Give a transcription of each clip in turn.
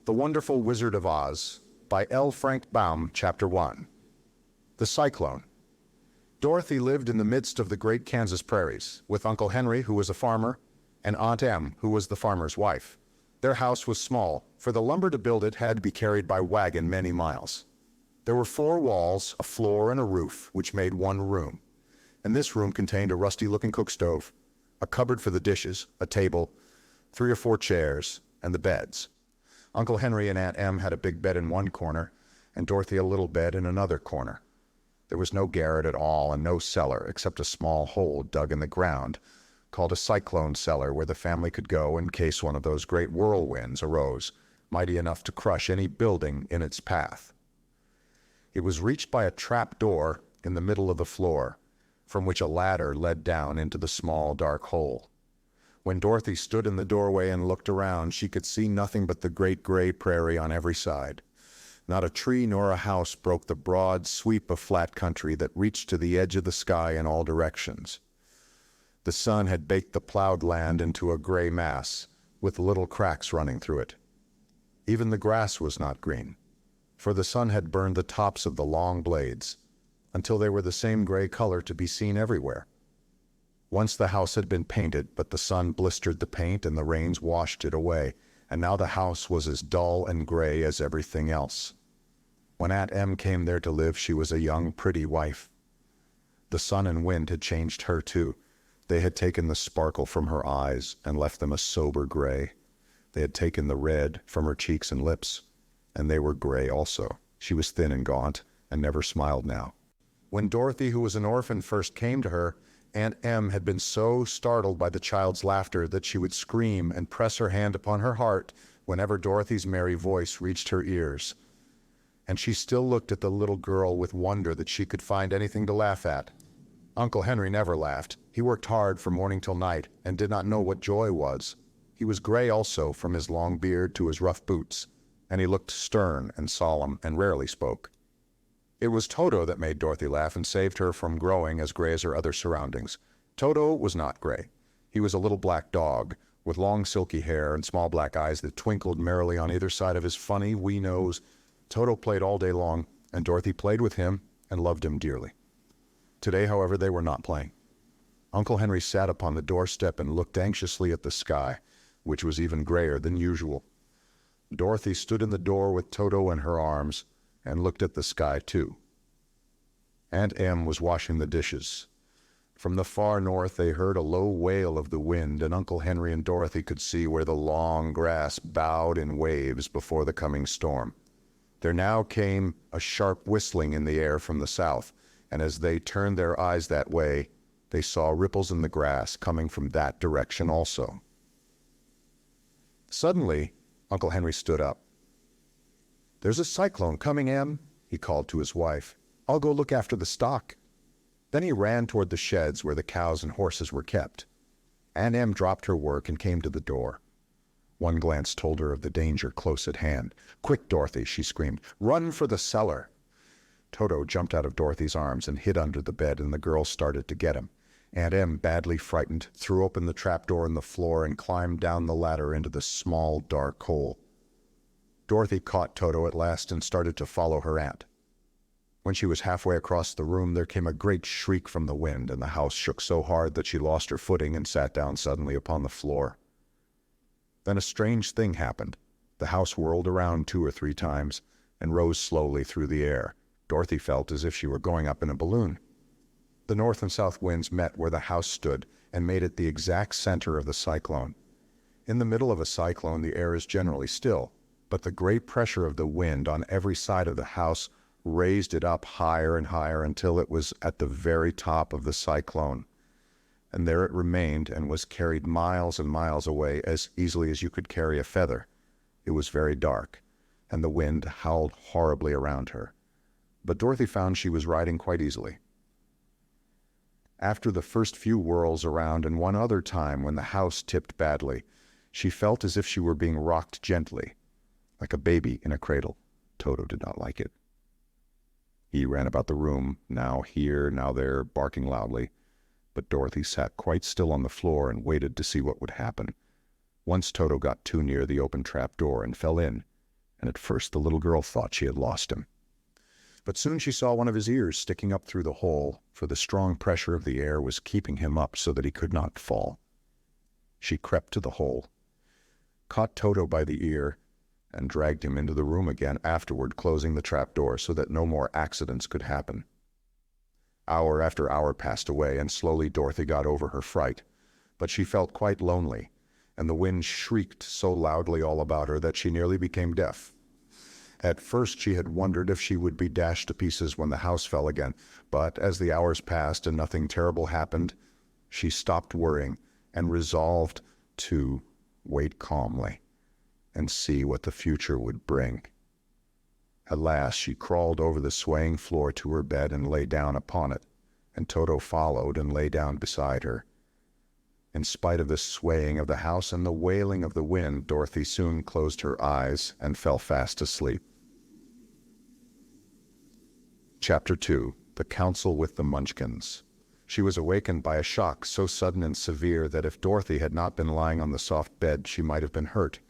The Wonderful Wizard of Oz by L. Frank Baum, Chapter 1. The Cyclone. Dorothy lived in the midst of the great Kansas prairies, with Uncle Henry, who was a farmer, and Aunt Em, who was the farmer's wife. Their house was small, for the lumber to build it had to be carried by wagon many miles. There were 4 walls, a floor, and a roof, which made one room. And this room contained a rusty-looking cook stove, a cupboard for the dishes, a table, 3 or 4 chairs, and the beds. Uncle Henry and Aunt Em had a big bed in one corner, and Dorothy a little bed in another corner. There was no garret at all and no cellar, except a small hole dug in the ground, called a cyclone cellar, where the family could go in case one of those great whirlwinds arose, mighty enough to crush any building in its path. It was reached by a trap door in the middle of the floor, from which a ladder led down into the small dark hole. When Dorothy stood in the doorway and looked around, she could see nothing but the great gray prairie on every side. Not a tree nor a house broke the broad sweep of flat country that reached to the edge of the sky in all directions. The sun had baked the plowed land into a gray mass, with little cracks running through it. Even the grass was not green, for the sun had burned the tops of the long blades, until they were the same gray color to be seen everywhere. Once the house had been painted, but the sun blistered the paint and the rains washed it away, and now the house was as dull and gray as everything else. When Aunt Em came there to live, she was a young, pretty wife. The sun and wind had changed her too. They had taken the sparkle from her eyes and left them a sober gray. They had taken the red from her cheeks and lips, and they were gray also. She was thin and gaunt, and never smiled now. When Dorothy, who was an orphan, first came to her, Aunt Em had been so startled by the child's laughter that she would scream and press her hand upon her heart whenever Dorothy's merry voice reached her ears. And she still looked at the little girl with wonder that she could find anything to laugh at. Uncle Henry never laughed. He worked hard from morning till night and did not know what joy was. He was gray also, from his long beard to his rough boots, and he looked stern and solemn and rarely spoke. It was Toto that made Dorothy laugh and saved her from growing as gray as her other surroundings. Toto was not gray. He was a little black dog, with long silky hair and small black eyes that twinkled merrily on either side of his funny wee nose. Toto played all day long, and Dorothy played with him and loved him dearly. Today, however, they were not playing. Uncle Henry sat upon the doorstep and looked anxiously at the sky, which was even grayer than usual. Dorothy stood in the door with Toto in her arms and looked at the sky too. Aunt Em was washing the dishes. From the far north they heard a low wail of the wind, and Uncle Henry and Dorothy could see where the long grass bowed in waves before the coming storm. There now came a sharp whistling in the air from the south, and as they turned their eyes that way, they saw ripples in the grass coming from that direction also. Suddenly, Uncle Henry stood up. "There's a cyclone coming, Em," he called to his wife. "I'll go look after the stock." Then he ran toward the sheds where the cows and horses were kept. Aunt Em dropped her work and came to the door. One glance told her of the danger close at hand. "Quick, Dorothy," she screamed. "Run for the cellar." Toto jumped out of Dorothy's arms and hid under the bed, and the girls started to get him. Aunt Em, badly frightened, threw open the trapdoor in the floor and climbed down the ladder into the small, dark hole. Dorothy caught Toto at last and started to follow her aunt. When she was halfway across the room, there came a great shriek from the wind, and the house shook so hard that she lost her footing and sat down suddenly upon the floor. Then a strange thing happened. The house whirled around 2 or 3 times and rose slowly through the air. Dorothy felt as if she were going up in a balloon. The north and south winds met where the house stood and made it the exact center of the cyclone. In the middle of a cyclone, the air is generally still, but the great pressure of the wind on every side of the house raised it up higher and higher until it was at the very top of the cyclone. And there it remained and was carried miles and miles away as easily as you could carry a feather. It was very dark, and the wind howled horribly around her. But Dorothy found she was riding quite easily. After the first few whirls around and one other time when the house tipped badly, she felt as if she were being rocked gently, like a baby in a cradle. Toto did not like it. He ran about the room, now here, now there, barking loudly, but Dorothy sat quite still on the floor and waited to see what would happen. Once Toto got too near the open trap door and fell in. and at first the little girl thought she had lost him. But soon she saw one of his ears sticking up through the hole, for the strong pressure of the air was keeping him up so that he could not fall. She crept to the hole, caught Toto by the ear, and dragged him into the room again, afterward closing the trapdoor so that no more accidents could happen. Hour after hour passed away, and slowly Dorothy got over her fright, but she felt quite lonely, and the wind shrieked so loudly all about her that she nearly became deaf. At first she had wondered if she would be dashed to pieces when the house fell again, but as the hours passed and nothing terrible happened, she stopped worrying and resolved to wait calmly and see what the future would bring. At last she crawled over the swaying floor to her bed and lay down upon it, and Toto followed and lay down beside her. In spite of the swaying of the house and the wailing of the wind, Dorothy soon closed her eyes and fell fast asleep. Chapter 2. The Council with the Munchkins. She was awakened by a shock so sudden and severe that if Dorothy had not been lying on the soft bed, she might have been hurt.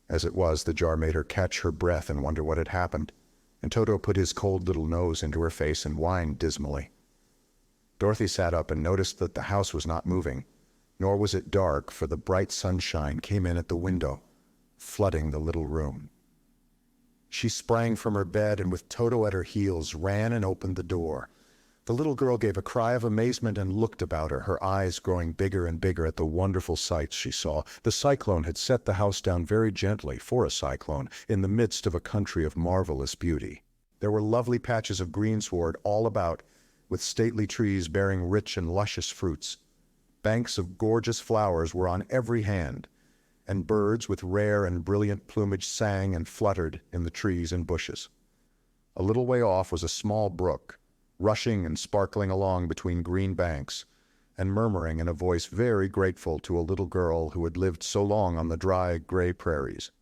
As it was, the jar made her catch her breath and wonder what had happened, and Toto put his cold little nose into her face and whined dismally. Dorothy sat up and noticed that the house was not moving, nor was it dark, for the bright sunshine came in at the window, flooding the little room. She sprang from her bed and with Toto at her heels ran and opened the door. The little girl gave a cry of amazement and looked about her, her eyes growing bigger and bigger at the wonderful sights she saw. The cyclone had set the house down very gently, for a cyclone, in the midst of a country of marvelous beauty. There were lovely patches of greensward all about, with stately trees bearing rich and luscious fruits. Banks of gorgeous flowers were on every hand, and birds with rare and brilliant plumage sang and fluttered in the trees and bushes. A little way off was a small brook, rushing and sparkling along between green banks, and murmuring in a voice very grateful to a little girl who had lived so long on the dry, gray prairies.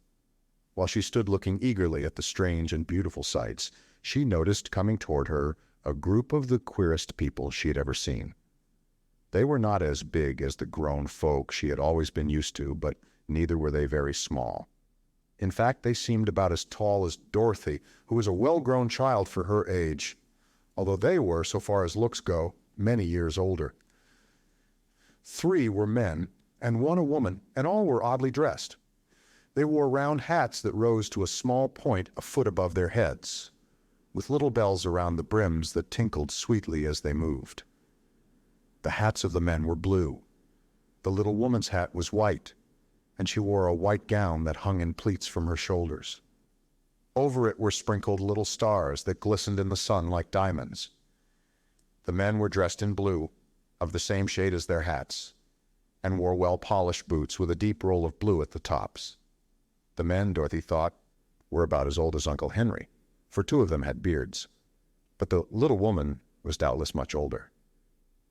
While she stood looking eagerly at the strange and beautiful sights, she noticed coming toward her a group of the queerest people she had ever seen. They were not as big as the grown folk she had always been used to, but neither were they very small. In fact, they seemed about as tall as Dorothy, who was a well-grown child for her age, although they were, so far as looks go, many years older. 3 were men, and 1 a woman, and all were oddly dressed. They wore round hats that rose to a small point a foot above their heads, with little bells around the brims that tinkled sweetly as they moved. The hats of the men were blue. The little woman's hat was white, and she wore a white gown that hung in pleats from her shoulders. Over it were sprinkled little stars that glistened in the sun like diamonds. The men were dressed in blue, of the same shade as their hats, and wore well-polished boots with a deep roll of blue at the tops. The men, Dorothy thought, were about as old as Uncle Henry, for 2 of them had beards, but the little woman was doubtless much older.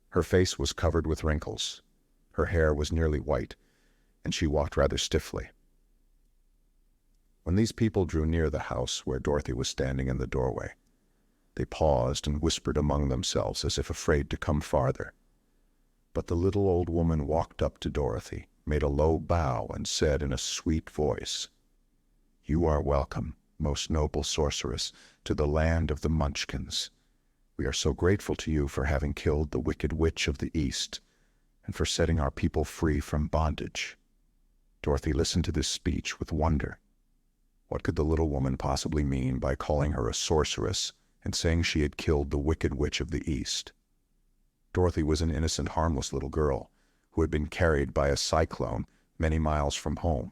Her face was covered with wrinkles, her hair was nearly white, and she walked rather stiffly. When these people drew near the house where Dorothy was standing in the doorway, they paused and whispered among themselves as if afraid to come farther. But the little old woman walked up to Dorothy, made a low bow, and said in a sweet voice, "You are welcome, most noble sorceress, to the land of the Munchkins. We are so grateful to you for having killed the wicked witch of the East, and for setting our people free from bondage." Dorothy listened to this speech with wonder. What could the little woman possibly mean by calling her a sorceress and saying she had killed the wicked witch of the East? Dorothy was an innocent, harmless little girl who had been carried by a cyclone many miles from home,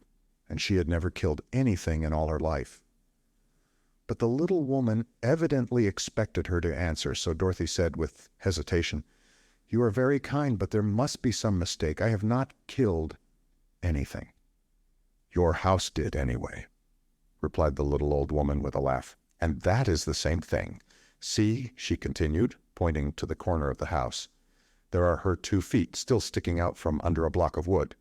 and she had never killed anything in all her life. But the little woman evidently expected her to answer, so Dorothy said with hesitation, "You are very kind, but there must be some mistake. I have not killed anything." "Your house did, anyway," replied the little old woman with a laugh. "And that is the same thing. See," she continued, pointing to the corner of the house, "there are her 2 feet still sticking out from under a block of wood."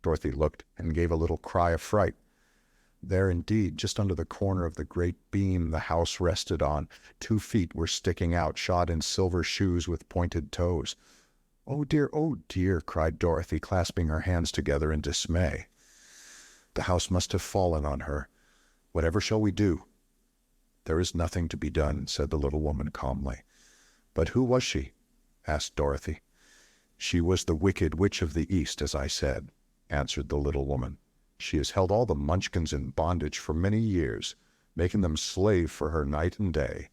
Dorothy looked and gave a little cry of fright. There indeed, just under the corner of the great beam the house rested on, 2 feet were sticking out, shod in silver shoes with pointed toes. "Oh dear," cried Dorothy, clasping her hands together in dismay. The house must have fallen on her. Whatever shall we do?" "There is nothing to be done," said the little woman calmly. "But who was she?" asked Dorothy. "She was the Wicked Witch of the East, as I said," answered the little woman. "She has held all the Munchkins in bondage for many years, making them slave for her night and day.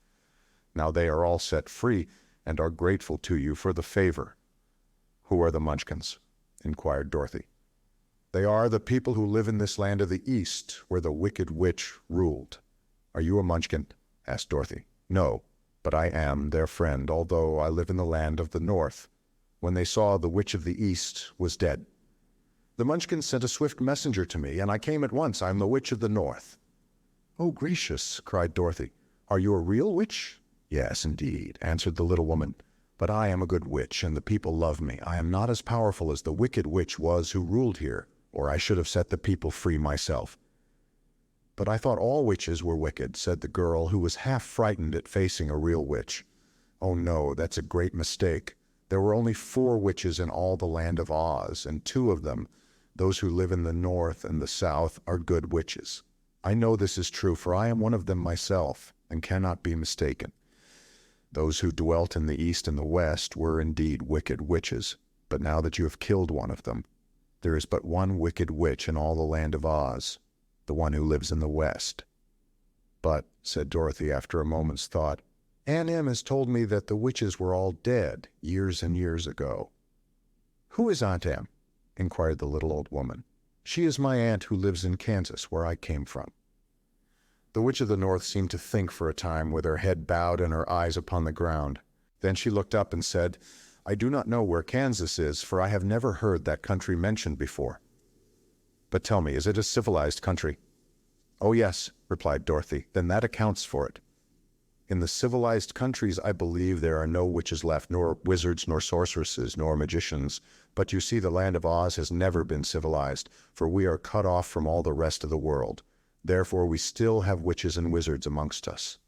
Now they are all set free, and are grateful to you for the favor." "Who are the Munchkins?" inquired Dorothy. "They are the people who live in this land of the East, where the Wicked Witch ruled." "Are you a Munchkin?" asked Dorothy. "No, but I am their friend, although I live in the land of the North, when they saw the Witch of the East was dead. The Munchkins sent a swift messenger to me, and I came at once. I am the Witch of the North." "Oh, gracious!" cried Dorothy. "Are you a real witch?" "Yes, indeed," answered the little woman. "But I am a good witch, and the people love me. I am not as powerful as the Wicked Witch was who ruled here, or I should have set the people free myself." "But I thought all witches were wicked," said the girl, who was half frightened at facing a real witch. "Oh no, that's a great mistake. There were only 4 witches in all the land of Oz, and 2 of them, those who live in the North and the South, are good witches. I know this is true, for I am one of them myself, and cannot be mistaken. Those who dwelt in the East and the West were indeed wicked witches, but now that you have killed one of them, there is but one wicked witch in all the land of Oz, the one who lives in the West." "But," said Dorothy after a moment's thought, "Aunt Em has told me that the witches were all dead years and years ago." "Who is Aunt Em?" inquired the little old woman. "She is my aunt who lives in Kansas, where I came from." The Witch of the North seemed to think for a time, with her head bowed and her eyes upon the ground. Then she looked up and said, "I do not know where Kansas is, for I have never heard that country mentioned before. But tell me, is it a civilized country?" "Oh yes," replied Dorothy. "Then that accounts for it. In the civilized countries, I believe there are no witches left, nor wizards, nor sorceresses, nor magicians. But you see, the land of Oz has never been civilized, for we are cut off from all the rest of the world. Therefore we still have witches and wizards amongst us."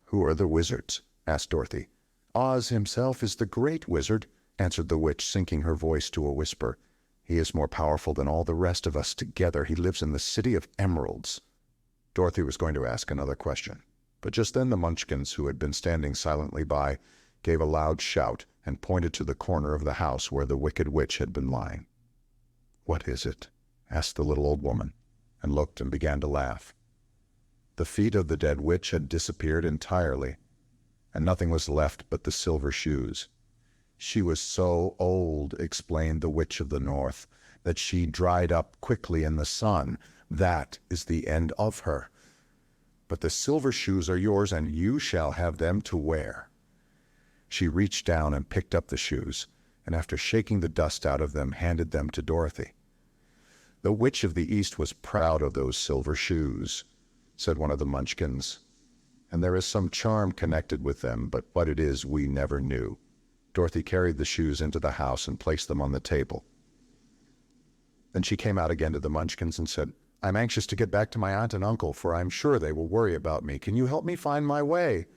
"Who are the wizards?" asked Dorothy. "Oz himself is the great wizard," answered the witch, sinking her voice to a whisper. "He is more powerful than all the rest of us together. He lives in the city of emeralds." Dorothy was going to ask another question, but just then the Munchkins, who had been standing silently by, gave a loud shout and pointed to the corner of the house where the Wicked Witch had been lying. "What is it?" asked the little old woman, and looked and began to laugh. The feet of the dead witch had disappeared entirely, and nothing was left but the silver shoes. "She was so old," explained the Witch of the North, "that she dried up quickly in the sun. That is the end of her. But the silver shoes are yours, and you shall have them to wear." She reached down and picked up the shoes, and after shaking the dust out of them, handed them to Dorothy. "The Witch of the East was proud of those silver shoes," said one of the Munchkins, "and there is some charm connected with them, but what it is we never knew." Dorothy carried the shoes into the house and placed them on the table. Then she came out again to the Munchkins and said, "I'm anxious to get back to my aunt and uncle, for I'm sure they will worry about me. Can you help me find my way?"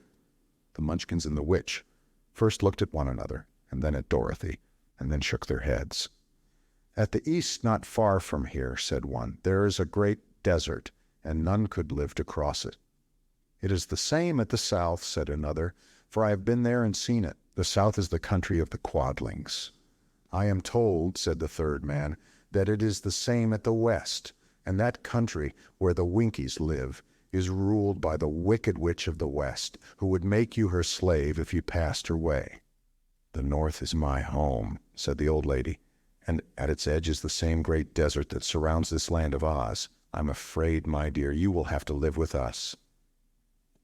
The Munchkins and the witch first looked at one another, and then at Dorothy, and then shook their heads. "At the east, not far from here," said one, "there is a great desert, and none could live to cross it." "It is the same at the south," said another, "for I have been there and seen it. The south is the country of the Quadlings." "I am told," said the third man, "that it is the same at the west, and that country, where the Winkies live, is ruled by the Wicked Witch of the West, who would make you her slave if you passed her way." "The north is my home," said the old lady, "and at its edge is the same great desert that surrounds this land of Oz. I'm afraid, my dear, you will have to live with us."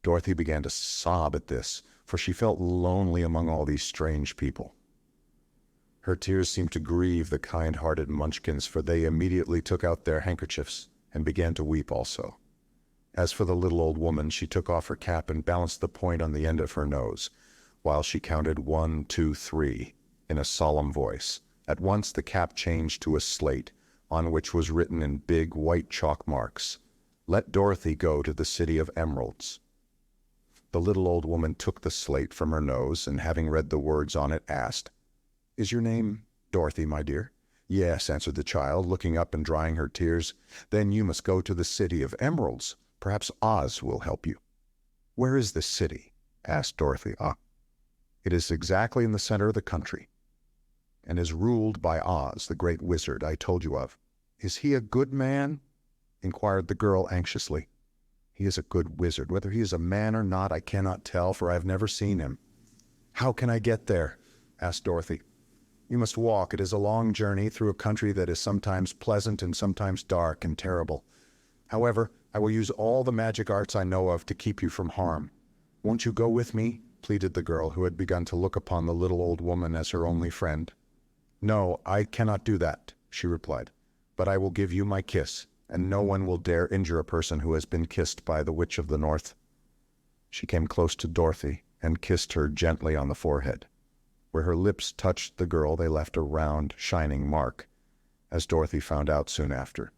Dorothy began to sob at this, for she felt lonely among all these strange people. Her tears seemed to grieve the kind-hearted Munchkins, for they immediately took out their handkerchiefs and began to weep also. As for the little old woman, she took off her cap and balanced the point on the end of her nose, while she counted 1, 2, 3 in a solemn voice. At once the cap changed to a slate, on which was written in big white chalk marks, "Let Dorothy go to the city of emeralds." The little old woman took the slate from her nose, and having read the words on it, asked, "Is your name Dorothy, my dear?" "Yes," answered the child, looking up and drying her tears. "Then you must go to the city of emeralds. Perhaps Oz will help you." "Where is this city?" asked Dorothy. "It is exactly in the center of the country, and is ruled by Oz, the great wizard I told you of." "Is he a good man?" inquired the girl anxiously. "He is a good wizard. Whether he is a man or not I cannot tell, for I have never seen him." "How can I get there?" asked Dorothy. "You must walk. It is a long journey through a country that is sometimes pleasant and sometimes dark and terrible. However, I will use all the magic arts I know of to keep you from harm. Won't you go with me?" pleaded the girl, who had begun to look upon the little old woman as her only friend. "No, I cannot do that," she replied. "But I will give you my kiss, and no one will dare injure a person who has been kissed by the Witch of the North." She came close to Dorothy and kissed her gently on the forehead. Where her lips touched the girl, they left a round, shining mark, as Dorothy found out soon after.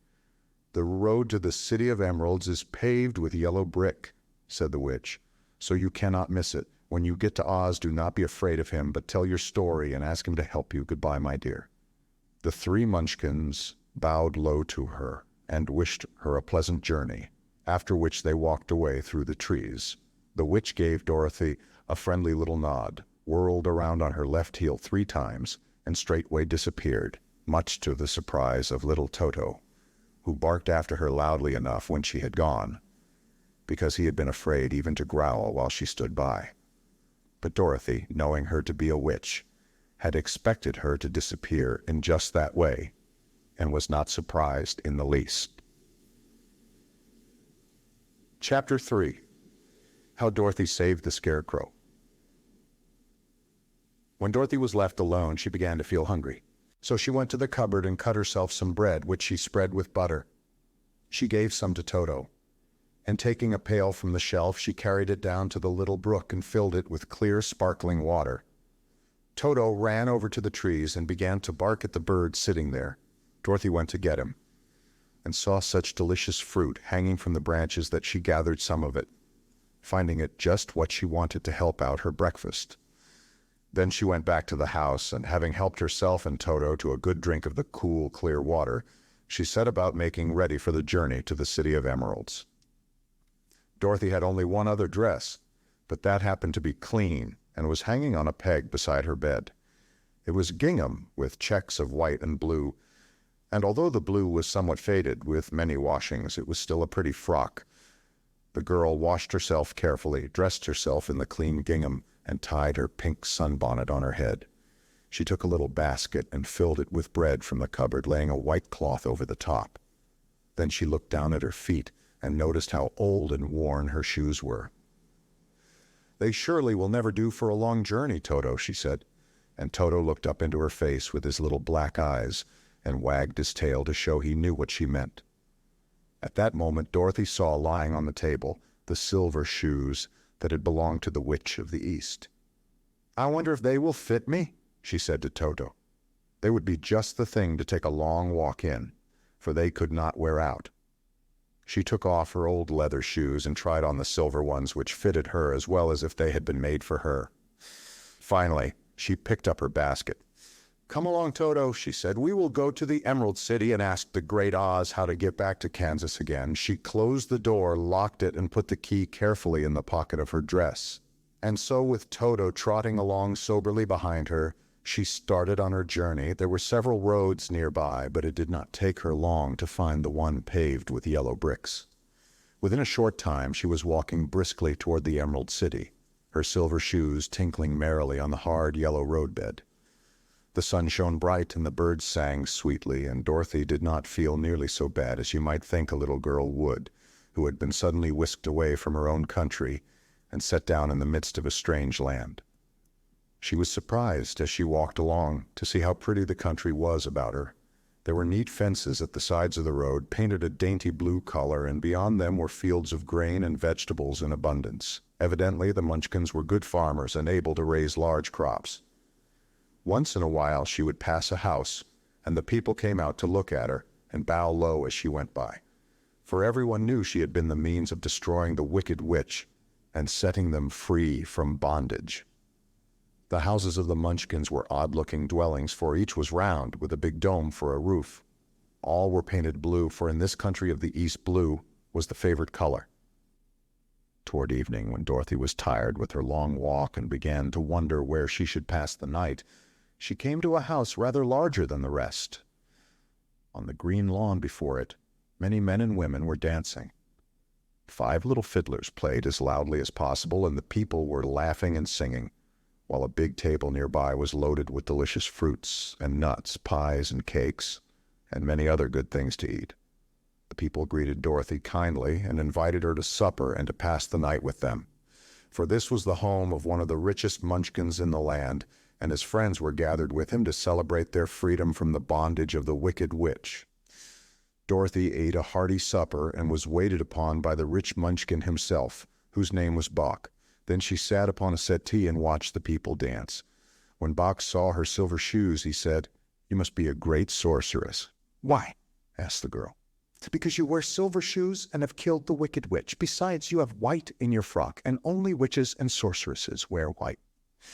"The road to the City of Emeralds is paved with yellow brick," said the witch, "so you cannot miss it. When you get to Oz, do not be afraid of him, but tell your story and ask him to help you. Goodbye, my dear." The three Munchkins bowed low to her and wished her a pleasant journey, after which they walked away through the trees. The witch gave Dorothy a friendly little nod, whirled around on her left heel 3 times, and straightway disappeared, much to the surprise of little Toto, who barked after her loudly enough when she had gone, because he had been afraid even to growl while she stood by. But Dorothy, knowing her to be a witch, had expected her to disappear in just that way, and was not surprised in the least. Chapter 3. How Dorothy Saved the Scarecrow. When Dorothy was left alone, she began to feel hungry. So she went to the cupboard and cut herself some bread, which she spread with butter. She gave some to Toto, and taking a pail from the shelf, she carried it down to the little brook and filled it with clear, sparkling water. Toto ran over to the trees and began to bark at the bird sitting there. Dorothy went to get him, and saw such delicious fruit hanging from the branches that she gathered some of it, finding it just what she wanted to help out her breakfast. Then she went back to the house, and having helped herself and Toto to a good drink of the cool, clear water, she set about making ready for the journey to the City of Emeralds. Dorothy had only one other dress, but that happened to be clean and was hanging on a peg beside her bed. It was gingham with checks of white and blue, and although the blue was somewhat faded with many washings, it was still a pretty frock. The girl washed herself carefully, dressed herself in the clean gingham, and tied her pink sunbonnet on her head. She took a little basket and filled it with bread from the cupboard, laying a white cloth over the top. Then she looked down at her feet and noticed how old and worn her shoes were. "They surely will never do for a long journey, Toto," she said, and Toto looked up into her face with his little black eyes and wagged his tail to show he knew what she meant. At that moment Dorothy saw lying on the table the silver shoes that had belonged to the Witch of the East. "I wonder if they will fit me," she said to Toto. They would be just the thing to take a long walk in, for they could not wear out. She took off her old leather shoes and tried on the silver ones, which fitted her as well as if they had been made for her. Finally, she picked up her basket. "Come along, Toto," she said. "We will go to the Emerald City and ask the Great Oz how to get back to Kansas again." She closed the door, locked it, and put the key carefully in the pocket of her dress. And so, with Toto trotting along soberly behind her, she started on her journey. There were several roads nearby, but it did not take her long to find the one paved with yellow bricks. Within a short time she was walking briskly toward the Emerald City, her silver shoes tinkling merrily on the hard yellow roadbed. The sun shone bright and the birds sang sweetly, and Dorothy did not feel nearly so bad as you might think a little girl would, who had been suddenly whisked away from her own country and set down in the midst of a strange land. She was surprised as she walked along to see how pretty the country was about her. There were neat fences at the sides of the road, painted a dainty blue color, and beyond them were fields of grain and vegetables in abundance. Evidently the Munchkins were good farmers and able to raise large crops. Once in a while she would pass a house, and the people came out to look at her and bow low as she went by, for everyone knew she had been the means of destroying the wicked witch and setting them free from bondage. The houses of the Munchkins were odd-looking dwellings, for each was round, with a big dome for a roof. All were painted blue, for in this country of the East blue was the favorite color. Toward evening, when Dorothy was tired with her long walk and began to wonder where she should pass the night, she came to a house rather larger than the rest. On the green lawn before it, many men and women were dancing. 5 little fiddlers played as loudly as possible, and the people were laughing and singing, while a big table nearby was loaded with delicious fruits and nuts, pies and cakes, and many other good things to eat. The people greeted Dorothy kindly and invited her to supper and to pass the night with them, for this was the home of one of the richest Munchkins in the land, and his friends were gathered with him to celebrate their freedom from the bondage of the wicked witch. Dorothy ate a hearty supper and was waited upon by the rich Munchkin himself, whose name was Bach. Then she sat upon a settee and watched the people dance. When Bach saw her silver shoes, he said, "You must be a great sorceress." "Why?" asked the girl. "Because you wear silver shoes and have killed the wicked witch. Besides, you have white in your frock, and only witches and sorceresses wear white."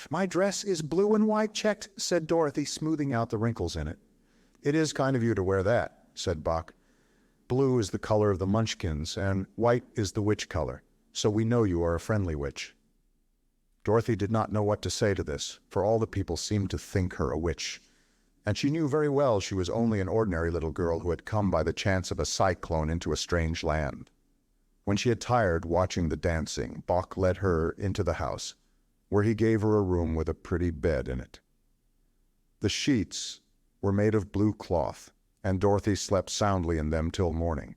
"My dress is blue and white checked," said Dorothy, smoothing out the wrinkles in it. "It is kind of you to wear that," said Bach. "Blue is the color of the Munchkins, and white is the witch color, so we know you are a friendly witch." Dorothy did not know what to say to this, for all the people seemed to think her a witch, and she knew very well she was only an ordinary little girl who had come by the chance of a cyclone into a strange land. When she had tired watching the dancing, Bach led her into the house, where he gave her a room with a pretty bed in it. The sheets were made of blue cloth, and Dorothy slept soundly in them till morning,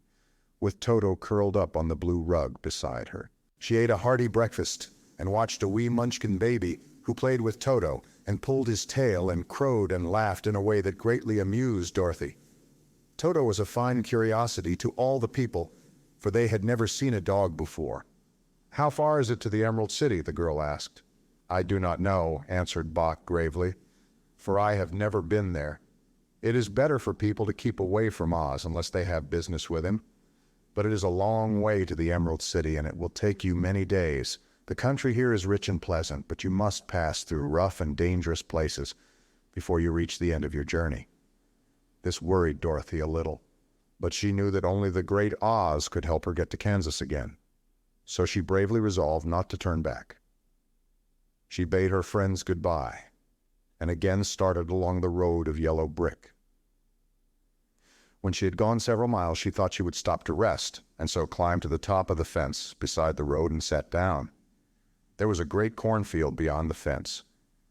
with Toto curled up on the blue rug beside her. She ate a hearty breakfast and watched a wee Munchkin baby who played with Toto and pulled his tail and crowed and laughed in a way that greatly amused Dorothy. Toto was a fine curiosity to all the people, for they had never seen a dog before. "How far is it to the Emerald City?" the girl asked. "I do not know," answered Bach gravely, "for I have never been there. It is better for people to keep away from Oz unless they have business with him. But it is a long way to the Emerald City, and it will take you many days. The country here is rich and pleasant, but you must pass through rough and dangerous places before you reach the end of your journey." This worried Dorothy a little, but she knew that only the great Oz could help her get to Kansas again, so she bravely resolved not to turn back. She bade her friends goodbye, and again started along the road of yellow brick. When she had gone several miles, she thought she would stop to rest, and so climbed to the top of the fence beside the road and sat down. There was a great cornfield beyond the fence,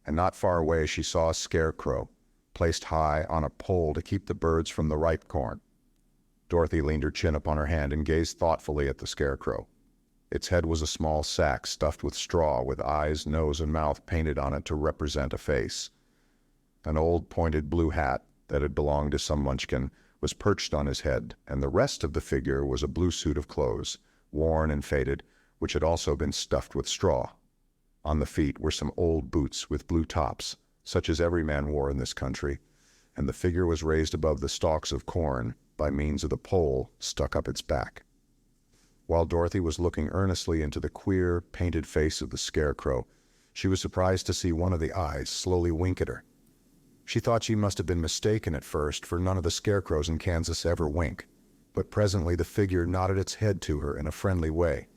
and not far away she saw a scarecrow, placed high on a pole to keep the birds from the ripe corn. Dorothy leaned her chin upon her hand and gazed thoughtfully at the scarecrow. Its head was a small sack stuffed with straw, with eyes, nose, and mouth painted on it to represent a face. An old pointed blue hat that had belonged to some Munchkin was perched on his head, and the rest of the figure was a blue suit of clothes, worn and faded, which had also been stuffed with straw. On the feet were some old boots with blue tops, such as every man wore in this country, and the figure was raised above the stalks of corn by means of the pole stuck up its back. While Dorothy was looking earnestly into the queer, painted face of the scarecrow, she was surprised to see one of the eyes slowly wink at her. She thought she must have been mistaken at first, for none of the scarecrows in Kansas ever wink, but presently the figure nodded its head to her in a friendly way.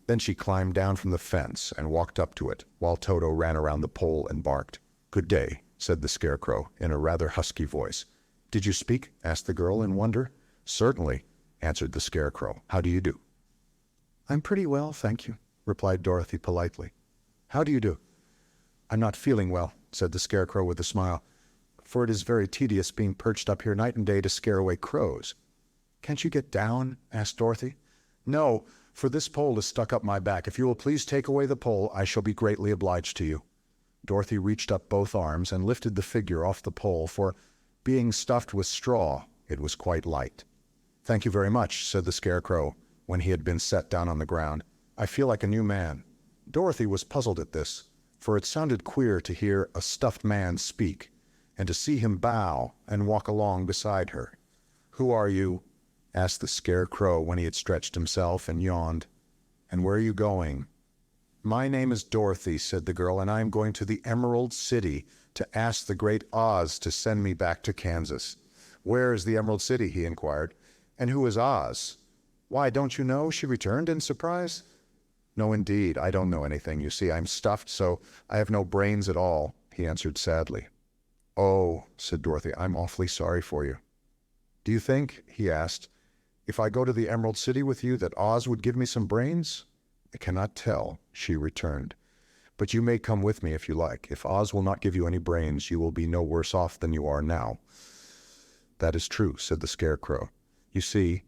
Then she climbed down from the fence and walked up to it, while Toto ran around the pole and barked. "Good day," said the scarecrow in a rather husky voice. "Did you speak?" asked the girl in wonder. "Certainly," answered the scarecrow. "How do you do?" "I'm pretty well, thank you," replied Dorothy politely. "How do you do?" "I'm not feeling well," said the scarecrow with a smile, "for it is very tedious being perched up here night and day to scare away crows." "Can't you get down?" asked Dorothy. "No, for this pole is stuck up my back. If you will please take away the pole, I shall be greatly obliged to you." Dorothy reached up both arms and lifted the figure off the pole, for, being stuffed with straw, it was quite light. "Thank you very much," said the scarecrow, when he had been set down on the ground. "I feel like a new man." Dorothy was puzzled at this, for it sounded queer to hear a stuffed man speak, and to see him bow and walk along beside her. "Who are you?" asked the scarecrow when he had stretched himself and yawned. "And where are you going?" My name is Dorothy, said the girl, and I am going to the Emerald City to ask the great Oz to send me back to Kansas. Where is the Emerald City? He inquired. And who is Oz? Why, don't you know? She returned in surprise. No, indeed, I don't know anything. You see, I'm stuffed, so I have no brains at all, he answered sadly. Oh, said Dorothy, I'm awfully sorry for you. Do you think, he asked, if I go to the Emerald City with you, that Oz would give me some brains? I cannot tell, she returned. But you may come with me if you like. If Oz will not give you any brains, you will be no worse off than you are now. That is true, said the Scarecrow. You see,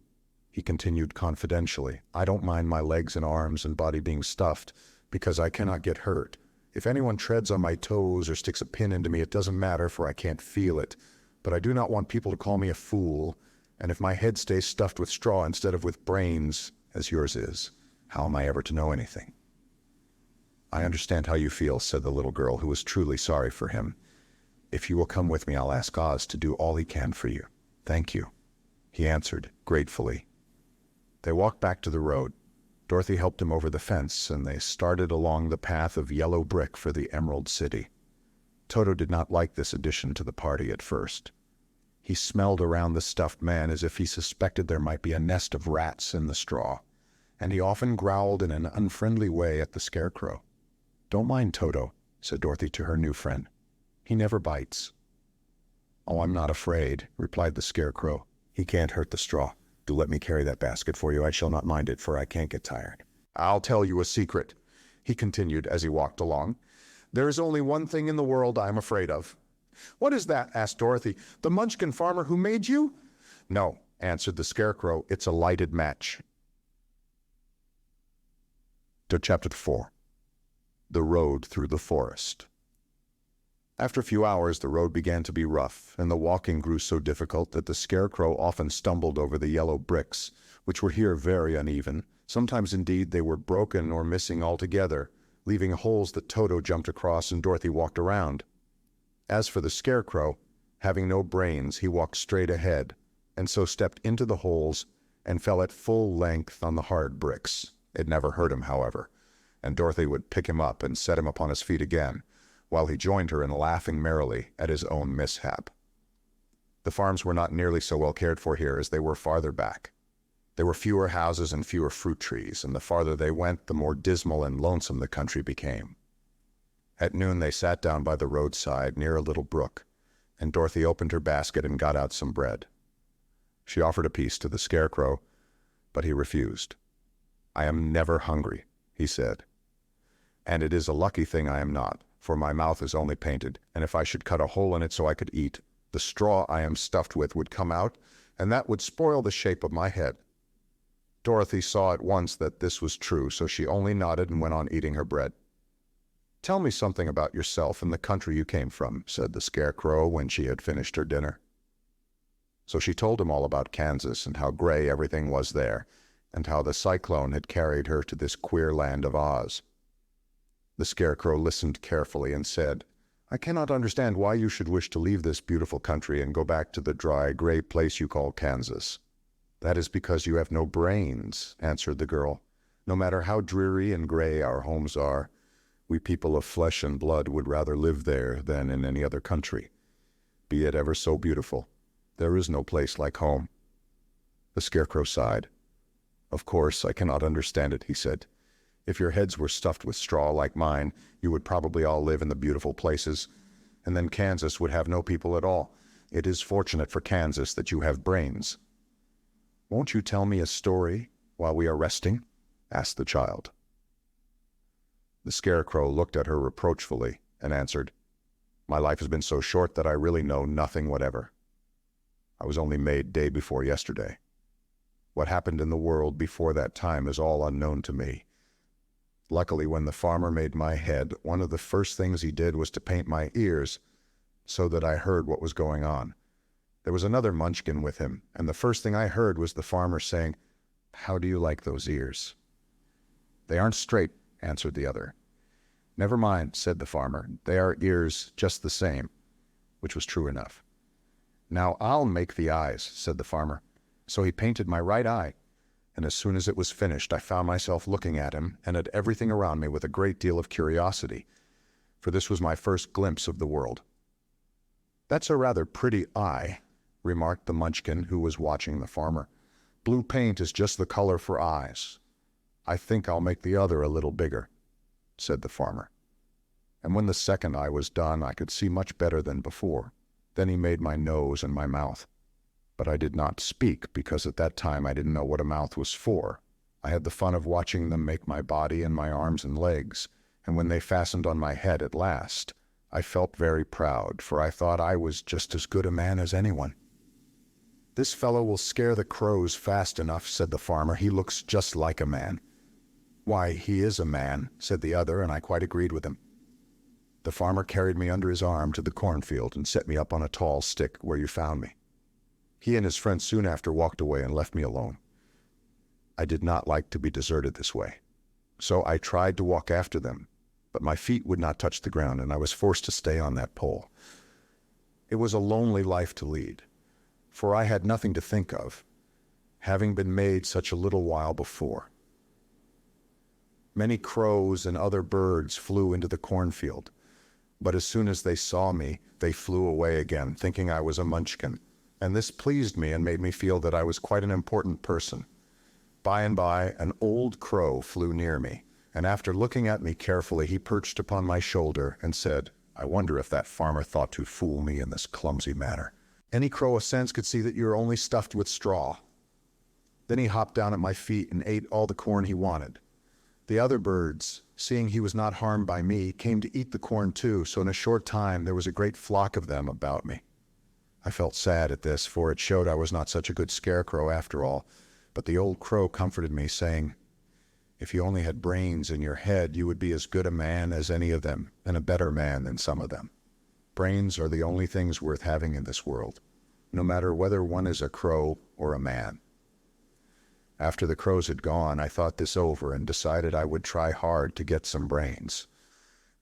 he continued confidentially, I don't mind my legs and arms and body being stuffed, because I cannot get hurt. If anyone treads on my toes or sticks a pin into me, it doesn't matter, for I can't feel it. But I do not want people to call me a fool, and if my head stays stuffed with straw instead of with brains, as yours is, how am I ever to know anything? I understand how you feel, said the little girl, who was truly sorry for him. If you will come with me, I'll ask Oz to do all he can for you. Thank you, he answered gratefully. They walked back to the road. Dorothy helped him over the fence, and they started along the path of yellow brick for the Emerald City. Toto did not like this addition to the party at first. He smelled around the stuffed man as if he suspected there might be a nest of rats in the straw, and he often growled in an unfriendly way at the Scarecrow. Don't mind Toto, said Dorothy to her new friend. He never bites. Oh, I'm not afraid, replied the Scarecrow. He can't hurt the straw. Do let me carry that basket for you. I shall not mind it, for I can't get tired. I'll tell you a secret, he continued as he walked along. There is only one thing in the world I am afraid of. What is that? Asked Dorothy. The Munchkin farmer who made you? No, answered the Scarecrow. It's a lighted match. To Chapter 4. The Road Through the Forest. After a few hours, the road began to be rough, and the walking grew so difficult that the Scarecrow often stumbled over the yellow bricks, which were here very uneven. Sometimes, indeed, they were broken or missing altogether, leaving holes that Toto jumped across and Dorothy walked around. As for the Scarecrow, having no brains, he walked straight ahead, and so stepped into the holes and fell at full length on the hard bricks. It never hurt him, however, and Dorothy would pick him up and set him upon his feet again, while he joined her in laughing merrily at his own mishap. The farms were not nearly so well cared for here as they were farther back. There were fewer houses and fewer fruit trees, and the farther they went, the more dismal and lonesome the country became. At noon they sat down by the roadside near a little brook, and Dorothy opened her basket and got out some bread. She offered a piece to the Scarecrow, but he refused. I am never hungry, he said. And it is a lucky thing I am not, for my mouth is only painted, and if I should cut a hole in it so I could eat, the straw I am stuffed with would come out, and that would spoil the shape of my head. Dorothy saw at once that this was true, so she only nodded and went on eating her bread. Tell me something about yourself and the country you came from, said the Scarecrow when she had finished her dinner. So she told him all about Kansas and how gray everything was there, and how the cyclone had carried her to this queer land of Oz. The Scarecrow listened carefully and said, I cannot understand why you should wish to leave this beautiful country and go back to the dry, gray place you call Kansas. That is because you have no brains, answered the girl. No matter how dreary and gray our homes are, we people of flesh and blood would rather live there than in any other country. Be it ever so beautiful, there is no place like home. The Scarecrow sighed. Of course, I cannot understand it, he said. If your heads were stuffed with straw like mine, you would probably all live in the beautiful places, and then Kansas would have no people at all. It is fortunate for Kansas that you have brains. Won't you tell me a story while we are resting? Asked the child. The Scarecrow looked at her reproachfully and answered, My life has been so short that I really know nothing whatever. I was only made day before yesterday. What happened in the world before that time is all unknown to me. Luckily, when the farmer made my head, one of the first things he did was to paint my ears so that I heard what was going on. There was another Munchkin with him, and the first thing I heard was the farmer saying, How do you like those ears? They aren't straight, answered the other. Never mind, said the farmer. They are ears just the same, which was true enough. Now I'll make the eyes, said the farmer. So he painted my right eye, and as soon as it was finished I found myself looking at him and at everything around me with a great deal of curiosity, for this was my first glimpse of the world. "That's a rather pretty eye," remarked the Munchkin, who was watching the farmer. "Blue paint is just the color for eyes. I think I'll make the other a little bigger," said the farmer. And when the second eye was done, I could see much better than before. Then he made my nose and my mouth. But I did not speak, because at that time I didn't know what a mouth was for. I had the fun of watching them make my body and my arms and legs, and when they fastened on my head at last, I felt very proud, for I thought I was just as good a man as anyone. "This fellow will scare the crows fast enough," said the farmer. "He looks just like a man." "Why, he is a man," said the other, and I quite agreed with him. The farmer carried me under his arm to the cornfield and set me up on a tall stick where you found me. He and his friend soon after walked away and left me alone. I did not like to be deserted this way, so I tried to walk after them, but my feet would not touch the ground and I was forced to stay on that pole. It was a lonely life to lead, for I had nothing to think of, having been made such a little while before. Many crows and other birds flew into the cornfield, but as soon as they saw me, they flew away again, thinking I was a Munchkin, and this pleased me and made me feel that I was quite an important person. By and by, an old crow flew near me, and after looking at me carefully, he perched upon my shoulder and said, "I wonder if that farmer thought to fool me in this clumsy manner. Any crow of sense could see that you're only stuffed with straw." Then he hopped down at my feet and ate all the corn he wanted. The other birds, seeing he was not harmed by me, came to eat the corn too, so in a short time there was a great flock of them about me. I felt sad at this, for it showed I was not such a good scarecrow after all, but the old crow comforted me, saying, "If you only had brains in your head, you would be as good a man as any of them, and a better man than some of them. Brains are the only things worth having in this world, no matter whether one is a crow or a man." After the crows had gone, I thought this over and decided I would try hard to get some brains.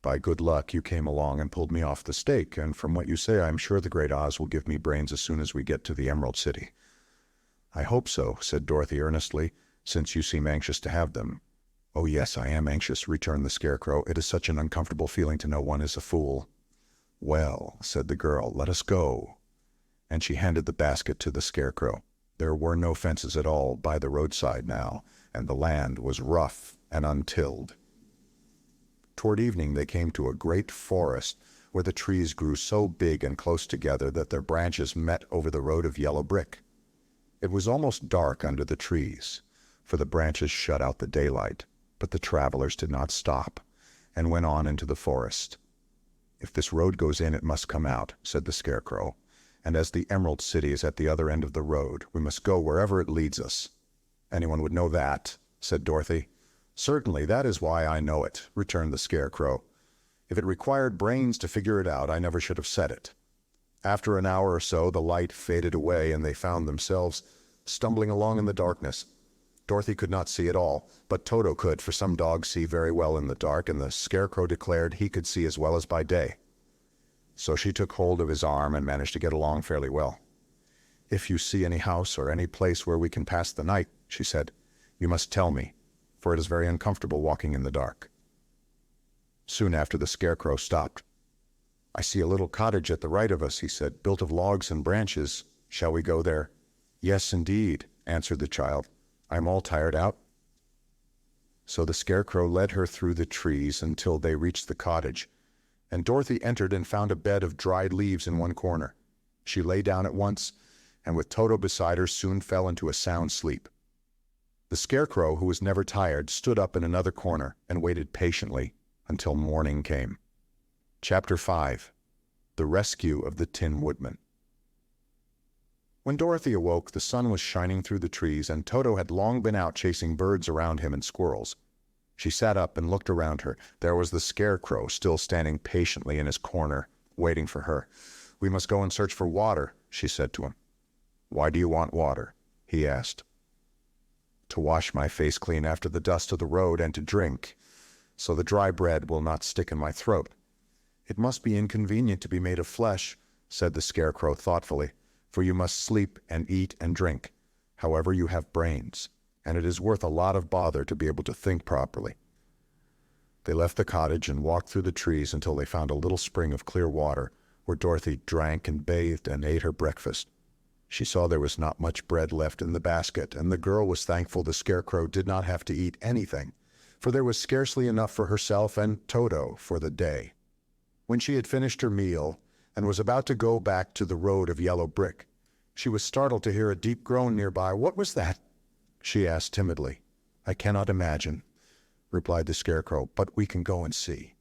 By good luck, you came along and pulled me off the stake, and from what you say, I am sure the great Oz will give me brains as soon as we get to the Emerald City. "I hope so," said Dorothy earnestly, "since you seem anxious to have them." "Oh yes, I am anxious," returned the Scarecrow. "It is such an uncomfortable feeling to know one is a fool." "Well," said the girl, "let us go." And she handed the basket to the Scarecrow. There were no fences at all by the roadside now, and the land was rough and untilled. Toward evening they came to a great forest where the trees grew so big and close together that their branches met over the road of yellow brick. It was almost dark under the trees, for the branches shut out the daylight, but the travelers did not stop, and went on into the forest. "If this road goes in, it must come out," said the Scarecrow, "and as the Emerald City is at the other end of the road, we must go wherever it leads us." "Anyone would know that," said Dorothy. "Certainly, that is why I know it," returned the Scarecrow. "If it required brains to figure it out, I never should have said it." After an hour or so, the light faded away, and they found themselves stumbling along in the darkness. Dorothy could not see at all, but Toto could, for some dogs see very well in the dark, and the Scarecrow declared he could see as well as by day. So she took hold of his arm and managed to get along fairly well. "If you see any house or any place where we can pass the night," she said, "you must tell me, for it is very uncomfortable walking in the dark." Soon after, the Scarecrow stopped. "I see a little cottage at the right of us," he said, "built of logs and branches. Shall we go there?" "Yes, indeed," answered the child. "I am all tired out." So the Scarecrow led her through the trees until they reached the cottage, and Dorothy entered and found a bed of dried leaves in one corner. She lay down at once, and with Toto beside her soon fell into a sound sleep. The Scarecrow, who was never tired, stood up in another corner and waited patiently until morning came. Chapter 5. The Rescue of the Tin Woodman. When Dorothy awoke, the sun was shining through the trees, and Toto had long been out chasing birds around him and squirrels. She sat up and looked around her. There was the Scarecrow still standing patiently in his corner, waiting for her. "We must go and search for water," she said to him. "Why do you want water?" he asked. "To wash my face clean after the dust of the road, and to drink, so the dry bread will not stick in my throat." "It must be inconvenient to be made of flesh," said the Scarecrow thoughtfully, "for you must sleep and eat and drink. However, you have brains. and it is worth a lot of bother to be able to think properly. They left the cottage and walked through the trees until they found a little spring of clear water, where Dorothy drank and bathed and ate her breakfast. She saw there was not much bread left in the basket, and the girl was thankful the Scarecrow did not have to eat anything, for there was scarcely enough for herself and Toto for the day. When she had finished her meal and was about to go back to the road of yellow brick, she was startled to hear a deep groan nearby. "What was that?" she asked timidly. "I cannot imagine," replied the Scarecrow, "but we can go and see."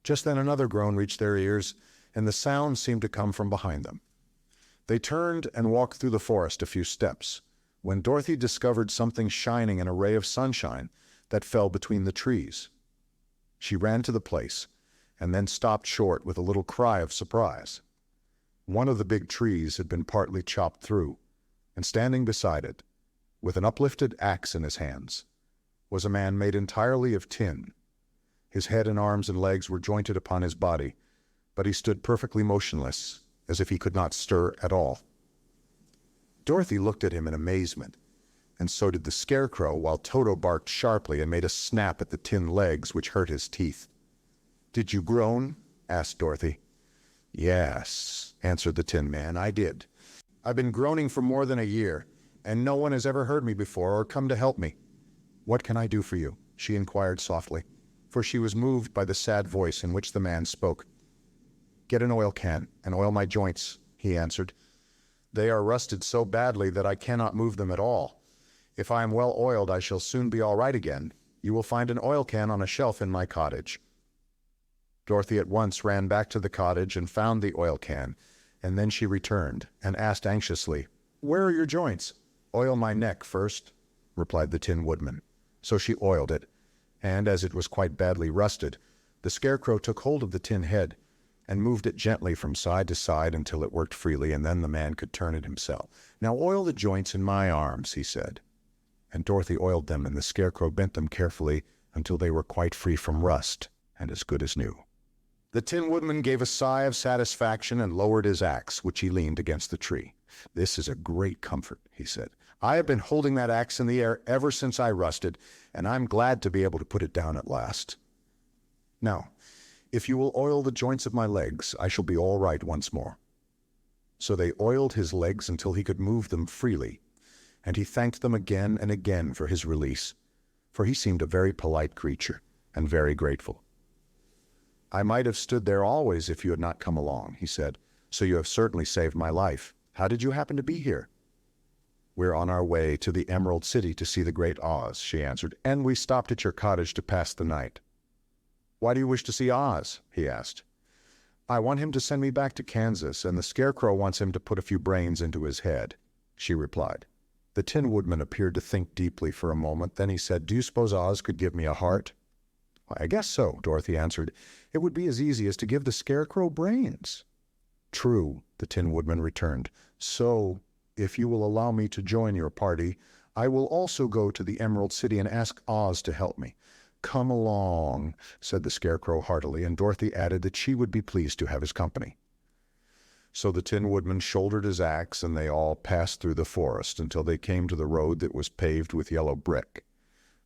Just then another groan reached their ears, and the sound seemed to come from behind them. They turned and walked through the forest a few steps, when Dorothy discovered something shining in a ray of sunshine that fell between the trees. She ran to the place, and then stopped short with a little cry of surprise. One of the big trees had been partly chopped through, and standing beside it, with an uplifted axe in his hands, was a man made entirely of tin. His head and arms and legs were jointed upon his body, but he stood perfectly motionless, as if he could not stir at all. Dorothy looked at him in amazement, and so did the Scarecrow, while Toto barked sharply and made a snap at the tin legs, which hurt his teeth. "Did you groan?" asked Dorothy. "Yes," answered the Tin Man, "I did. I've been groaning for more than a year, and no one has ever heard me before or come to help me." "What can I do for you?" she inquired softly, for she was moved by the sad voice in which the man spoke. "Get an oil can and oil my joints," he answered. "They are rusted so badly that I cannot move them at all. If I am well oiled, I shall soon be all right again. You will find an oil can on a shelf in my cottage." Dorothy at once ran back to the cottage and found the oil can, and then she returned and asked anxiously, "Where are your joints?" "Oil my neck first," replied the Tin Woodman. So she oiled it, and as it was quite badly rusted, the Scarecrow took hold of the tin head and moved it gently from side to side until it worked freely, and then the man could turn it himself. "Now oil the joints in my arms," he said. And Dorothy oiled them, and the Scarecrow bent them carefully until they were quite free from rust and as good as new. The Tin Woodman gave a sigh of satisfaction and lowered his axe, which he leaned against the tree. "This is a great comfort," he said. "I have been holding that axe in the air ever since I rusted, and I'm glad to be able to put it down at last. Now, if you will oil the joints of my legs, I shall be all right once more." So they oiled his legs until he could move them freely, and he thanked them again and again for his release, for he seemed a very polite creature and very grateful. "I might have stood there always if you had not come along," he said, "so you have certainly saved my life. How did you happen to be here?" "We're on our way to the Emerald City to see the great Oz," she answered, "and we stopped at your cottage to pass the night." "Why do you wish to see Oz?" he asked. "I want him to send me back to Kansas, and the Scarecrow wants him to put a few brains into his head," she replied. The Tin Woodman appeared to think deeply for a moment. Then he said, "Do you suppose Oz could give me a heart?" "I guess so," Dorothy answered. "It would be as easy as to give the Scarecrow brains." "True," the Tin Woodman returned. "So, if you will allow me to join your party, I will also go to the Emerald City and ask Oz to help me." "Come along," said the Scarecrow heartily, and Dorothy added that she would be pleased to have his company. So the Tin Woodman shouldered his axe, and they all passed through the forest until they came to the road that was paved with yellow brick.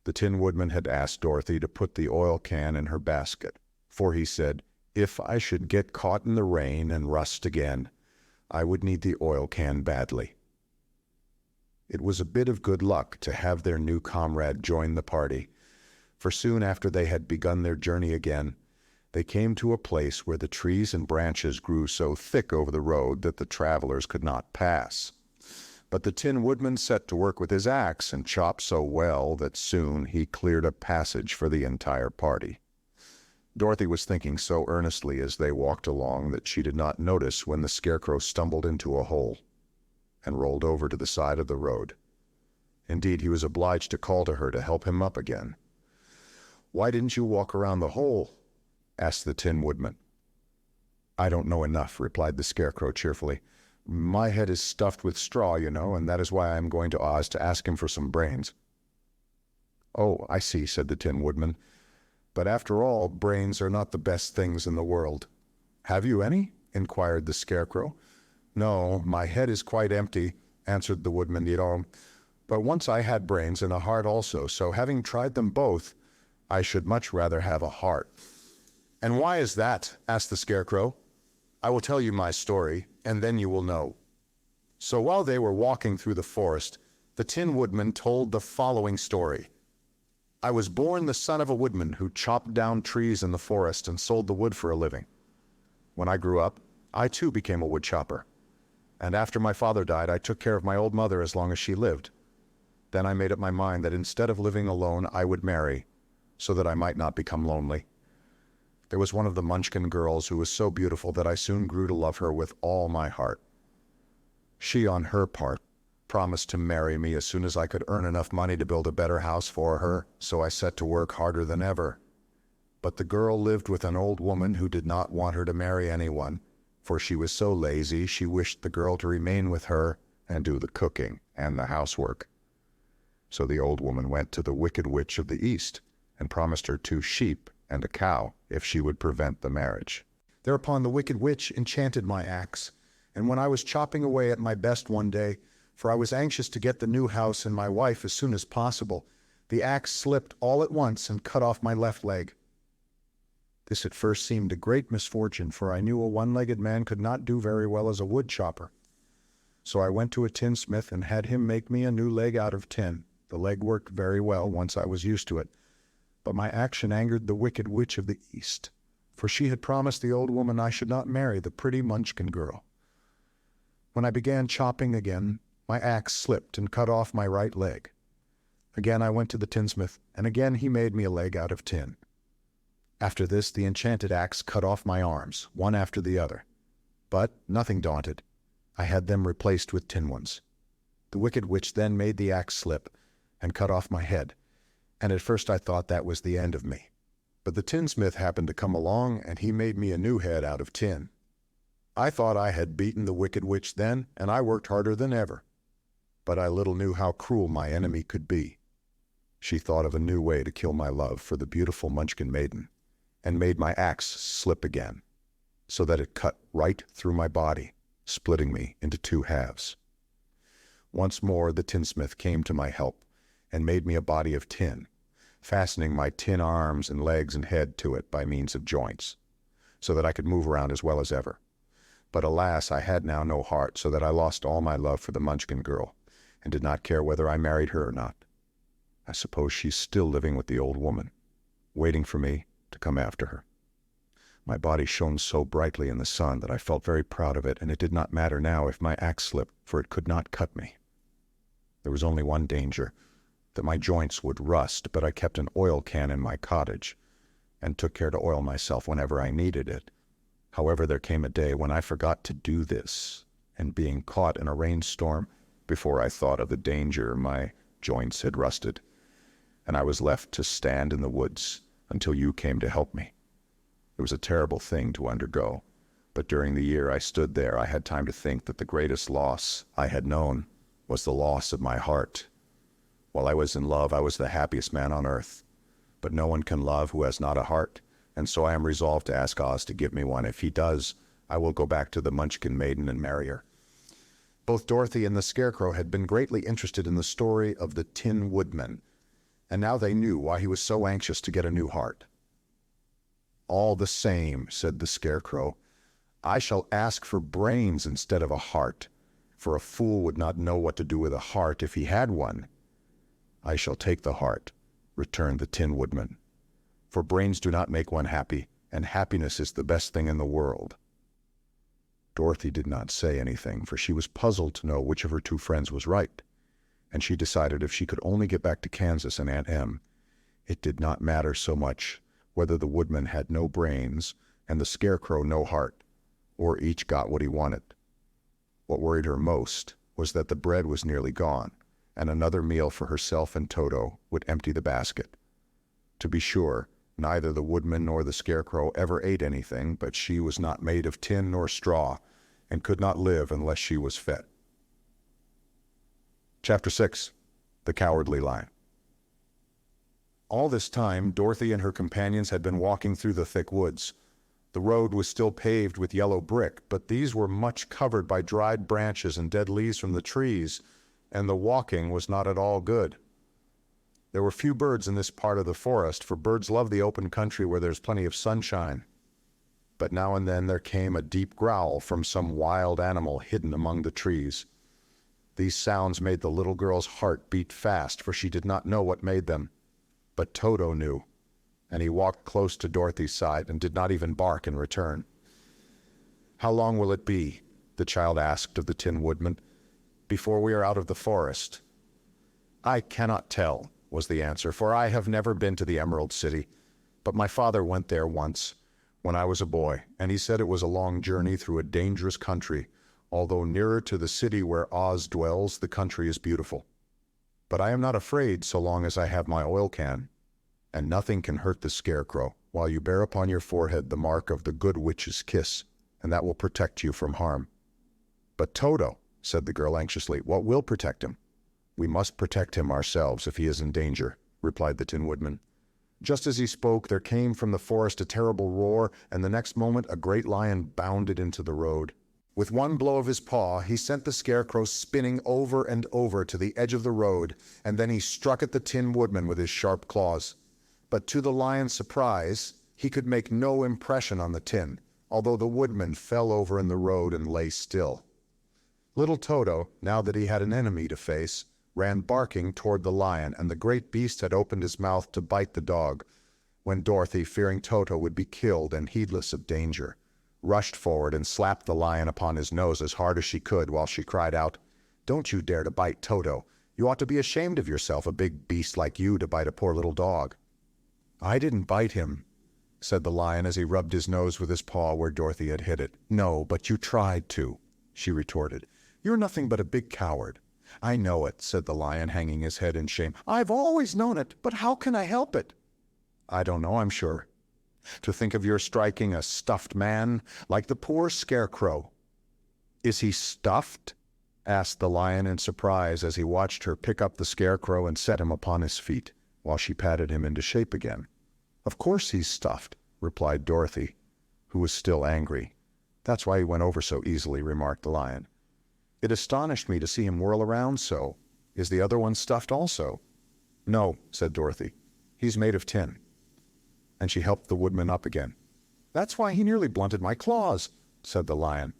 The Tin Woodman had asked Dorothy to put the oil can in her basket, for he said, "If I should get caught in the rain and rust again, I would need the oil can badly." It was a bit of good luck to have their new comrade join the party, for soon after they had begun their journey again, they came to a place where the trees and branches grew so thick over the road that the travelers could not pass. But the Tin Woodman set to work with his axe and chopped so well that soon he cleared a passage for the entire party. Dorothy was thinking so earnestly as they walked along that she did not notice when the Scarecrow stumbled into a hole and rolled over to the side of the road. Indeed, he was obliged to call to her to help him up again. "Why didn't you walk around the hole?" asked the Tin Woodman. "I don't know enough," replied the Scarecrow cheerfully. "My head is stuffed with straw, you know, and that is why I am going to Oz to ask him for some brains." "Oh, I see," said the Tin Woodman. "But after all, brains are not the best things in the world." "Have you any?" inquired the Scarecrow. "No, my head is quite empty," answered the Woodman. "You know, But once I had brains and a heart also, so having tried them both, I should much rather have a heart. "And why is that?" asked the Scarecrow. "I will tell you my story, and then you will know." So while they were walking through the forest, the Tin Woodman told the following story. "I was born the son of a woodman who chopped down trees in the forest and sold the wood for a living. When I grew up, I too became a wood chopper. And after my father died, I took care of my old mother as long as she lived. Then I made up my mind that instead of living alone, I would marry, so that I might not become lonely. There was one of the Munchkin girls who was so beautiful that I soon grew to love her with all my heart. She, on her part, promised to marry me as soon as I could earn enough money to build a better house for her, so I set to work harder than ever. But the girl lived with an old woman who did not want her to marry anyone, for she was so lazy she wished the girl to remain with her and do the cooking and the housework. So the old woman went to the Wicked Witch of the East and promised her 2 sheep and a cow if she would prevent the marriage. Thereupon the Wicked Witch enchanted my axe, and when I was chopping away at my best one day, for I was anxious to get the new house and my wife as soon as possible, the axe slipped all at once and cut off my left leg. This at first seemed a great misfortune, for I knew a one-legged man could not do very well as a wood chopper. So I went to a tinsmith and had him make me a new leg out of tin. The leg worked very well once I was used to it. But my action angered the Wicked Witch of the East, for she had promised the old woman I should not marry the pretty Munchkin girl. When I began chopping again, my axe slipped and cut off my right leg. Again I went to the tinsmith, and again he made me a leg out of tin. After this, the enchanted axe cut off my arms, one after the other. But, nothing daunted, I had them replaced with tin ones. The Wicked Witch then made the axe slip and cut off my head, and at first I thought that was the end of me. But the tinsmith happened to come along, and he made me a new head out of tin. I thought I had beaten the Wicked Witch then, and I worked harder than ever. But I little knew how cruel my enemy could be. She thought of a new way to kill my love for the beautiful Munchkin maiden, and made my axe slip again, so that it cut right through my body, splitting me into 2 halves. Once more the tinsmith came to my help, and made me a body of tin, fastening my tin arms and legs and head to it by means of joints, so that I could move around as well as ever. But alas, I had now no heart, so that I lost all my love for the Munchkin girl, and did not care whether I married her or not. I suppose she's still living with the old woman, waiting for me to come after her. My body shone so brightly in the sun that I felt very proud of it, and it did not matter now if my axe slipped, for it could not cut me. There was only one danger, that my joints would rust, but I kept an oil can in my cottage, and took care to oil myself whenever I needed it. However, there came a day when I forgot to do this, and being caught in a rainstorm, before I thought of the danger, my joints had rusted, and I was left to stand in the woods until you came to help me. It was a terrible thing to undergo, but during the year I stood there, I had time to think that the greatest loss I had known was the loss of my heart. While I was in love, I was the happiest man on earth, but no one can love who has not a heart, and so I am resolved to ask Oz to give me one. If he does, I will go back to the Munchkin maiden and marry her. Both Dorothy and the Scarecrow had been greatly interested in the story of the Tin Woodman, and now they knew why he was so anxious to get a new heart. "All the same," said the Scarecrow, "I shall ask for brains instead of a heart, for a fool would not know what to do with a heart if he had one." "I shall take the heart," returned the Tin Woodman, "for brains do not make one happy, and happiness is the best thing in the world." Dorothy did not say anything, for she was puzzled to know which of her 2 friends was right, and she decided if she could only get back to Kansas and Aunt Em, it did not matter so much whether the Woodman had no brains and the Scarecrow no heart, or each got what he wanted. What worried her most was that the bread was nearly gone, and another meal for herself and Toto would empty the basket. To be sure, neither the Woodman nor the Scarecrow ever ate anything, but she was not made of tin nor straw, and could not live unless she was fed. Chapter 6. The Cowardly Lion. All this time, Dorothy and her companions had been walking through the thick woods. The road was still paved with yellow brick, but these were much covered by dried branches and dead leaves from the trees, and the walking was not at all good. There were few birds in this part of the forest, for birds love the open country where there's plenty of sunshine. But now and then there came a deep growl from some wild animal hidden among the trees. These sounds made the little girl's heart beat fast, for she did not know what made them. But Toto knew, and he walked close to Dorothy's side and did not even bark in return. "How long will it be," the child asked of the Tin Woodman, "before we are out of the forest?" "I cannot tell," was the answer, "for I have never been to the Emerald City, but my father went there once, when I was a boy, and he said it was a long journey through a dangerous country. Although nearer to the city where Oz dwells, the country is beautiful. But I am not afraid so long as I have my oil can, and nothing can hurt the Scarecrow, while you bear upon your forehead the mark of the Good Witch's kiss, and that will protect you from harm." "But Toto," said the girl anxiously, "what will protect him?" "We must protect him ourselves if he is in danger," replied the Tin Woodman. Just as he spoke, there came from the forest a terrible roar, and the next moment a great lion bounded into the road. With one blow of his paw, he sent the Scarecrow spinning over and over to the edge of the road, and then he struck at the Tin Woodman with his sharp claws. But to the lion's surprise, he could make no impression on the tin, although the woodman fell over in the road and lay still. Little Toto, now that he had an enemy to face, ran barking toward the lion, and the great beast had opened his mouth to bite the dog, when Dorothy, fearing Toto would be killed and heedless of danger, rushed forward and slapped the lion upon his nose as hard as she could, while she cried out, "Don't you dare to bite Toto. You ought to be ashamed of yourself, a big beast like you to bite a poor little dog." "I didn't bite him," said the lion as he rubbed his nose with his paw where Dorothy had hit it. "No, but you tried to," she retorted. "You're nothing but a big coward." "I know it," said the lion, hanging his head in shame. "I've always known it, but how can I help it?" "I don't know, I'm sure. To think of your striking a stuffed man, like the poor Scarecrow." "Is he stuffed?" asked the lion in surprise as he watched her pick up the Scarecrow and set him upon his feet, while she patted him into shape again. "Of course he's stuffed," replied Dorothy, who was still angry. "That's why he went over so easily," remarked the lion. "It astonished me to see him whirl around so. Is the other one stuffed also?" "No," said Dorothy. "He's made of tin." And she helped the woodman up again. "That's why he nearly blunted my claws," said the lion.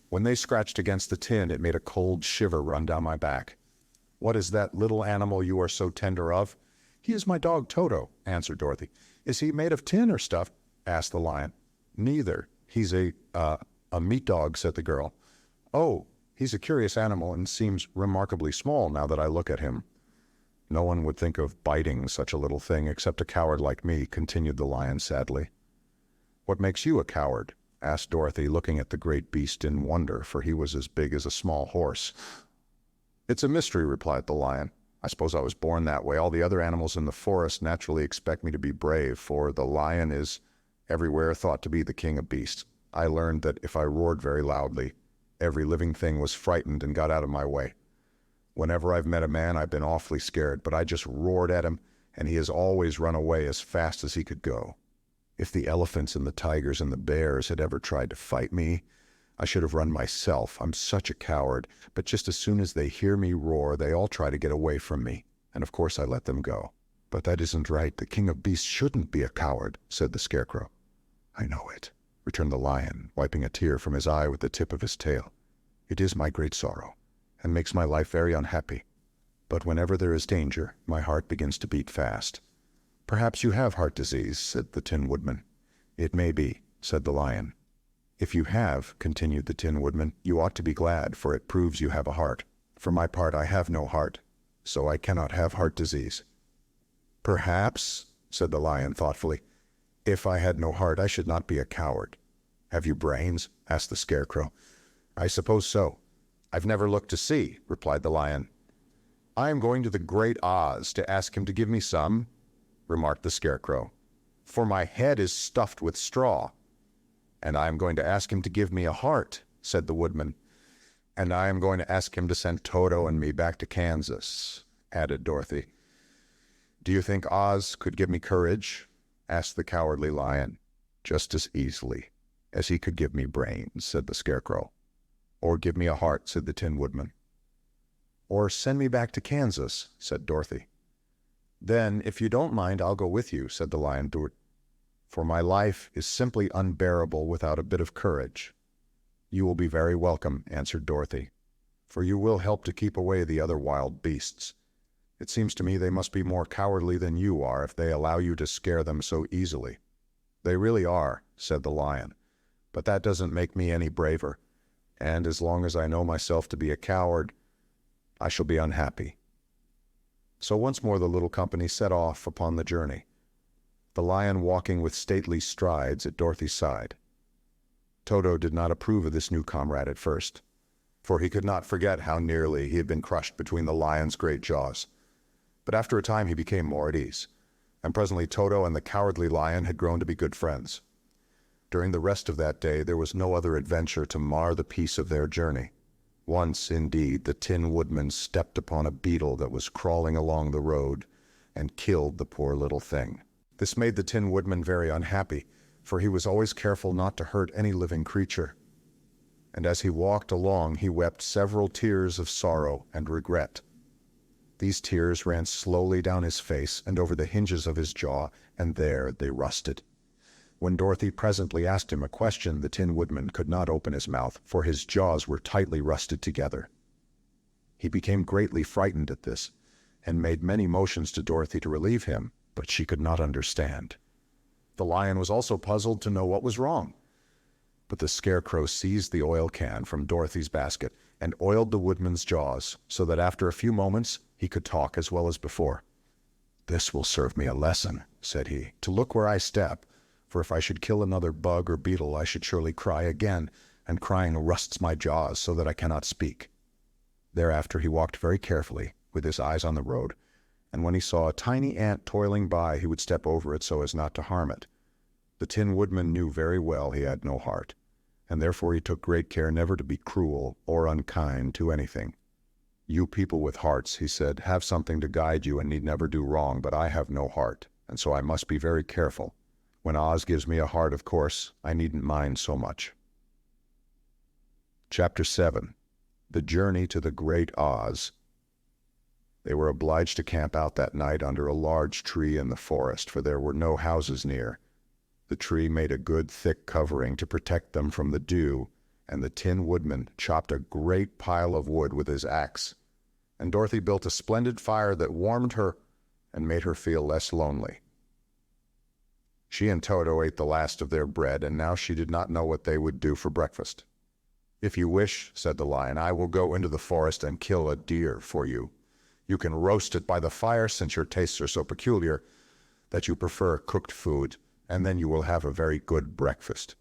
"When they scratched against the tin, it made a cold shiver run down my back." "What is that little animal you are so tender of?" "He is my dog Toto," answered Dorothy. "Is he made of tin or stuffed?" asked the lion. "Neither. He's a meat dog," said the girl. "Oh, he's a curious animal and seems remarkably small now that I look at him." "No one would think of biting such a little thing except a coward like me," continued the lion sadly. "What makes you a coward?" asked Dorothy, looking at the great beast in wonder, for he was as big as a small horse. "It's a mystery," replied the lion. "I suppose I was born that way. All the other animals in the forest naturally expect me to be brave, for the lion is everywhere thought to be the king of beasts. I learned that if I roared very loudly, every living thing was frightened and got out of my way. Whenever I've met a man, I've been awfully scared, but I just roared at him, and he has always run away as fast as he could go. If the elephants and the tigers and the bears had ever tried to fight me, I should have run myself. I'm such a coward, but just as soon as they hear me roar, they all try to get away from me, and of course I let them go." "But that isn't right. The king of beasts shouldn't be a coward," said the Scarecrow. "I know it," returned the lion, wiping a tear from his eye with the tip of his tail. "It is my great sorrow, and makes my life very unhappy. But whenever there is danger, my heart begins to beat fast." "Perhaps you have heart disease," said the Tin Woodman. "It may be," said the lion. "If you have," continued the Tin Woodman, "you ought to be glad, for it proves you have a heart. For my part, I have no heart, so I cannot have heart disease." "Perhaps," said the lion thoughtfully, "if I had no heart, I should not be a coward." "Have you brains?" asked the Scarecrow. "I suppose so. I've never looked to see," replied the lion. "I am going to the great Oz to ask him to give me some," remarked the Scarecrow, "for my head is stuffed with straw." "And I am going to ask him to give me a heart," said the woodman. "And I am going to ask him to send Toto and me back to Kansas," added Dorothy. "Do you think Oz could give me courage?" asked the cowardly lion. "Just as easily as he could give me brains," said the Scarecrow. "Or give me a heart," said the Tin Woodman. "Or send me back to Kansas," said Dorothy. "Then, if you don't mind, I'll go with you," said the lion, "for my life is simply unbearable without a bit of courage." "You will be very welcome," answered Dorothy, "for you will help to keep away the other wild beasts. It seems to me they must be more cowardly than you are if they allow you to scare them so easily." "They really are," said the lion, "but that doesn't make me any braver, and as long as I know myself to be a coward, I shall be unhappy." So once more the little company set off upon the journey, the lion walking with stately strides at Dorothy's side. Toto did not approve of this new comrade at first, for he could not forget how nearly he had been crushed between the lion's great jaws. But after a time he became more at ease, and presently Toto and the cowardly lion had grown to be good friends. During the rest of that day there was no other adventure to mar the peace of their journey. Once, indeed, the Tin Woodman stepped upon a beetle that was crawling along the road and killed the poor little thing. This made the Tin Woodman very unhappy, for he was always careful not to hurt any living creature. And as he walked along he wept several tears of sorrow and regret. These tears ran slowly down his face and over the hinges of his jaw, and there they rusted. When Dorothy presently asked him a question, the Tin Woodman could not open his mouth, for his jaws were tightly rusted together. He became greatly frightened at this, and made many motions to Dorothy to relieve him, but she could not understand. The lion was also puzzled to know what was wrong. But the Scarecrow seized the oil can from Dorothy's basket and oiled the Woodman's jaws, so that after a few moments he could talk as well as before. "This will serve me a lesson," said he, "to look where I step, for if I should kill another bug or beetle I should surely cry again, and crying rusts my jaws so that I cannot speak." Thereafter he walked very carefully, with his eyes on the road, and when he saw a tiny ant toiling by he would step over it so as not to harm it. The Tin Woodman knew very well he had no heart, and therefore he took great care never to be cruel or unkind to anything. "You people with hearts," he said, "have something to guide you and need never do wrong, but I have no heart, and so I must be very careful. When Oz gives me a heart, of course, I needn't mind so much." Chapter 7. The Journey to the Great Oz. They were obliged to camp out that night under a large tree in the forest, for there were no houses near. The tree made a good thick covering to protect them from the dew, and the Tin Woodman chopped a great pile of wood with his axe, and Dorothy built a splendid fire that warmed her and made her feel less lonely. She and Toto ate the last of their bread, and now she did not know what they would do for breakfast. "If you wish," said the lion, "I will go into the forest and kill a deer for you. You can roast it by the fire, since your tastes are so peculiar that you prefer cooked food, and then you will have a very good breakfast."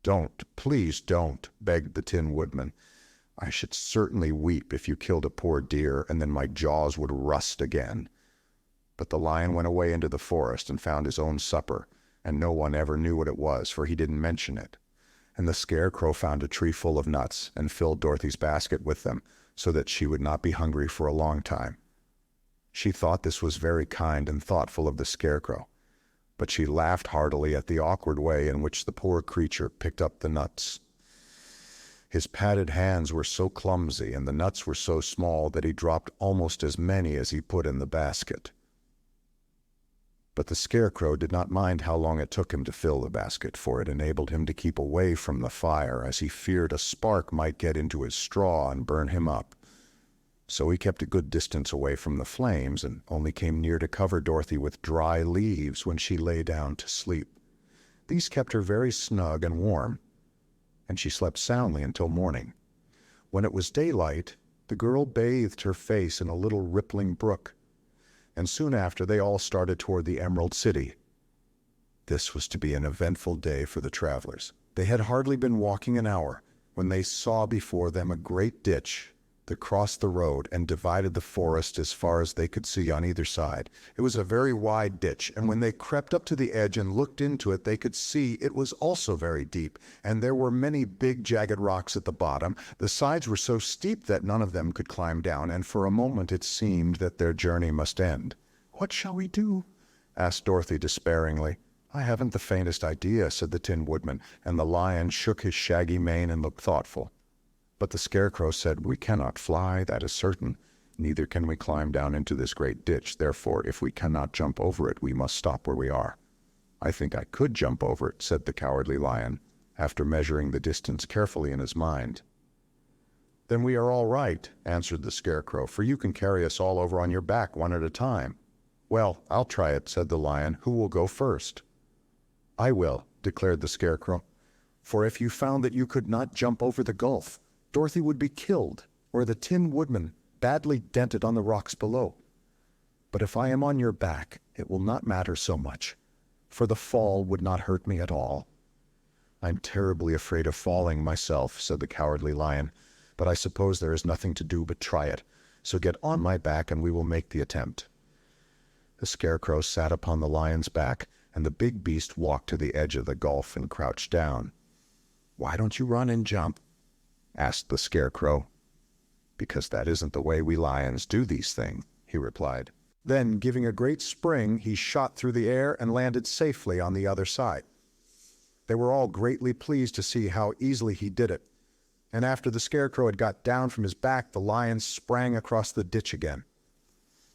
"Don't, please don't," begged the Tin Woodman. "I should certainly weep if you killed a poor deer, and then my jaws would rust again." But the lion went away into the forest and found his own supper, and no one ever knew what it was, for he didn't mention it. And the Scarecrow found a tree full of nuts and filled Dorothy's basket with them, so that she would not be hungry for a long time. She thought this was very kind and thoughtful of the Scarecrow, but she laughed heartily at the awkward way in which the poor creature picked up the nuts. His padded hands were so clumsy and the nuts were so small that he dropped almost as many as he put in the basket. But the Scarecrow did not mind how long it took him to fill the basket, for it enabled him to keep away from the fire, as he feared a spark might get into his straw and burn him up. So he kept a good distance away from the flames, and only came near to cover Dorothy with dry leaves when she lay down to sleep. These kept her very snug and warm, and she slept soundly until morning. When it was daylight, the girl bathed her face in a little rippling brook, and soon after they all started toward the Emerald City. This was to be an eventful day for the travelers. They had hardly been walking an hour when they saw before them a great ditch that crossed the road and divided the forest as far as they could see on either side. It was a very wide ditch, and when they crept up to the edge and looked into it, they could see it was also very deep, and there were many big jagged rocks at the bottom. The sides were so steep that none of them could climb down, and for a moment it seemed that their journey must end. "What shall we do?" asked Dorothy despairingly. "I haven't the faintest idea," said the Tin Woodman, and the lion shook his shaggy mane and looked thoughtful. But the Scarecrow said, "We cannot fly, that is certain. Neither can we climb down into this great ditch. Therefore, if we cannot jump over it, we must stop where we are." "I think I could jump over it," said the Cowardly Lion, after measuring the distance carefully in his mind. "Then we are all right," answered the Scarecrow, "for you can carry us all over on your back one at a time." "Well, I'll try it," said the Lion. "Who will go first?" "I will," declared the Scarecrow, "for if you found that you could not jump over the gulf, Dorothy would be killed, or the Tin Woodman badly dented on the rocks below. But if I am on your back, it will not matter so much, for the fall would not hurt me at all." "I'm terribly afraid of falling myself," said the Cowardly Lion, "but I suppose there is nothing to do but try it. So get on my back and we will make the attempt." The Scarecrow sat upon the Lion's back, and the big beast walked to the edge of the gulf and crouched down. "Why don't you run and jump?" asked the Scarecrow. "Because that isn't the way we lions do these things," he replied. Then, giving a great spring, he shot through the air and landed safely on the other side. They were all greatly pleased to see how easily he did it, and after the Scarecrow had got down from his back, the Lion sprang across the ditch again.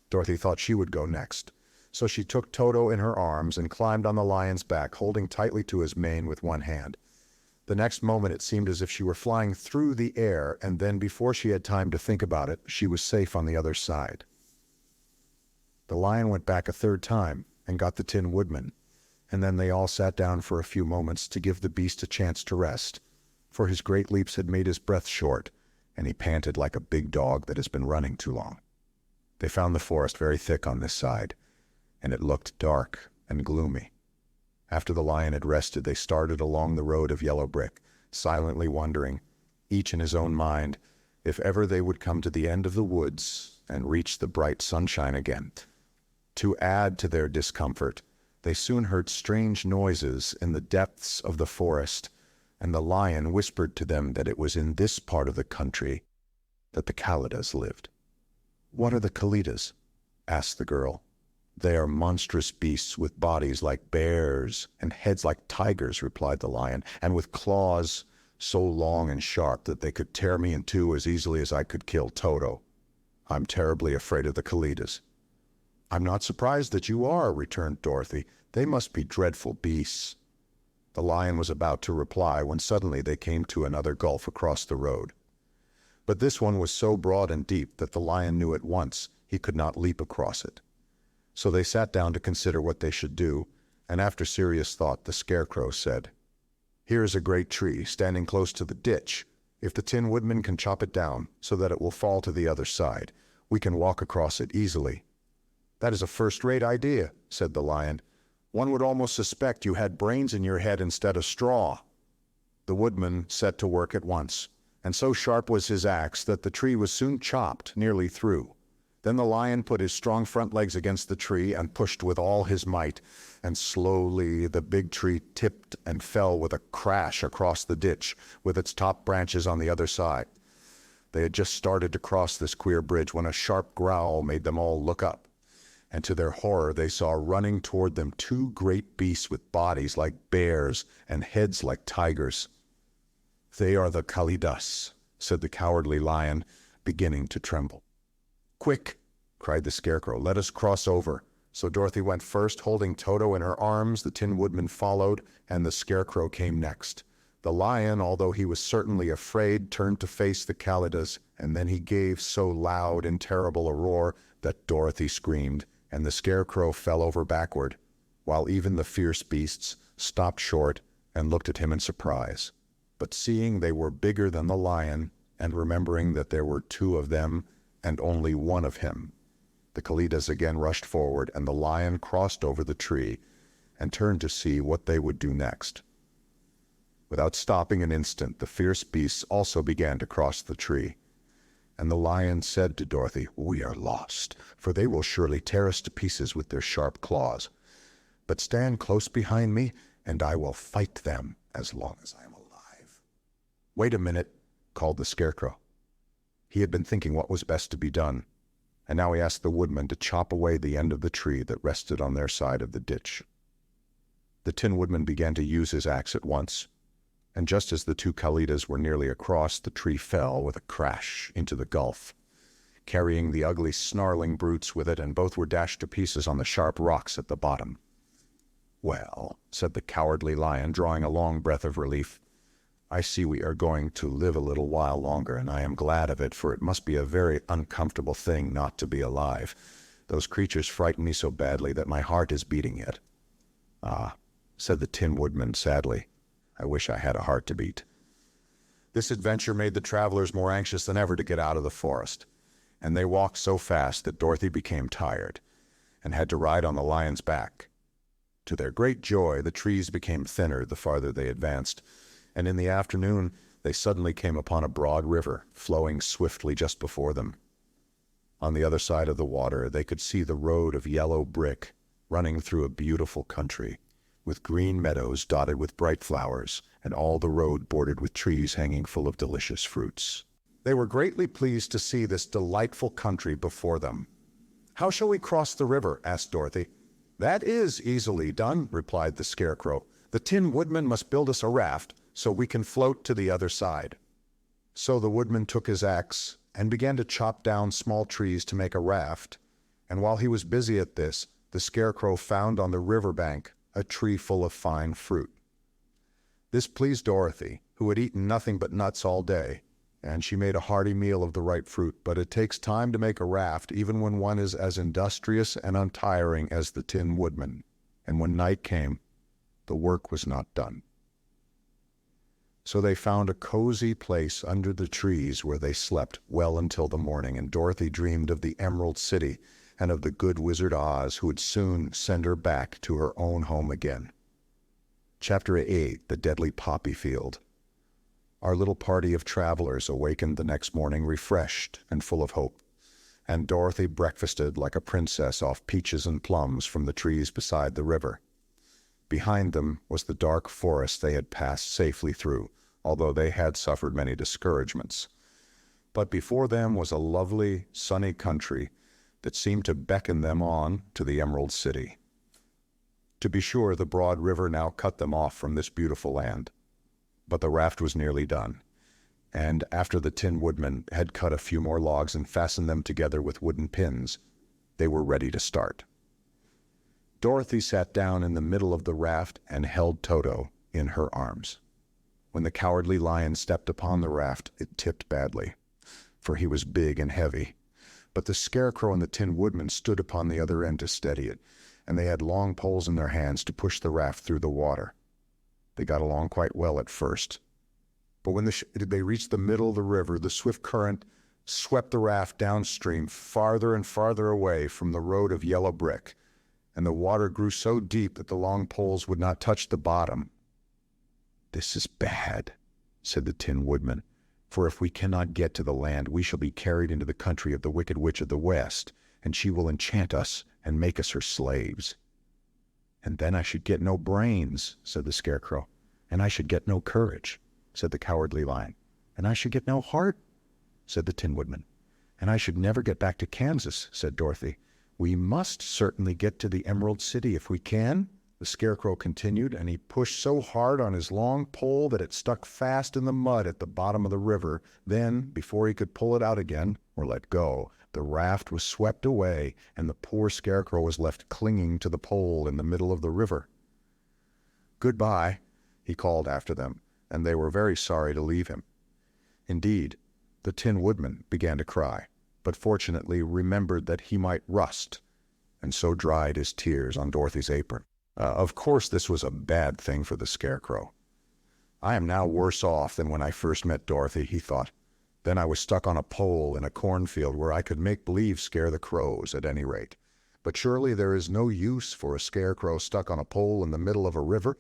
Dorothy thought she would go next, so she took Toto in her arms and climbed on the Lion's back, holding tightly to his mane with one hand. The next moment it seemed as if she were flying through the air, and then before she had time to think about it, she was safe on the other side. The Lion went back a third time and got the Tin Woodman, and then they all sat down for a few moments to give the beast a chance to rest, for his great leaps had made his breath short, and he panted like a big dog that has been running too long. They found the forest very thick on this side, and it looked dark and gloomy. After the Lion had rested, they started along the road of yellow brick, silently wondering, each in his own mind, if ever they would come to the end of the woods and reach the bright sunshine again. To add to their discomfort, they soon heard strange noises in the depths of the forest, and the Lion whispered to them that it was in this part of the country that the Kalidahs lived. "What are the Kalidahs?" asked the girl. "They are monstrous beasts with bodies like bears and heads like tigers," replied the Lion, "and with claws so long and sharp that they could tear me in two as easily as I could kill Toto. I'm terribly afraid of the Kalidahs." "I'm not surprised that you are," returned Dorothy. "They must be dreadful beasts." The Lion was about to reply when suddenly they came to another gulf across the road. But this one was so broad and deep that the Lion knew at once he could not leap across it. So they sat down to consider what they should do, and after serious thought the Scarecrow said, "Here is a great tree standing close to the ditch. If the Tin Woodman can chop it down so that it will fall to the other side, we can walk across it easily." "That is a first-rate idea," said the Lion. "One would almost suspect you had brains in your head instead of straw." The Woodman set to work at once, and so sharp was his axe that the tree was soon chopped nearly through. Then the Lion put his strong front legs against the tree and pushed with all his might, and slowly the big tree tipped and fell with a crash across the ditch, with its top branches on the other side. They had just started to cross this queer bridge when a sharp growl made them all look up, and to their horror they saw running toward them two great beasts with bodies like bears and heads like tigers. "They are the Kalidahs," said the Cowardly Lion, beginning to tremble. "Quick!" cried the Scarecrow. "Let us cross over." So Dorothy went first, holding Toto in her arms, the Tin Woodman followed, and the Scarecrow came next. The Lion, although he was certainly afraid, turned to face the Kalidahs, and then he gave so loud and terrible a roar that Dorothy screamed, and the Scarecrow fell over backward, while even the fierce beasts stopped short and looked at him in surprise. But seeing they were bigger than the Lion, and remembering that there were two of them and only one of him, the Kalidahs again rushed forward, and the Lion crossed over the tree and turned to see what they would do next. Without stopping an instant, the fierce beasts also began to cross the tree, and the Lion said to Dorothy, "We are lost, for they will surely tear us to pieces with their sharp claws. But stand close behind me, and I will fight them as long as I am alive." "Wait a minute," called the Scarecrow. He had been thinking what was best to be done, and now he asked the Woodman to chop away the end of the tree that rested on their side of the ditch. The Tin Woodman began to use his axe at once, and just as the two Kalidahs were nearly across, the tree fell with a crash into the gulf, carrying the ugly, snarling brutes with it, and both were dashed to pieces on the sharp rocks at the bottom. "Well," said the Cowardly Lion, drawing a long breath of relief, "I see we are going to live a little while longer, and I am glad of it, for it must be a very uncomfortable thing not to be alive. Those creatures frighten me so badly that my heart is beating yet." "Ah," said the Tin Woodman sadly, "I wish I had a heart to beat." This adventure made the travelers more anxious than ever to get out of the forest, and they walked so fast that Dorothy became tired and had to ride on the lion's back. To their great joy, the trees became thinner the farther they advanced, and in the afternoon they suddenly came upon a broad river flowing swiftly just before them. On the other side of the water they could see the road of yellow brick running through a beautiful country, with green meadows dotted with bright flowers, and all the road bordered with trees hanging full of delicious fruits. They were greatly pleased to see this delightful country before them. "How shall we cross the river?" asked Dorothy. "That is easily done," replied the Scarecrow. "The Tin Woodman must build us a raft so we can float to the other side." So the woodman took his axe and began to chop down small trees to make a raft, and while he was busy at this, the Scarecrow found on the river bank a tree full of fine fruit. This pleased Dorothy, who had eaten nothing but nuts all day, and she made a hearty meal of the ripe fruit. But it takes time to make a raft, even when one is as industrious and untiring as the Tin Woodman, and when night came, the work was not done. So they found a cozy place under the trees where they slept well until the morning, and Dorothy dreamed of the Emerald City and of the good Wizard Oz, who would soon send her back to her own home again. Chapter 8: The Deadly Poppy Field. Our little party of travelers awakened the next morning refreshed and full of hope, and Dorothy breakfasted like a princess off peaches and plums from the trees beside the river. Behind them was the dark forest they had passed safely through, although they had suffered many discouragements. But before them was a lovely, sunny country that seemed to beckon them on to the Emerald City. To be sure, the broad river now cut them off from this beautiful land. But the raft was nearly done, and after the Tin Woodman had cut a few more logs and fastened them together with wooden pins, they were ready to start. Dorothy sat down in the middle of the raft and held Toto in her arms. When the Cowardly Lion stepped upon the raft, it tipped badly, for he was big and heavy. But the Scarecrow and the Tin Woodman stood upon the other end to steady it, and they had long poles in their hands to push the raft through the water. They got along quite well at first, but when they reached the middle of the river, the swift current swept the raft downstream farther and farther away from the road of yellow brick, and the water grew so deep that the long poles would not touch the bottom. "This is bad," said the Tin Woodman, "for if we cannot get to the land, we shall be carried into the country of the Wicked Witch of the West, and she will enchant us and make us her slaves." "And then I should get no brains," said the Scarecrow. "And I should get no courage," said the Cowardly Lion. "And I should get no heart," said the Tin Woodman. "And I should never get back to Kansas," said Dorothy. "We must certainly get to the Emerald City if we can," the Scarecrow continued, and he pushed so hard on his long pole that it stuck fast in the mud at the bottom of the river. Then, before he could pull it out again, or let go, the raft was swept away, and the poor Scarecrow was left clinging to the pole in the middle of the river. "Goodbye," he called after them, and they were very sorry to leave him. Indeed, the Tin Woodman began to cry, but fortunately remembered that he might rust, and so dried his tears on Dorothy's apron. Of course this was a bad thing for the Scarecrow. "I am now worse off than when I first met Dorothy," he thought. "Then I was stuck on a pole in a cornfield where I could make believe scare the crows, at any rate. But surely there is no use for a Scarecrow stuck on a pole in the middle of a river.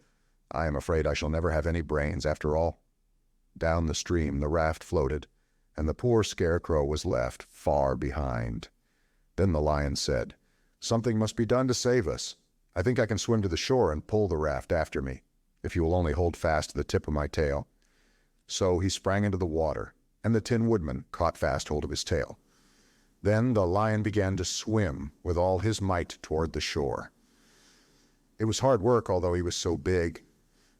I am afraid I shall never have any brains after all." Down the stream the raft floated, and the poor Scarecrow was left far behind. Then the Lion said, "Something must be done to save us. I think I can swim to the shore and pull the raft after me, if you will only hold fast to the tip of my tail." So he sprang into the water, and the Tin Woodman caught fast hold of his tail. Then the Lion began to swim with all his might toward the shore. It was hard work, although he was so big,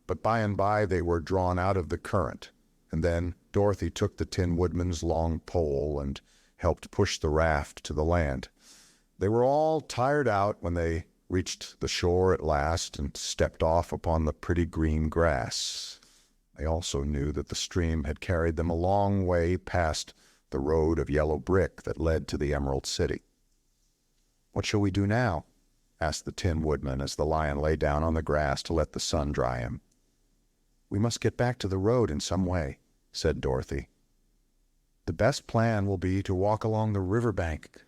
but by and by they were drawn out of the current, and then Dorothy took the Tin Woodman's long pole and helped push the raft to the land. They were all tired out when they reached the shore at last and stepped off upon the pretty green grass. They also knew that the stream had carried them a long way past the road of yellow brick that led to the Emerald City. "What shall we do now?" asked the Tin Woodman as the Lion lay down on the grass to let the sun dry him. "We must get back to the road in some way," said Dorothy. "The best plan will be to walk along the river bank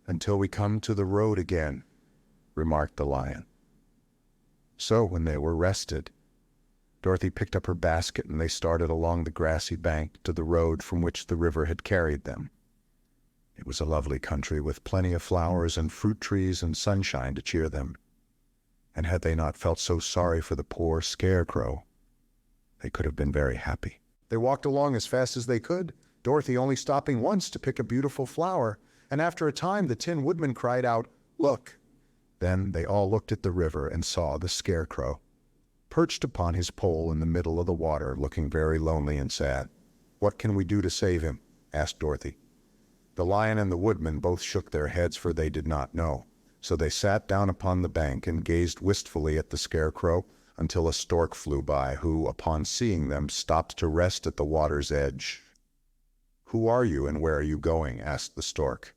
until we come to the road again," remarked the Lion. So when they were rested, Dorothy picked up her basket and they started along the grassy bank to the road from which the river had carried them. It was a lovely country with plenty of flowers and fruit trees and sunshine to cheer them. And had they not felt so sorry for the poor Scarecrow, they could have been very happy. They walked along as fast as they could, Dorothy only stopping once to pick a beautiful flower, and after a time the Tin Woodman cried out, "Look!" Then they all looked at the river and saw the Scarecrow, perched upon his pole in the middle of the water, looking very lonely and sad. "What can we do to save him?" asked Dorothy. The Lion and the Woodman both shook their heads, for they did not know. So they sat down upon the bank and gazed wistfully at the Scarecrow until a stork flew by, who, upon seeing them, stopped to rest at the water's edge. "Who are you and where are you going?" asked the stork.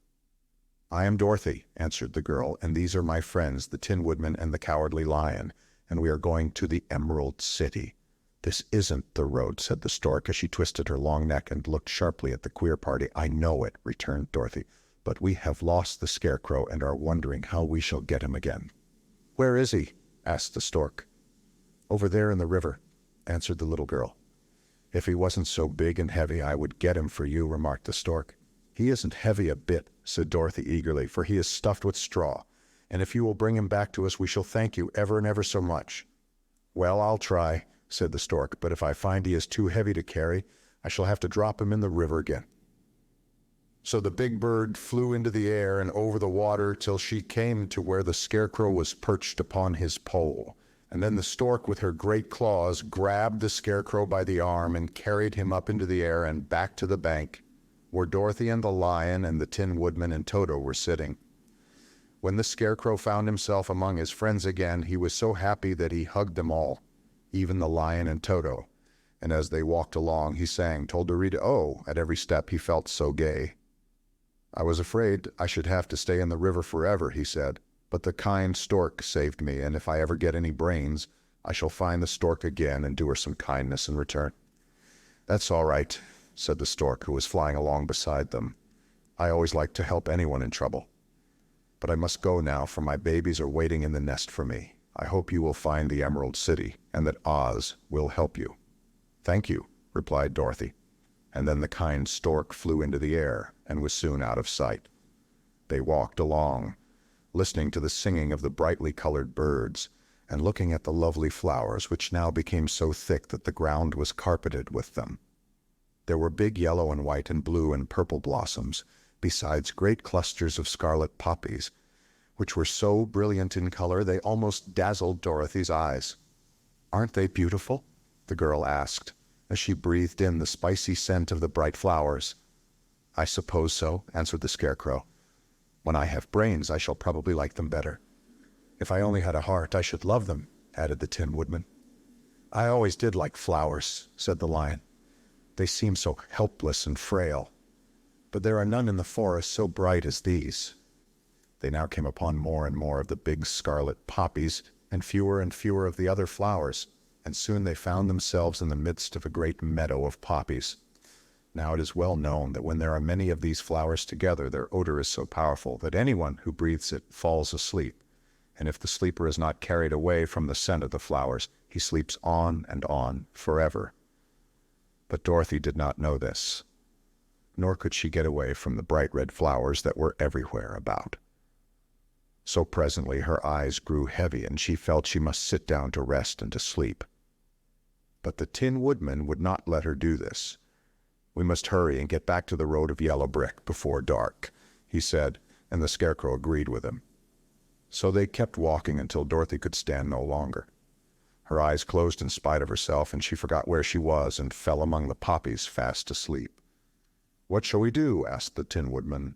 "I am Dorothy," answered the girl, "and these are my friends, the Tin Woodman and the Cowardly Lion, and we are going to the Emerald City." "This isn't the road," said the stork as she twisted her long neck and looked sharply at the queer party. "I know it," returned Dorothy, "but we have lost the Scarecrow and are wondering how we shall get him again." "Where is he?" asked the stork. "Over there in the river," answered the little girl. "If he wasn't so big and heavy, I would get him for you," remarked the stork. "He isn't heavy a bit," said Dorothy eagerly, "for he is stuffed with straw, and if you will bring him back to us, we shall thank you ever and ever so much." "Well, I'll try," said the stork, "but if I find he is too heavy to carry, I shall have to drop him in the river again." So the big bird flew into the air and over the water till she came to where the Scarecrow was perched upon his pole. And then the stork with her great claws grabbed the Scarecrow by the arm and carried him up into the air and back to the bank, where Dorothy and the Lion and the Tin Woodman and Toto were sitting. When the Scarecrow found himself among his friends again, he was so happy that he hugged them all, even the Lion and Toto, and as they walked along he sang "Told-a-read-oh" at every step, he felt so gay. "I was afraid I should have to stay in the river forever," he said, "but the kind stork saved me, and if I ever get any brains, I shall find the stork again and do her some kindness in return." "That's all right," said the stork, who was flying along beside them. "I always like to help anyone in trouble. But I must go now, for my babies are waiting in the nest for me. I hope you will find the Emerald City, and that Oz will help you." "Thank you," replied Dorothy, and then the kind stork flew into the air and was soon out of sight. They walked along, listening to the singing of the brightly colored birds, and looking at the lovely flowers, which now became so thick that the ground was carpeted with them. There were big yellow and white and blue and purple blossoms, besides great clusters of scarlet poppies, which were so brilliant in color they almost dazzled Dorothy's eyes. "Aren't they beautiful?" the girl asked, as she breathed in the spicy scent of the bright flowers. "I suppose so," answered the Scarecrow. "When I have brains, I shall probably like them better. If I only had a heart, I should love them," added the Tin Woodman. "I always did like flowers," said the Lion. "They seem so helpless and frail. But there are none in the forest so bright as these." They now came upon more and more of the big scarlet poppies and fewer of the other flowers, and soon they found themselves in the midst of a great meadow of poppies. Now it is well known that when there are many of these flowers together, their odor is so powerful that anyone who breathes it falls asleep, and if the sleeper is not carried away from the scent of the flowers, he sleeps on and on forever. But Dorothy did not know this, nor could she get away from the bright red flowers that were everywhere about. So presently her eyes grew heavy, and she felt she must sit down to rest and to sleep. But the Tin Woodman would not let her do this. "We must hurry and get back to the road of yellow brick before dark," he said, and the Scarecrow agreed with him. So they kept walking until Dorothy could stand no longer. Her eyes closed in spite of herself, and she forgot where she was and fell among the poppies fast asleep. "What shall we do?" asked the Tin Woodman.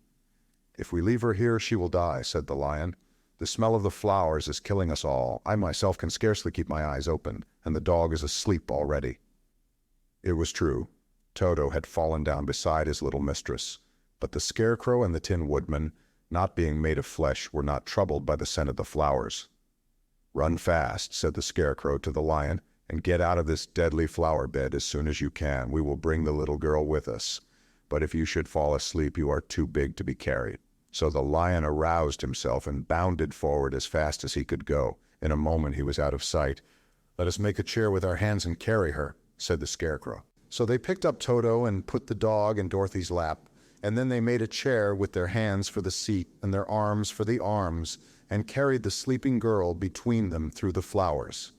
"If we leave her here, she will die," said the Lion. "The smell of the flowers is killing us all. I myself can scarcely keep my eyes open, and the dog is asleep already." It was true. Toto had fallen down beside his little mistress, but the Scarecrow and the Tin Woodman, not being made of flesh, were not troubled by the scent of the flowers. "Run fast," said the Scarecrow to the Lion, "and get out of this deadly flower bed as soon as you can. We will bring the little girl with us. But if you should fall asleep, you are too big to be carried." So the Lion aroused himself and bounded forward as fast as he could go. In a moment he was out of sight. "Let us make a chair with our hands and carry her," said the Scarecrow. So they picked up Toto and put the dog in Dorothy's lap, and then they made a chair with their hands for the seat and their arms for the arms, and carried the sleeping girl between them through the flowers.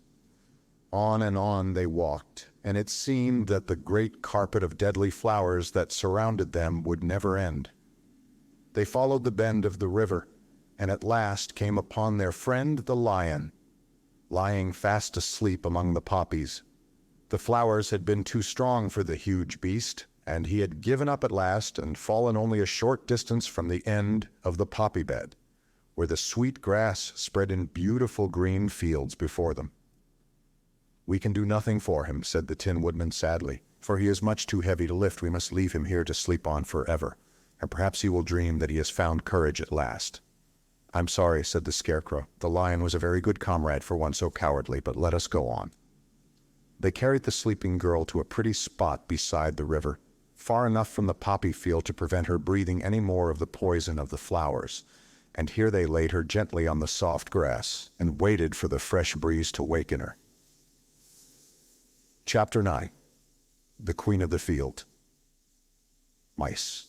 On and on they walked, and it seemed that the great carpet of deadly flowers that surrounded them would never end. They followed the bend of the river, and at last came upon their friend the Lion, lying fast asleep among the poppies. The flowers had been too strong for the huge beast, and he had given up at last and fallen only a short distance from the end of the poppy bed, where the sweet grass spread in beautiful green fields before them. "We can do nothing for him," said the Tin Woodman sadly, "for he is much too heavy to lift. We must leave him here to sleep on forever, and perhaps he will dream that he has found courage at last." "I'm sorry," said the Scarecrow. "The Lion was a very good comrade for one so cowardly, but let us go on." They carried the sleeping girl to a pretty spot beside the river, far enough from the poppy field to prevent her breathing any more of the poison of the flowers, and here they laid her gently on the soft grass and waited for the fresh breeze to waken her. Chapter 9. The Queen of the Field. Mice.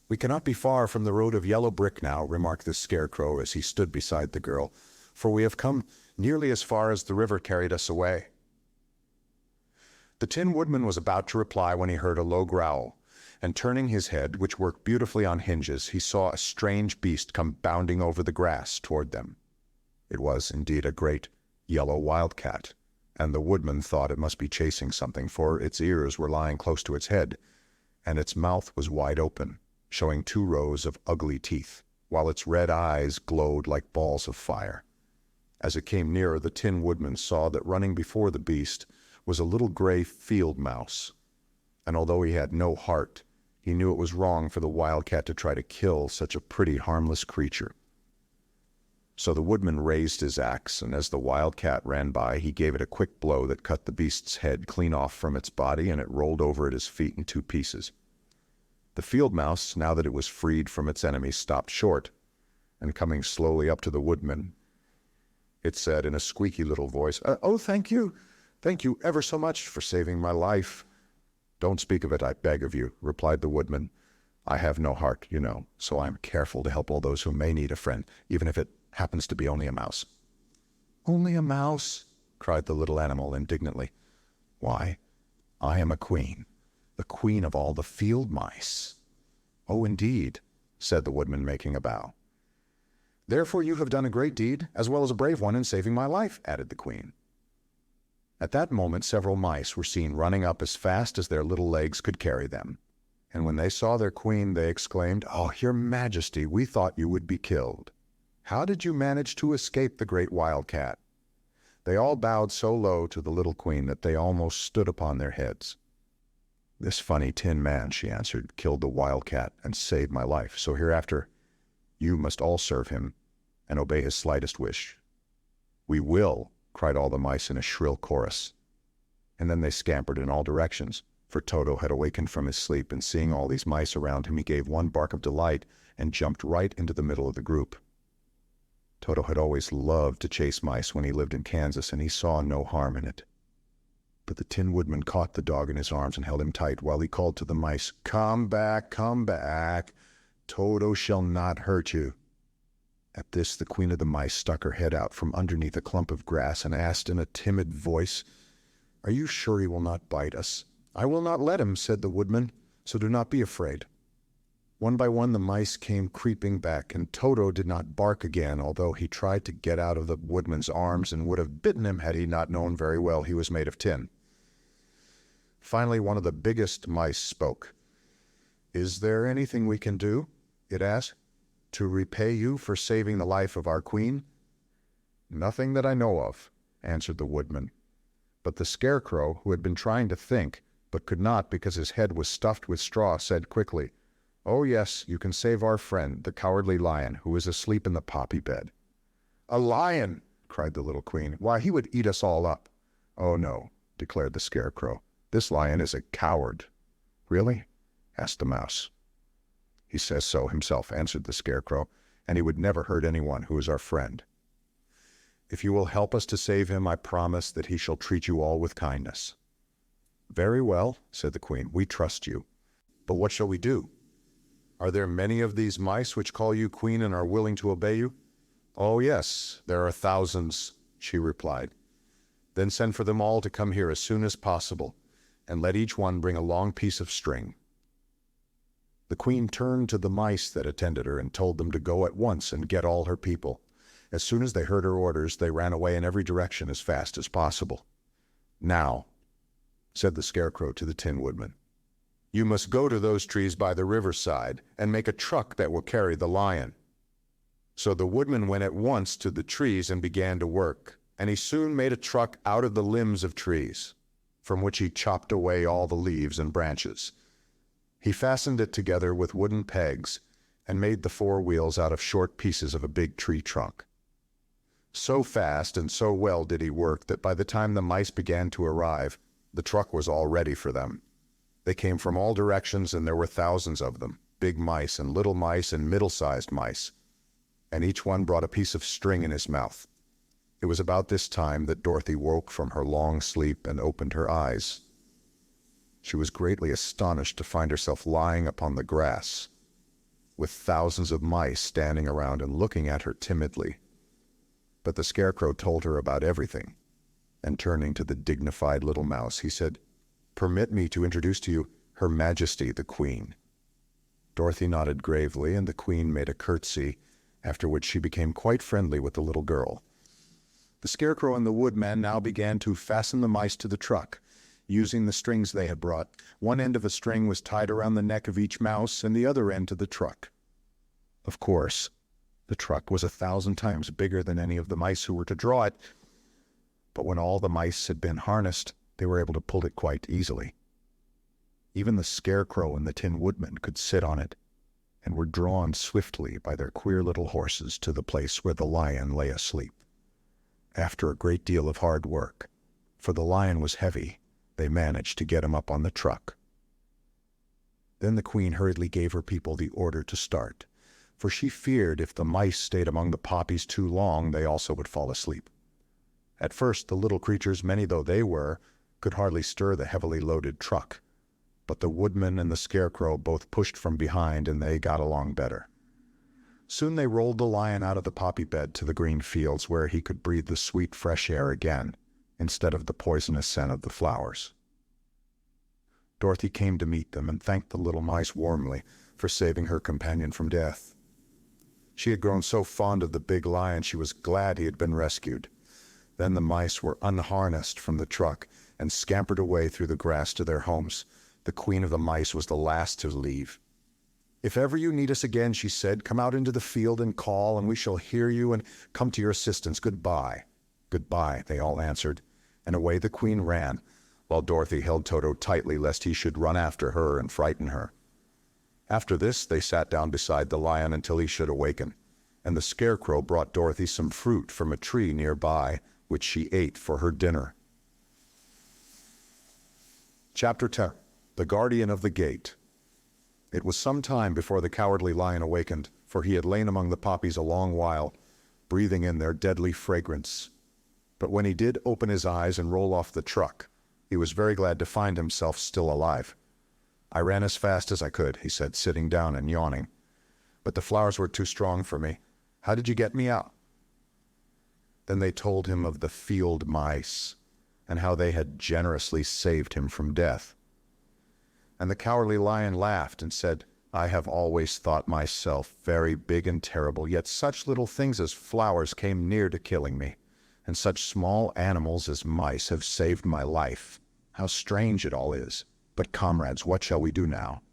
"We cannot be far from the road of yellow brick now," remarked the Scarecrow as he stood beside the girl, "for we have come nearly as far as the river carried us away." The Tin Woodman was about to reply when he heard a low growl, and turning his head, which worked beautifully on hinges, he saw a strange beast come bounding over the grass toward them. It was indeed a great yellow wildcat, and the Woodman thought it must be chasing something, for its ears were lying close to its head, and its mouth was wide open, showing 2 rows of ugly teeth, while its red eyes glowed like balls of fire. As it came nearer, the Tin Woodman saw that running before the beast was a little gray field mouse, and although he had no heart, he knew it was wrong for the wildcat to try to kill such a pretty, harmless creature. So the Woodman raised his axe, and as the wildcat ran by, he gave it a quick blow that cut the beast's head clean off from its body, and it rolled over at his feet in 2 pieces. The field mouse, now that it was freed from its enemy, stopped short, and coming slowly up to the Woodman, it said in a squeaky little voice, "Oh, thank you ever so much for saving my life." "Don't speak of it, I beg of you," replied the Woodman. "I have no heart, you know, so I am careful to help all those who may need a friend, even if it happens to be only a mouse." "Only a mouse?" cried the little animal indignantly. "Why, I am a queen, the queen of all the field mice." "Oh, indeed," said the Woodman, making a bow. "Therefore you have done a great deed, as well as a brave one, in saving my life," added the queen. At that moment several mice were seen running up as fast as their little legs could carry them, and when they saw their queen they exclaimed, "Oh, your Majesty, we thought you would be killed. How did you manage to escape the great wildcat?" They all bowed so low to the little queen that they almost stood upon their heads. "This funny tin man," she answered, "killed the wildcat and saved my life, so hereafter you must all serve him and obey his slightest wish." "We will," cried all the mice in a shrill chorus. And then they scampered in all directions, for Toto had awakened from his sleep, and seeing all these mice around him, he gave one bark of delight and jumped right into the middle of the group. Toto had always loved to chase mice when he lived in Kansas, and he saw no harm in it. But the Tin Woodman caught the dog in his arms and held him tight while he called to the mice, come back, Toto shall not hurt you." At this the Queen of the Mice stuck her head out from underneath a clump of grass and asked in a timid voice, "Are you sure he will not bite us?" "I will not let him," said the Woodman, "so do not be afraid." One by one the mice came creeping back, and Toto did not bark again, although he tried to get out of the woodman's arms and would have bitten him had he not known very well he was made of tin. Finally, one of the biggest mice spoke. "Is there anything we can do?" it asked. "To repay you for saving the life of our queen?" "Nothing that I know of," answered the woodman. But the Scarecrow, who had been trying to think, but could not because his head was stuffed with straw, said quickly, "Oh yes, you can save our friend, the Cowardly Lion, who is asleep in the poppy bed." "A lion!" cried the little queen. "Why, he would eat us all up." "Oh no," declared the Scarecrow. "This lion is a coward." "Really?" asked the mouse. "He says so himself," answered the Scarecrow, "and he would never hurt anyone who is our friend. If you will help us to save him, I promise that he shall treat you all with kindness." "Very well," said the queen, "we trust you. But what shall we do? Are there many of these mice which call you queen and are willing to obey you?" "Oh yes, there are thousands," she replied. "Then send for them all to come here as soon as possible, and let each one bring a long piece of string." The queen turned to the mice that attended her and told them to go at once and get all her people. As soon as they heard her orders, they ran away in every direction as fast as possible. "Now," said the Scarecrow to the Tin Woodman, "you must go to those trees by the riverside and make a truck that will carry the lion." So the woodman went at once to the trees and began to work, and he soon made a truck out of the limbs of trees, from which he chopped away all the leaves and branches. He fastened it together with wooden pegs and made the four wheels out of short pieces of a big tree trunk. So fast and so well did he work that by the time the mice began to arrive, the truck was all ready for them. They came from all directions, and there were thousands of them, big mice and little mice and middle-sized mice, and each one brought a piece of string in his mouth. It was about this time that Dorothy woke from her long sleep and opened her eyes. She was greatly astonished to find herself lying upon the grass, with thousands of mice standing around and looking at her timidly. But the Scarecrow told her about everything, and turning to the dignified little mouse, he said, "Permit me to introduce to you Her Majesty the Queen." Dorothy nodded gravely, and the Queen made a curtsy, after which she became quite friendly with the little girl. The Scarecrow and the Woodman now began to fasten the mice to the truck, using the strings they had brought. One end of a string was tied around the neck of each mouse, and the other end to the truck. Of course, the truck was 1,000 times bigger than any of the mice who were to draw it, but when all the mice had been harnessed, they were able to pull it quite easily. Even the Scarecrow and the Tin Woodman could sit on it, and were drawn swiftly by their queer little horses to the place where the lion lay asleep. After a great deal of hard work, for the lion was heavy, they managed to get him up on the truck. Then the Queen hurriedly gave her people the order to start, for she feared if the mice stayed among the poppies too long, they also would fall asleep. At first, the little creatures, many though they were, could hardly stir the heavily loaded truck, but the Woodman and the Scarecrow both pushed from behind, and they got along better. Soon they rolled the lion out of the poppy bed to the green fields, where he could breathe the sweet fresh air again, instead of the poisonous scent of the flowers. Dorothy came to meet them and thanked the little mice warmly for saving her companion from death. She had grown so fond of the big lion she was glad he had been rescued. Then the mice were unharnessed from the truck and scampered away through the grass to their homes. The Queen of the Mice was the last to leave. "If ever you need us again," she said, "come out into the field and call, and we shall hear you and come to your assistance. Goodbye." "Goodbye," they all answered, and away the Queen ran, while Dorothy held Toto tightly lest he should run after her and frighten her. After this, they sat down beside the lion until he should awaken, and the Scarecrow brought Dorothy some fruit from a tree nearby, which she ate for her dinner. Chapter 10. The Guardian of the Gate. It was some time before the Cowardly Lion awakened, for he had lain among the poppies a long while, breathing in their deadly fragrance. But when he did open his eyes and roll off the truck, he was very glad to find himself still alive. "I ran as fast as I could," he said, sitting down and yawning. "But the flowers were too strong for me. How did you get me out?" Then they told him of the field mice, and how they had generously saved him from death. And the Cowardly Lion laughed and said, I have always thought myself very big and terrible, yet such little things as flowers came near to killing me, and such small animals as mice have saved my life. How strange it all is. But comrades, what shall we do now?"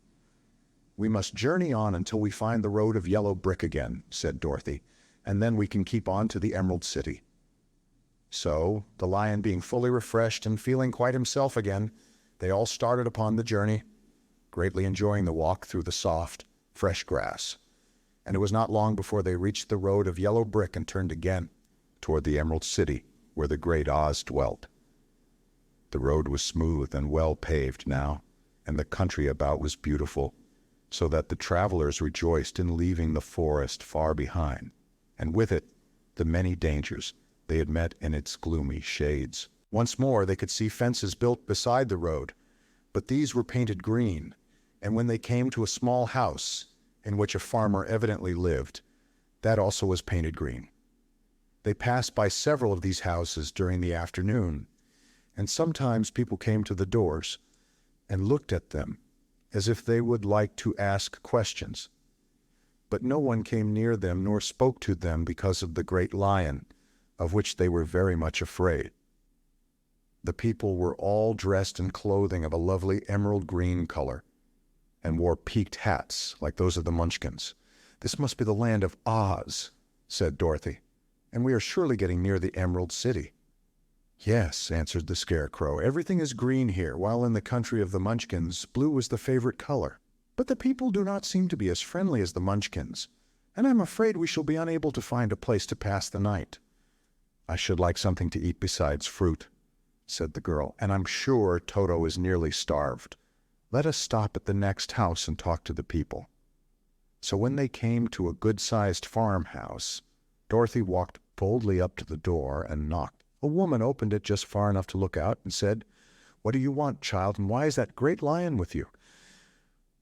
"We must journey on until we find the road of yellow brick again," said Dorothy, "and then we can keep on to the Emerald City." So, the lion being fully refreshed and feeling quite himself again, they all started upon the journey, greatly enjoying the walk through the soft, fresh grass. And it was not long before they reached the road of yellow brick and turned again toward the Emerald City, where the great Oz dwelt. The road was smooth and well paved now, and the country about was beautiful, so that the travelers rejoiced in leaving the forest far behind, and with it the many dangers they had met in its gloomy shades. Once more they could see fences built beside the road, but these were painted green, and when they came to a small house in which a farmer evidently lived, that also was painted green. They passed by several of these houses during the afternoon, and sometimes people came to the doors and looked at them as if they would like to ask questions. But no one came near them nor spoke to them because of the great lion, of which they were very much afraid. The people were all dressed in clothing of a lovely emerald green color, and wore peaked hats like those of the Munchkins. "This must be the land of Oz," said Dorothy, "and we are surely getting near the Emerald City." "Yes," answered the Scarecrow, "everything is green here, while in the country of the Munchkins, blue was the favorite color. But the people do not seem to be as friendly as the Munchkins, and I'm afraid we shall be unable to find a place to pass the night." "I should like something to eat besides fruit," said the girl, "and I'm sure Toto is nearly starved. Let us stop at the next house and talk to the people." So when they came to a good-sized farmhouse, Dorothy walked boldly up to the door and knocked. A woman opened it just far enough to look out and said, "What do you want, child, and why is that great lion with you?"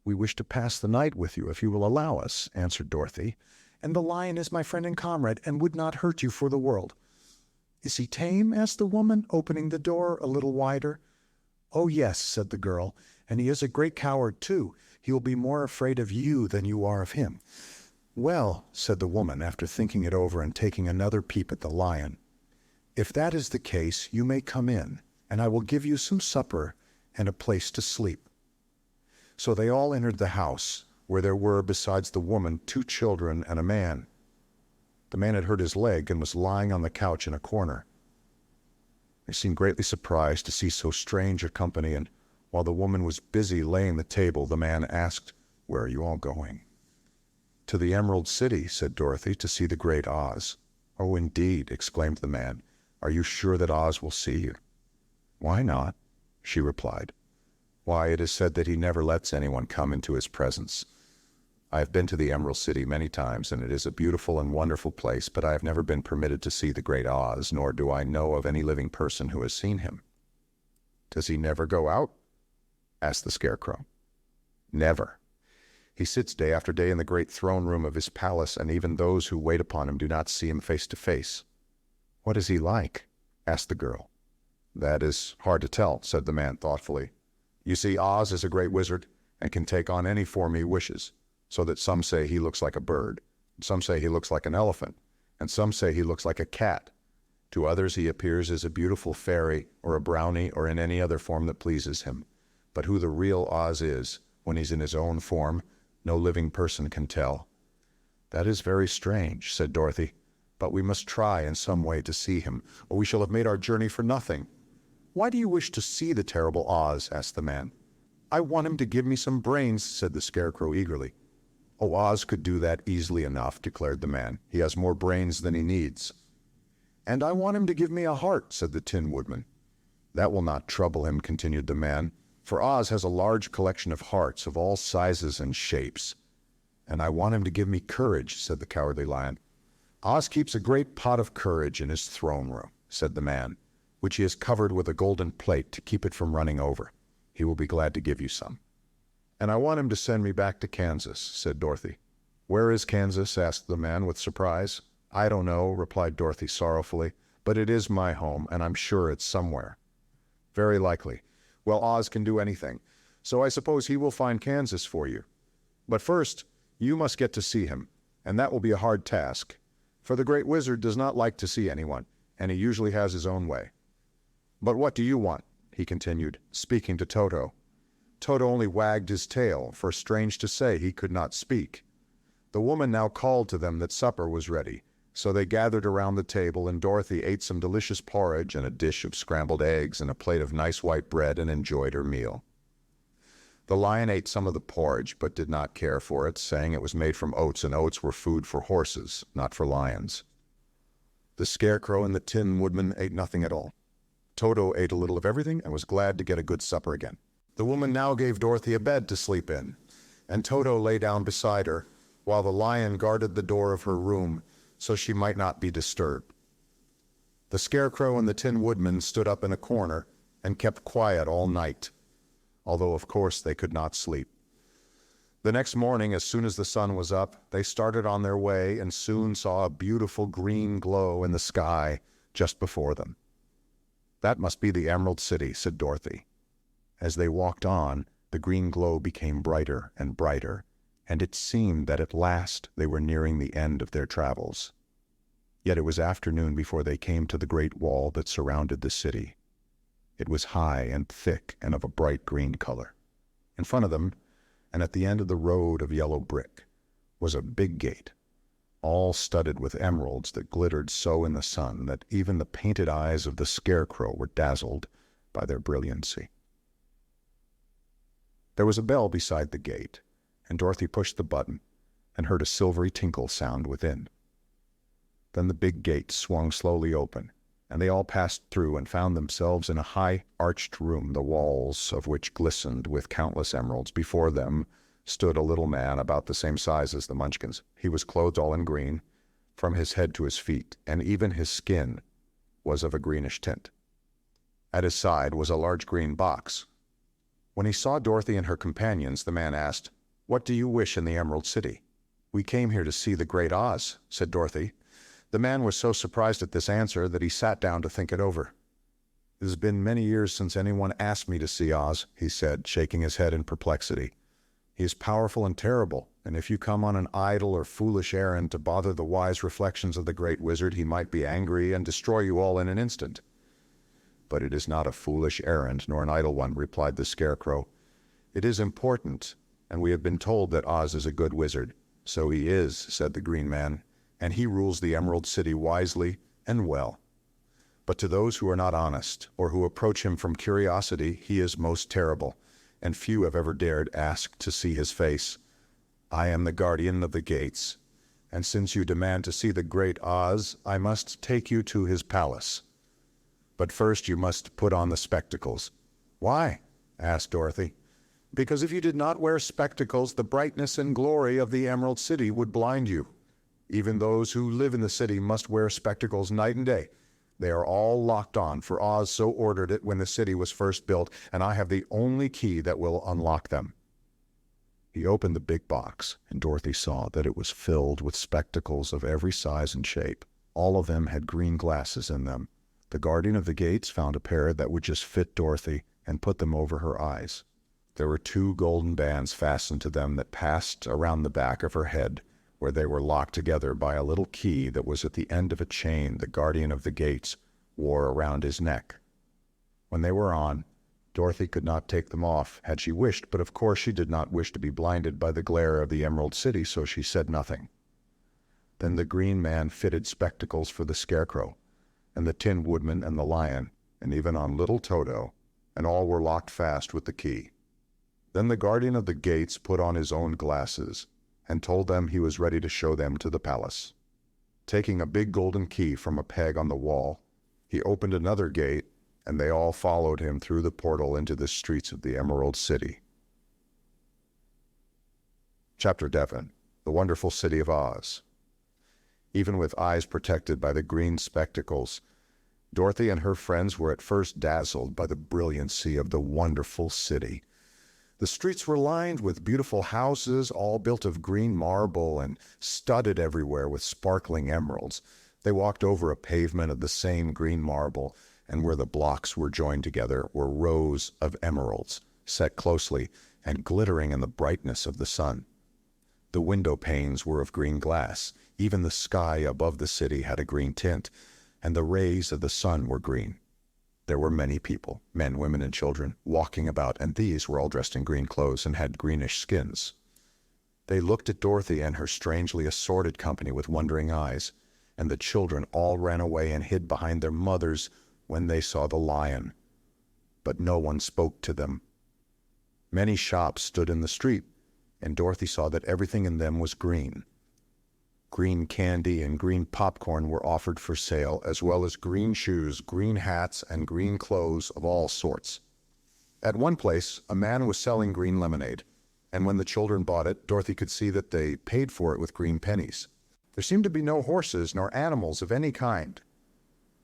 "We wish to pass the night with you, if you will allow us," answered Dorothy. "And the lion is my friend and comrade, and would not hurt you for the world." "Is he tame?" asked the woman, opening the door a little wider. "Oh, yes," said the girl, "and he is a great coward, too. He will be more afraid of you than you are of him." "Well," said the woman, after thinking it over and taking another peep at the lion, "if that is the case, you may come in, and I will give you some supper and a place to sleep." So they all entered the house, where there were, besides the woman, 2 children and a man. The man had hurt his leg and was lying on the couch in a corner. They seemed greatly surprised to see so strange a company, and while the woman was busy laying the table, the man asked, "Where are you all going?" "To the Emerald City," said Dorothy, "to see the great Oz." "Oh, indeed," exclaimed the man. "Are you sure that Oz will see you?" "Why not?" she replied. "Why, it is said that he never lets anyone come into his presence. I have been to the Emerald City many times, and it is a beautiful and wonderful place, but I have never been permitted to see the great Oz, nor do I know of any living person who has seen him." "Does he never go out?" asked the Scarecrow. "Never. He sits day after day in the great throne room of his palace, and even those who wait upon him do not see him face to face." "What is he like?" asked the girl. "That is hard to tell," said the man thoughtfully. "You see, Oz is a great wizard, and can take on any form he wishes, so that some say he looks like a bird, some say he looks like an elephant, and some say he looks like a cat. To others he appears as a beautiful fairy, or a brownie, or in any other form that pleases him. But who the real Oz is, when he's in his own form, no living person can tell." "That is very strange," said Dorothy, "but we must try in some way to see him, or we shall have made our journey for nothing." "Why do you wish to see the terrible Oz?" asked the man. "I want him to give me some brains," said the Scarecrow eagerly. "Oh, Oz could do that easily enough," declared the man. "He has more brains than he needs." "And I want him to give me a heart," said the Tin Woodman. "That will not trouble him," continued the man, "for Oz has a large collection of hearts of all sizes and shapes." "And I want him to give me courage," said the Cowardly Lion. "Oz keeps a great pot of courage in his throne room," said the man, "which he has covered with a golden plate to keep it from running over. He will be glad to give you some." "And I want him to send me back to Kansas," said Dorothy. "Where is Kansas?" asked the man with surprise. "I don't know," replied Dorothy sorrowfully, "but it is my home, and I'm sure it's somewhere." "Very likely. Well, Oz can do anything, so I suppose he will find Kansas for you." But first, you must get to see him, and that will be a hard task, for the great wizard does not like to see anyone, and he usually has his own way. But what do you want?" he continued, speaking to Toto. Toto only wagged his tail, for strange to say, he could not speak. The woman now called to them that supper was ready, so they gathered around the table, and Dorothy ate some delicious porridge and a dish of scrambled eggs and a plate of nice white bread and enjoyed her meal. The lion ate some of the porridge, but did not care for it, saying it was made from oats, and oats were food for horses, not for lions. The Scarecrow and the Tin Woodman ate nothing at all. Toto ate a little of everything and was glad to get a good supper again. The woman now gave Dorothy a bed to sleep in, and Toto lay down beside her, while the lion guarded the door of her room, so she might not be disturbed. The Scarecrow and the Tin Woodman stood up in a corner and kept quiet all night, although of course they could not sleep. The next morning, as soon as the sun was up, they started on their way and soon saw a beautiful green glow in the sky just before them. "That must be the Emerald City," said Dorothy. As they walked on, the green glow became brighter and brighter, and it seemed that at last they were nearing the end of their travels. Yet it was afternoon before they came to the great wall that surrounded the city. It was high and thick and of a bright green color. In front of them, and at the end of the road of yellow brick, was a big gate, all studded with emeralds that glittered so in the sun that even the painted eyes of the Scarecrow were dazzled by their brilliancy. There was a bell beside the gate, and Dorothy pushed the button and heard a silvery tinkle sound within. Then the big gate swung slowly open, and they all passed through and found themselves in a high arched room, the walls of which glistened with countless emeralds. Before them stood a little man about the same size as the Munchkins. He was clothed all in green, from his head to his feet, and even his skin was of a greenish tint. At his side was a large green box. When he saw Dorothy and her companions, the man asked, "What do you wish in the Emerald City?" "We came here to see the Great Oz," said Dorothy. The man was so surprised at this answer that he sat down to think it over. "It has been many years since anyone asked me to see Oz," he said, shaking his head in perplexity. "He is powerful and terrible, and if you come on an idle or foolish errand to bother the wise reflections of the great wizard, he might be angry and destroy you all in an instant." "But it is not a foolish errand, nor an idle one," replied the Scarecrow. "It is important, and we have been told that Oz is a good wizard." "So he is," said the Green Man, "and he rules the Emerald City wisely and well. But to those who are not honest, or who approach him from curiosity, he is most terrible, and few have ever dared ask to see his face. I am the guardian of the gates, and since you demand to see the great Oz, I must take you to his palace. But first you must put on the spectacles." "Why?" asked Dorothy. "Because if you did not wear spectacles, the brightness and glory of the Emerald City would blind you. Even those who live in the city must wear spectacles night and day. They are all locked on, for Oz so ordered it when the city was first built, and I have the only key that will unlock them." He opened the big box, and Dorothy saw that it was filled with spectacles of every size and shape. All of them had green glasses in them. The guardian of the gates found a pair that would just fit Dorothy and put them over her eyes. There were 2 golden bands fastened to them that passed around the back of her head, where they were locked together by a little key that was at the end of a chain the guardian of the gates wore around his neck. When they were on, Dorothy could not take them off had she wished, but of course she did not wish to be blinded by the glare of the Emerald City, so she said nothing. Then the Green Man fitted spectacles for the Scarecrow, and the Tin Woodman and the Lion, and even on little Toto, and all were locked fast with the key. Then the guardian of the gates put on his own glasses, and told them he was ready to show them to the palace. Taking a big golden key from a peg on the wall, he opened another gate, and they all followed him through the portal into the streets of the Emerald City. Chapter 11. The Wonderful City of Oz. Even with eyes protected by the green spectacles, Dorothy and her friends were at first dazzled by the brilliancy of the wonderful city. The streets were lined with beautiful houses, all built of green marble and studded everywhere with sparkling emeralds. They walked over a pavement of the same green marble, and where the blocks were joined together were rows of emeralds, set closely and glittering in the brightness of the sun. The window panes were of green glass. Even the sky above the city had a green tint, and the rays of the sun were green. There were many people, men, women, and children, walking about, and these were all dressed in green clothes and had greenish skins. They looked at Dorothy and her strangely assorted company with wondering eyes, and the children all ran away and hid behind their mothers when they saw the lion. But no one spoke to them. Many shops stood in the street, and Dorothy saw that everything in them was green. Green candy and green popcorn were offered for sale, as well as green shoes, green hats, and green clothes of all sorts. At one place, a man was selling green lemonade, and when the children bought it, Dorothy could see that they paid for it with green pennies. There seemed to be no horses nor animals of any kind.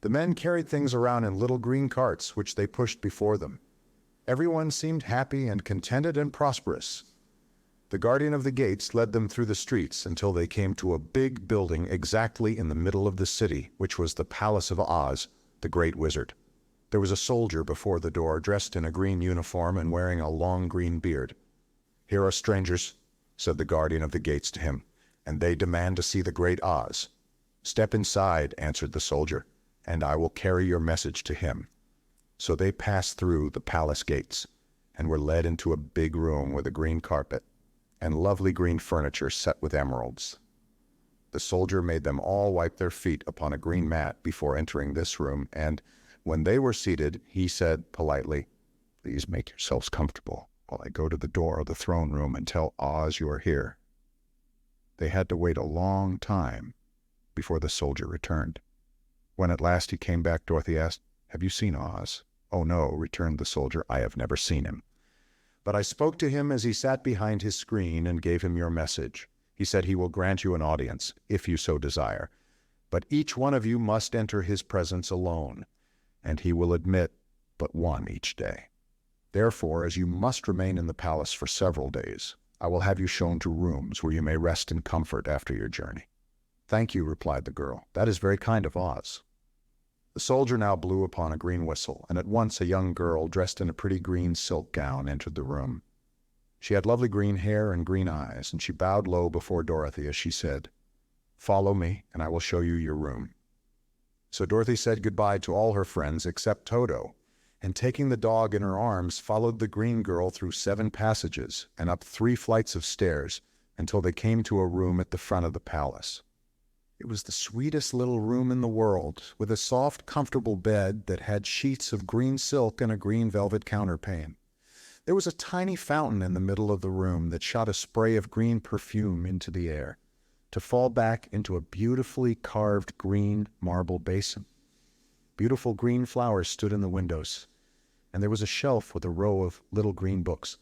The men carried things around in little green carts, which they pushed before them. Everyone seemed happy and contented and prosperous. The guardian of the gates led them through the streets until they came to a big building exactly in the middle of the city, which was the Palace of Oz, the Great Wizard. There was a soldier before the door, dressed in a green uniform and wearing a long green beard. "Here are strangers," said the guardian of the gates to him, "and they demand to see the Great Oz." "Step inside," answered the soldier, "and I will carry your message to him." So they passed through the palace gates and were led into a big room with a green carpet and lovely green furniture set with emeralds. The soldier made them all wipe their feet upon a green mat before entering this room, and when they were seated, he said politely, "Please make yourselves comfortable while I go to the door of the throne room and tell Oz you are here." They had to wait a long time before the soldier returned. When at last he came back, Dorothy asked, "Have you seen Oz?" "Oh no," returned the soldier, "I have never seen him. But I spoke to him as he sat behind his screen and gave him your message. He said he will grant you an audience, if you so desire. But each one of you must enter his presence alone, and he will admit but one each day. Therefore, as you must remain in the palace for several days, I will have you shown to rooms where you may rest in comfort after your journey." "Thank you," replied the girl. "That is very kind of Oz." The soldier now blew upon a green whistle, and at once a young girl dressed in a pretty green silk gown entered the room. She had lovely green hair and green eyes, and she bowed low before Dorothy as she said, "Follow me, and I will show you your room." So Dorothy said goodbye to all her friends except Toto, and taking the dog in her arms, followed the green girl through 7 passages and up 3 flights of stairs until they came to a room at the front of the palace. It was the sweetest little room in the world, with a soft, comfortable bed that had sheets of green silk and a green velvet counterpane. There was a tiny fountain in the middle of the room that shot a spray of green perfume into the air, to fall back into a beautifully carved green marble basin. Beautiful green flowers stood in the windows, and there was a shelf with a row of little green books.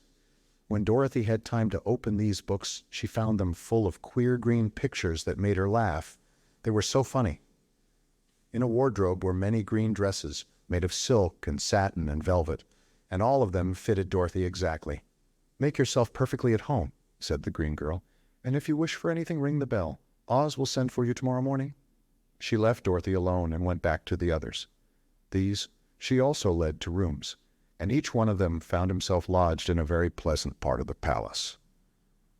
When Dorothy had time to open these books, she found them full of queer green pictures that made her laugh. They were so funny. In a wardrobe were many green dresses made of silk and satin and velvet, and all of them fitted Dorothy exactly. "Make yourself perfectly at home," said the green girl, "and if you wish for anything, ring the bell. Oz will send for you tomorrow morning." She left Dorothy alone and went back to the others. These she also led to rooms, and each one of them found himself lodged in a very pleasant part of the palace.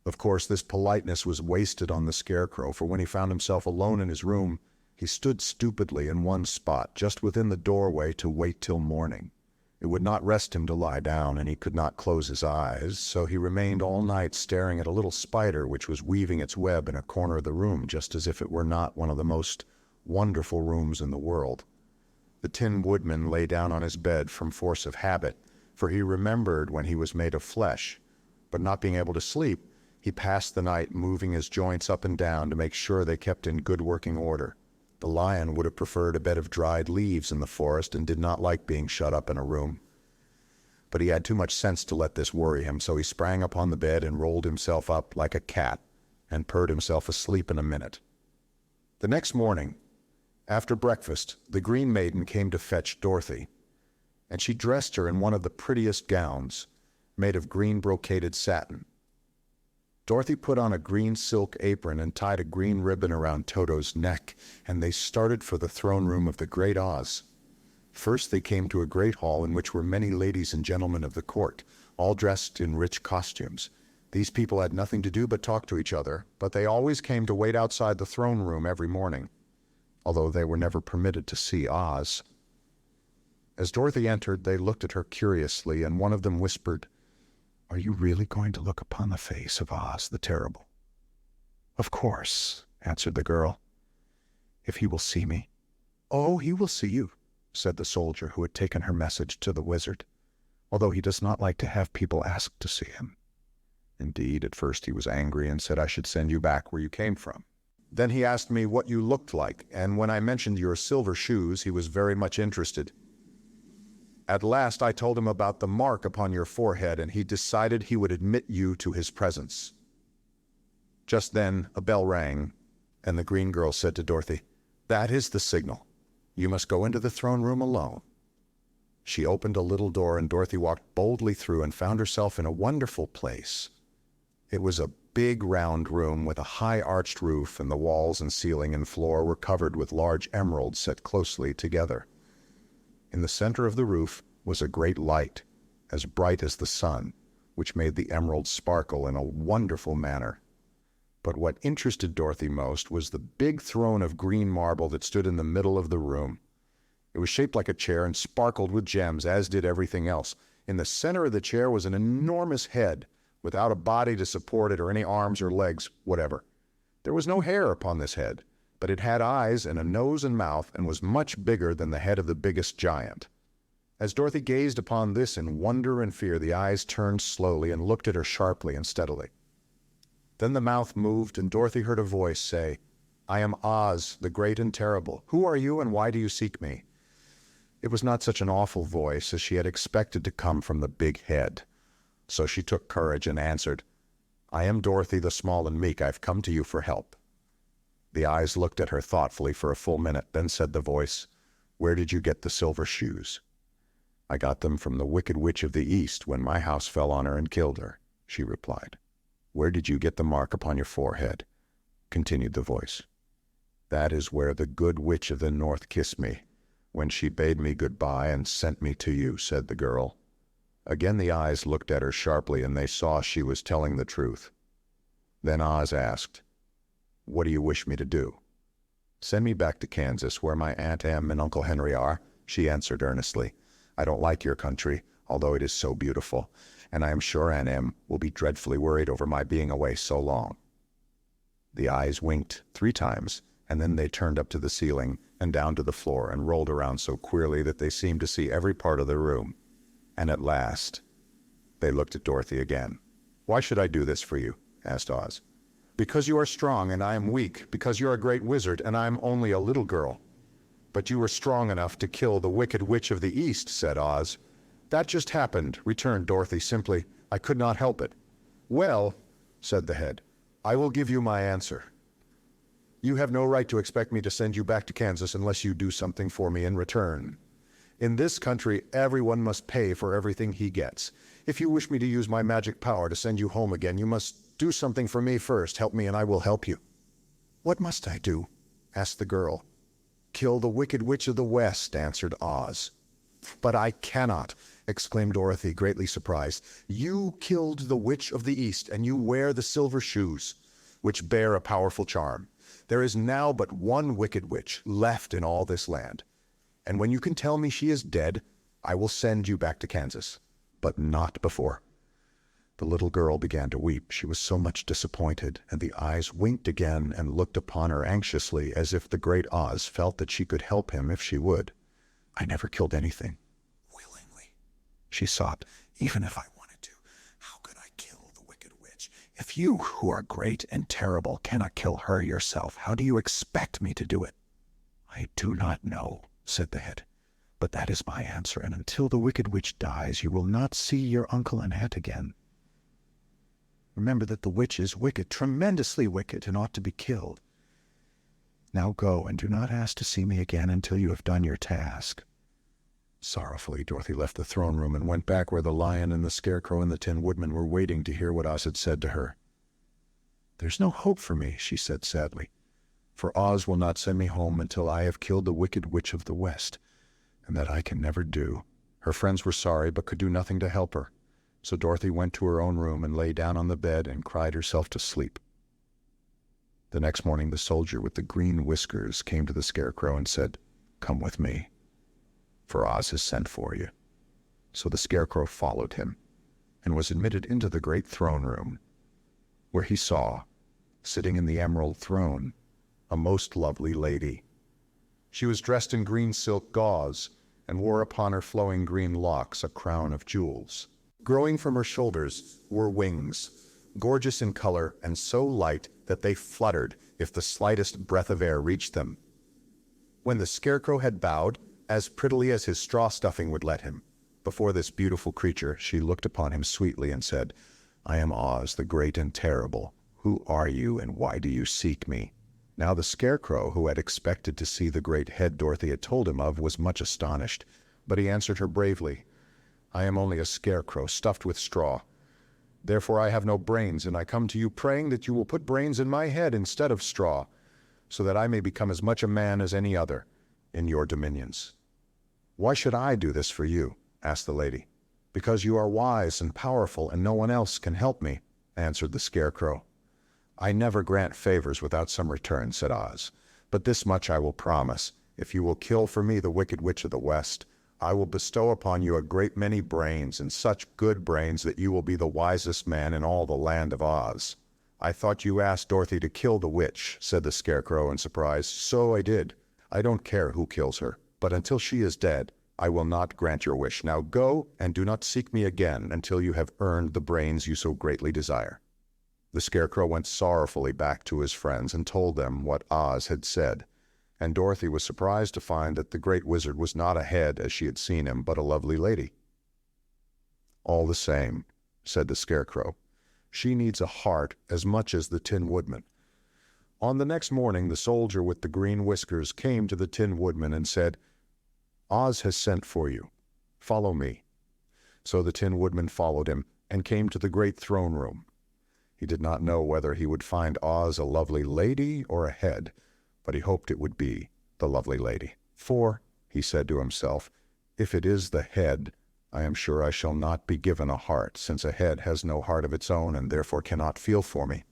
Of course, this politeness was wasted on the Scarecrow, for when he found himself alone in his room, he stood stupidly in one spot, just within the doorway, to wait till morning. It would not rest him to lie down, and he could not close his eyes, so he remained all night staring at a little spider which was weaving its web in a corner of the room, just as if it were not one of the most wonderful rooms in the world. The Tin Woodman lay down on his bed from force of habit, for he remembered when he was made of flesh, but not being able to sleep, he passed the night moving his joints up and down to make sure they kept in good working order. The lion would have preferred a bed of dried leaves in the forest and did not like being shut up in a room. But he had too much sense to let this worry him, so he sprang upon the bed and rolled himself up like a cat and purred himself asleep in a minute. The next morning, after breakfast, the Green Maiden came to fetch Dorothy, and she dressed her in one of the prettiest gowns, made of green brocaded satin. Dorothy put on a green silk apron and tied a green ribbon around Toto's neck, and they started for the throne room of the Great Oz. First they came to a great hall in which were many ladies and gentlemen of the court, all dressed in rich costumes. These people had nothing to do but talk to each other, but they always came to wait outside the throne room every morning, although they were never permitted to see Oz. As Dorothy entered, they looked at her curiously, and one of them whispered, "Are you really going to look upon the face of Oz the Terrible?" "Of course," answered the girl, "if he will see me." "Oh, he will see you," said the soldier who had taken her message to the wizard, "although he does not like to have people ask to see him. Indeed, at first he was angry and said I should send you back where you came from. Then he asked me what you looked like, and when I mentioned your silver shoes, he was very much interested. At last I told him about the mark upon your forehead, and he decided he would admit you to his presence." Just then a bell rang, and the green girl said to Dorothy, "That is the signal. You must go into the throne room alone." She opened a little door, and Dorothy walked boldly through and found herself in a wonderful place. It was a big round room with a high arched roof, and the walls and ceiling and floor were covered with large emeralds set closely together. In the center of the roof was a great light, as bright as the sun, which made the emeralds sparkle in a wonderful manner. But what interested Dorothy most was the big throne of green marble that stood in the middle of the room. It was shaped like a chair and sparkled with gems, as did everything else. In the center of the chair was an enormous head, without a body to support it or any arms or legs, whatever. There was no hair upon this head, but it had eyes and a nose and mouth, and was much bigger than the head of the biggest giant. As Dorothy gazed upon this in wonder and fear, the eyes turned slowly and looked at her sharply and steadily. Then the mouth moved, and Dorothy heard a voice say, "I am Oz, the great and terrible. Who are you, and why do you seek me?" It was not such an awful voice as she had expected to come from the big head. So she took courage and answered, "I am Dorothy the small and meek. I've come to you for help." The eyes looked at her thoughtfully for a full minute. Then said the voice, "Where did you get the silver shoes?" "I got them from the Wicked Witch of the East when my house fell on her and killed her," she replied. "Where did you get the mark upon your forehead?" continued the voice. "That is where the good witch of the North kissed me, when she bade me goodbye and sent me to you," said the girl. Again the eyes looked at her sharply, and they saw she was telling the truth. Then Oz asked, "What do you wish me to do?" "Send me back to Kansas, where my Aunt Em and Uncle Henry are," she answered earnestly. "I don't like your country, although it is so beautiful, and I am sure Aunt Em will be dreadfully worried over my being away so long." The eyes winked 3 times, and then they turned up to the ceiling and down to the floor and rolled around so queerly that they seemed to see every part of the room. And at last, they looked at Dorothy again. "Why should I do this for you?" asked Oz. "Because you are strong and I am weak, because you're a great wizard and I am only a little girl." "But you were strong enough to kill the Wicked Witch of the East," said Oz. "That just happened," returned Dorothy simply. "I could not help it." "Well," said the head, "I will give you my answer. You have no right to expect me to send you back to Kansas unless you do something for me in return. In this country, everyone must pay for everything he gets. If you wish me to use my magic power to send you home again, you must do something for me first. Help me and I will help you." "What must I do?" asked the girl. "Kill the Wicked Witch of the West," answered Oz. "But I cannot," exclaimed Dorothy, greatly surprised. "You killed the Witch of the East, and you wear the silver shoes, which bear a powerful charm. There is now but one Wicked Witch left in all this land. And when you can tell me she is dead, I will send you back to Kansas, but not before." The little girl began to weep. She was so much disappointed, and the eyes winked again and looked upon her anxiously, as if the great Oz felt that she could help him if she would. "I never killed anything willingly," she sobbed. "Even if I wanted to, how could I kill the Wicked Witch? If you, who are great and terrible, cannot kill her yourself, how do you expect me to do it?" "I do not know," said the head, "but that is my answer, and until the Wicked Witch dies, you will not see your uncle and aunt again. Remember that the witch is wicked, tremendously wicked, and ought to be killed. Now go, and do not ask to see me again until you have done your task." Sorrowfully, Dorothy left the throne room and went back where the lion and the Scarecrow and the Tin Woodman were waiting to hear what Oz had said to her. "There's no hope for me," she said sadly, "for Oz will not send me home until I have killed the Wicked Witch of the West, and that I can never do." Her friends were sorry, but could do nothing to help her. So Dorothy went to her own room and lay down on the bed and cried herself to sleep. The next morning the soldier with the green whiskers came to the Scarecrow and said, "Come with me, for Oz has sent for you." So the Scarecrow followed him and was admitted into the great throne room, where he saw, sitting in the emerald throne, a most lovely lady. She was dressed in green silk gauze and wore upon her flowing green locks a crown of jewels. Growing from her shoulders were wings, gorgeous in color and so light that they fluttered if the slightest breath of air reached them. When the Scarecrow had bowed, as prettily as his straw stuffing would let him, before this beautiful creature, she looked upon him sweetly and said, "I am Oz, the great and terrible. Who are you, and why do you seek me?" Now the Scarecrow, who had expected to see the great head Dorothy had told him of, was much astonished, but he answered her bravely, "I am only a scarecrow stuffed with straw. Therefore I have no brains, and I come to you praying that you will put brains in my head instead of straw, so that I may become as much a man as any other in your dominions." "Why should I do this for you?" asked the lady. "Because you are wise and powerful, and no one else can help me," answered the Scarecrow. "I never grant favors without some return," said Oz, "but this much I will promise. If you will kill for me the Wicked Witch of the West, I will bestow upon you a great many brains, and such good brains that you will be the wisest man in all the land of Oz." "I thought you asked Dorothy to kill the witch," said the Scarecrow in surprise. "So I did. I don't care who kills her, but until she is dead, I will not grant your wish. Now go, and do not seek me again until you have earned the brains you so greatly desire." The Scarecrow went sorrowfully back to his friends and told them what Oz had said, and Dorothy was surprised to find that the great wizard was not a head as she had seen him, but a lovely lady. "All the same," said the Scarecrow, "she needs a heart as much as the Tin Woodman." On the next morning the soldier with the green whiskers came to the Tin Woodman and said, "Oz has sent for you. Follow me." So the Tin Woodman followed him and came to the great throne room. He did not know whether he would find Oz a lovely lady or a head, but he hoped it would be the lovely lady. "For," he said to himself, "if it is the head, I am sure I shall not be given a heart, since a head has no heart of its own and therefore cannot feel for me.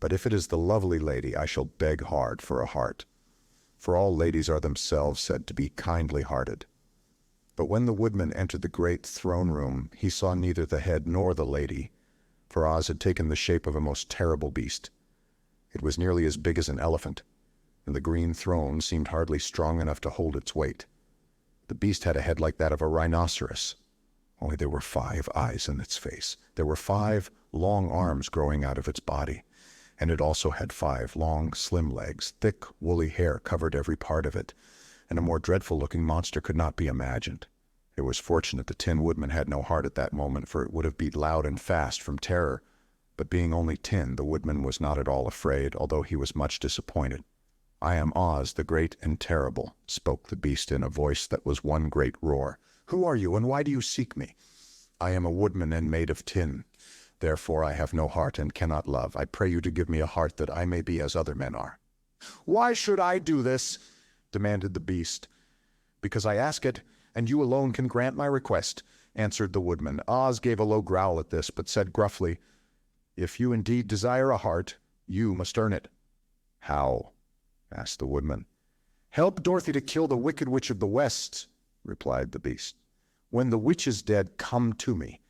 But if it is the lovely lady, I shall beg hard for a heart, for all ladies are themselves said to be kindly-hearted." But when the woodman entered the great throne room, he saw neither the head nor the lady, for Oz had taken the shape of a most terrible beast. It was nearly as big as an elephant, and the green throne seemed hardly strong enough to hold its weight. The beast had a head like that of a rhinoceros, only there were 5 eyes in its face. There were 5 long arms growing out of its body, and it also had 5 long, slim legs. Thick, woolly hair covered every part of it, and a more dreadful-looking monster could not be imagined. It was fortunate the Tin Woodman had no heart at that moment, for it would have beat loud and fast from terror. But being only tin, the Woodman was not at all afraid, although he was much disappointed. "I am Oz, the great and terrible," spoke the beast in a voice that was one great roar. "Who are you, and why do you seek me?" "I am a woodman and made of tin. Therefore I have no heart and cannot love. I pray you to give me a heart that I may be as other men are." "Why should I do this?" demanded the beast. "Because I ask it, and you alone can grant my request," answered the woodman. Oz gave a low growl at this, but said gruffly, "If you indeed desire a heart, you must earn it." "How?" asked the woodman. "Help Dorothy to kill the Wicked Witch of the West," replied the beast. "When the witch is dead, come to me,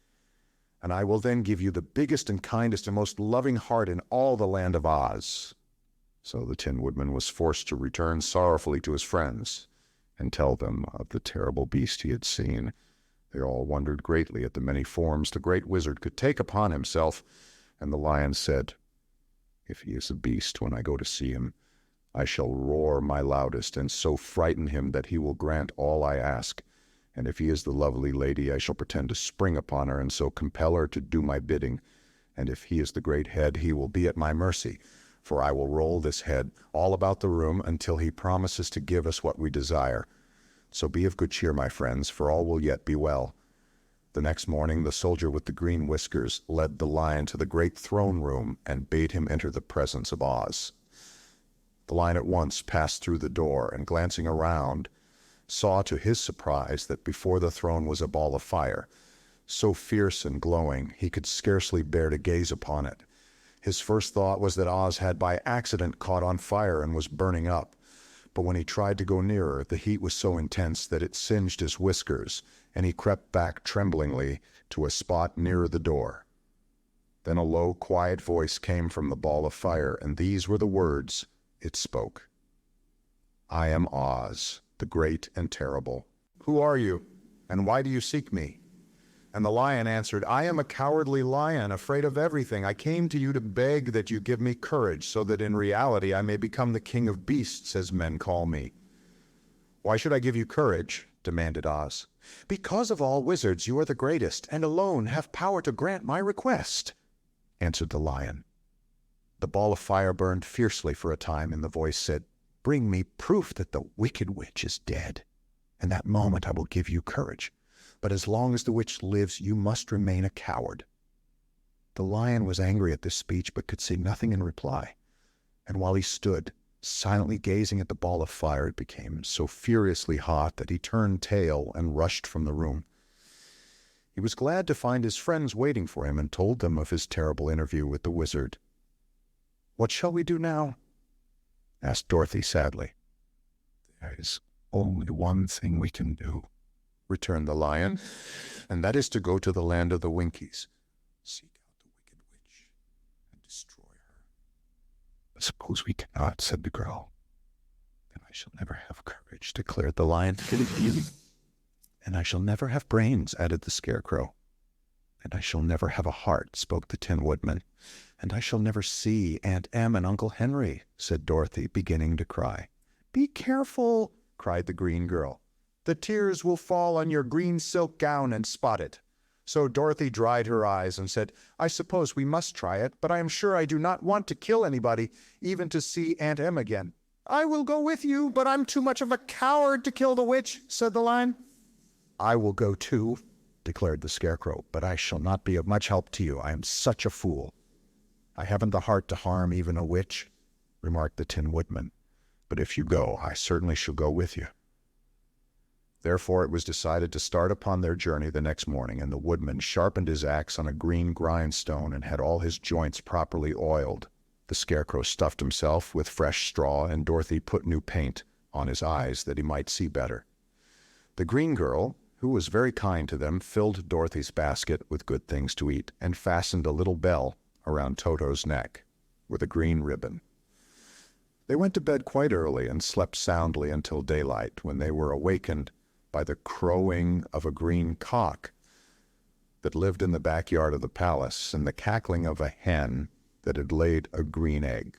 and I will then give you the biggest and kindest and most loving heart in all the land of Oz." So the Tin Woodman was forced to return sorrowfully to his friends and tell them of the terrible beast he had seen. They all wondered greatly at the many forms the great wizard could take upon himself, and the lion said, "If he is a beast when I go to see him, I shall roar my loudest and so frighten him that he will grant all I ask. And if he is the lovely lady, I shall pretend to spring upon her and so compel her to do my bidding. And if he is the great head, he will be at my mercy, for I will roll this head all about the room until he promises to give us what we desire. So be of good cheer, my friends, for all will yet be well." The next morning the soldier with the green whiskers led the lion to the great throne room and bade him enter the presence of Oz. The lion at once passed through the door, and glancing around, saw to his surprise that before the throne was a ball of fire. so fierce and glowing he could scarcely bear to gaze upon it. His first thought was that Oz had by accident caught on fire and was burning up. But when he tried to go nearer, the heat was so intense that it singed his whiskers, and he crept back tremblingly to a spot nearer the door. Then a low, quiet voice came from the ball of fire, and these were the words it spoke. "I am Oz, the great and terrible. Who are you, and why do you seek me?" And the lion answered, "I am a cowardly lion, afraid of everything. I came to you to beg that you give me courage, so that in reality I may become the king of beasts, as men call me." "Why should I give you courage?" demanded Oz. "Because of all wizards you are the greatest, and alone have power to grant my request," answered the lion. The ball of fire burned fiercely for a time, and the voice said, "Bring me proof that the wicked witch is dead. In that moment I will give you courage. But as long as the witch lives, you must remain a coward." The lion was angry at this speech, but could say nothing in reply. And while he stood, silently gazing at the ball of fire, it became so furiously hot that he turned tail and rushed from the room. He was glad to find his friends waiting for him and told them of his terrible interview with the wizard. "What shall we do now?" asked Dorothy sadly. "There is only one thing we can do," returned the lion, "and that is to go to the land of the Winkies, seek out the wicked witch, and destroy her." "Suppose we cannot," said the girl. "Then I shall never have courage," declared the lion. "And I shall never have brains," added the Scarecrow. "And I shall never have a heart," spoke the Tin Woodman. "And I shall never see Aunt Em and Uncle Henry," said Dorothy, beginning to cry. "Be careful," cried the green girl. "The tears will fall on your green silk gown and spot it." So Dorothy dried her eyes and said, "I suppose we must try it, but I am sure I do not want to kill anybody, even to see Aunt Em again." "I will go with you, but I'm too much of a coward to kill the witch," said the lion. "I will go too," declared the Scarecrow, "but I shall not be of much help to you. I am such a fool." "I haven't the heart to harm even a witch," remarked the Tin Woodman. "But if you go, I certainly shall go with you." Therefore it was decided to start upon their journey the next morning, and the woodman sharpened his axe on a green grindstone and had all his joints properly oiled. The Scarecrow stuffed himself with fresh straw, and Dorothy put new paint on his eyes that he might see better. The green girl, who was very kind to them, filled Dorothy's basket with good things to eat and fastened a little bell around Toto's neck with a green ribbon. They went to bed quite early and slept soundly until daylight, when they were awakened by the crowing of a green cock that lived in the backyard of the palace and the cackling of a hen that had laid a green egg.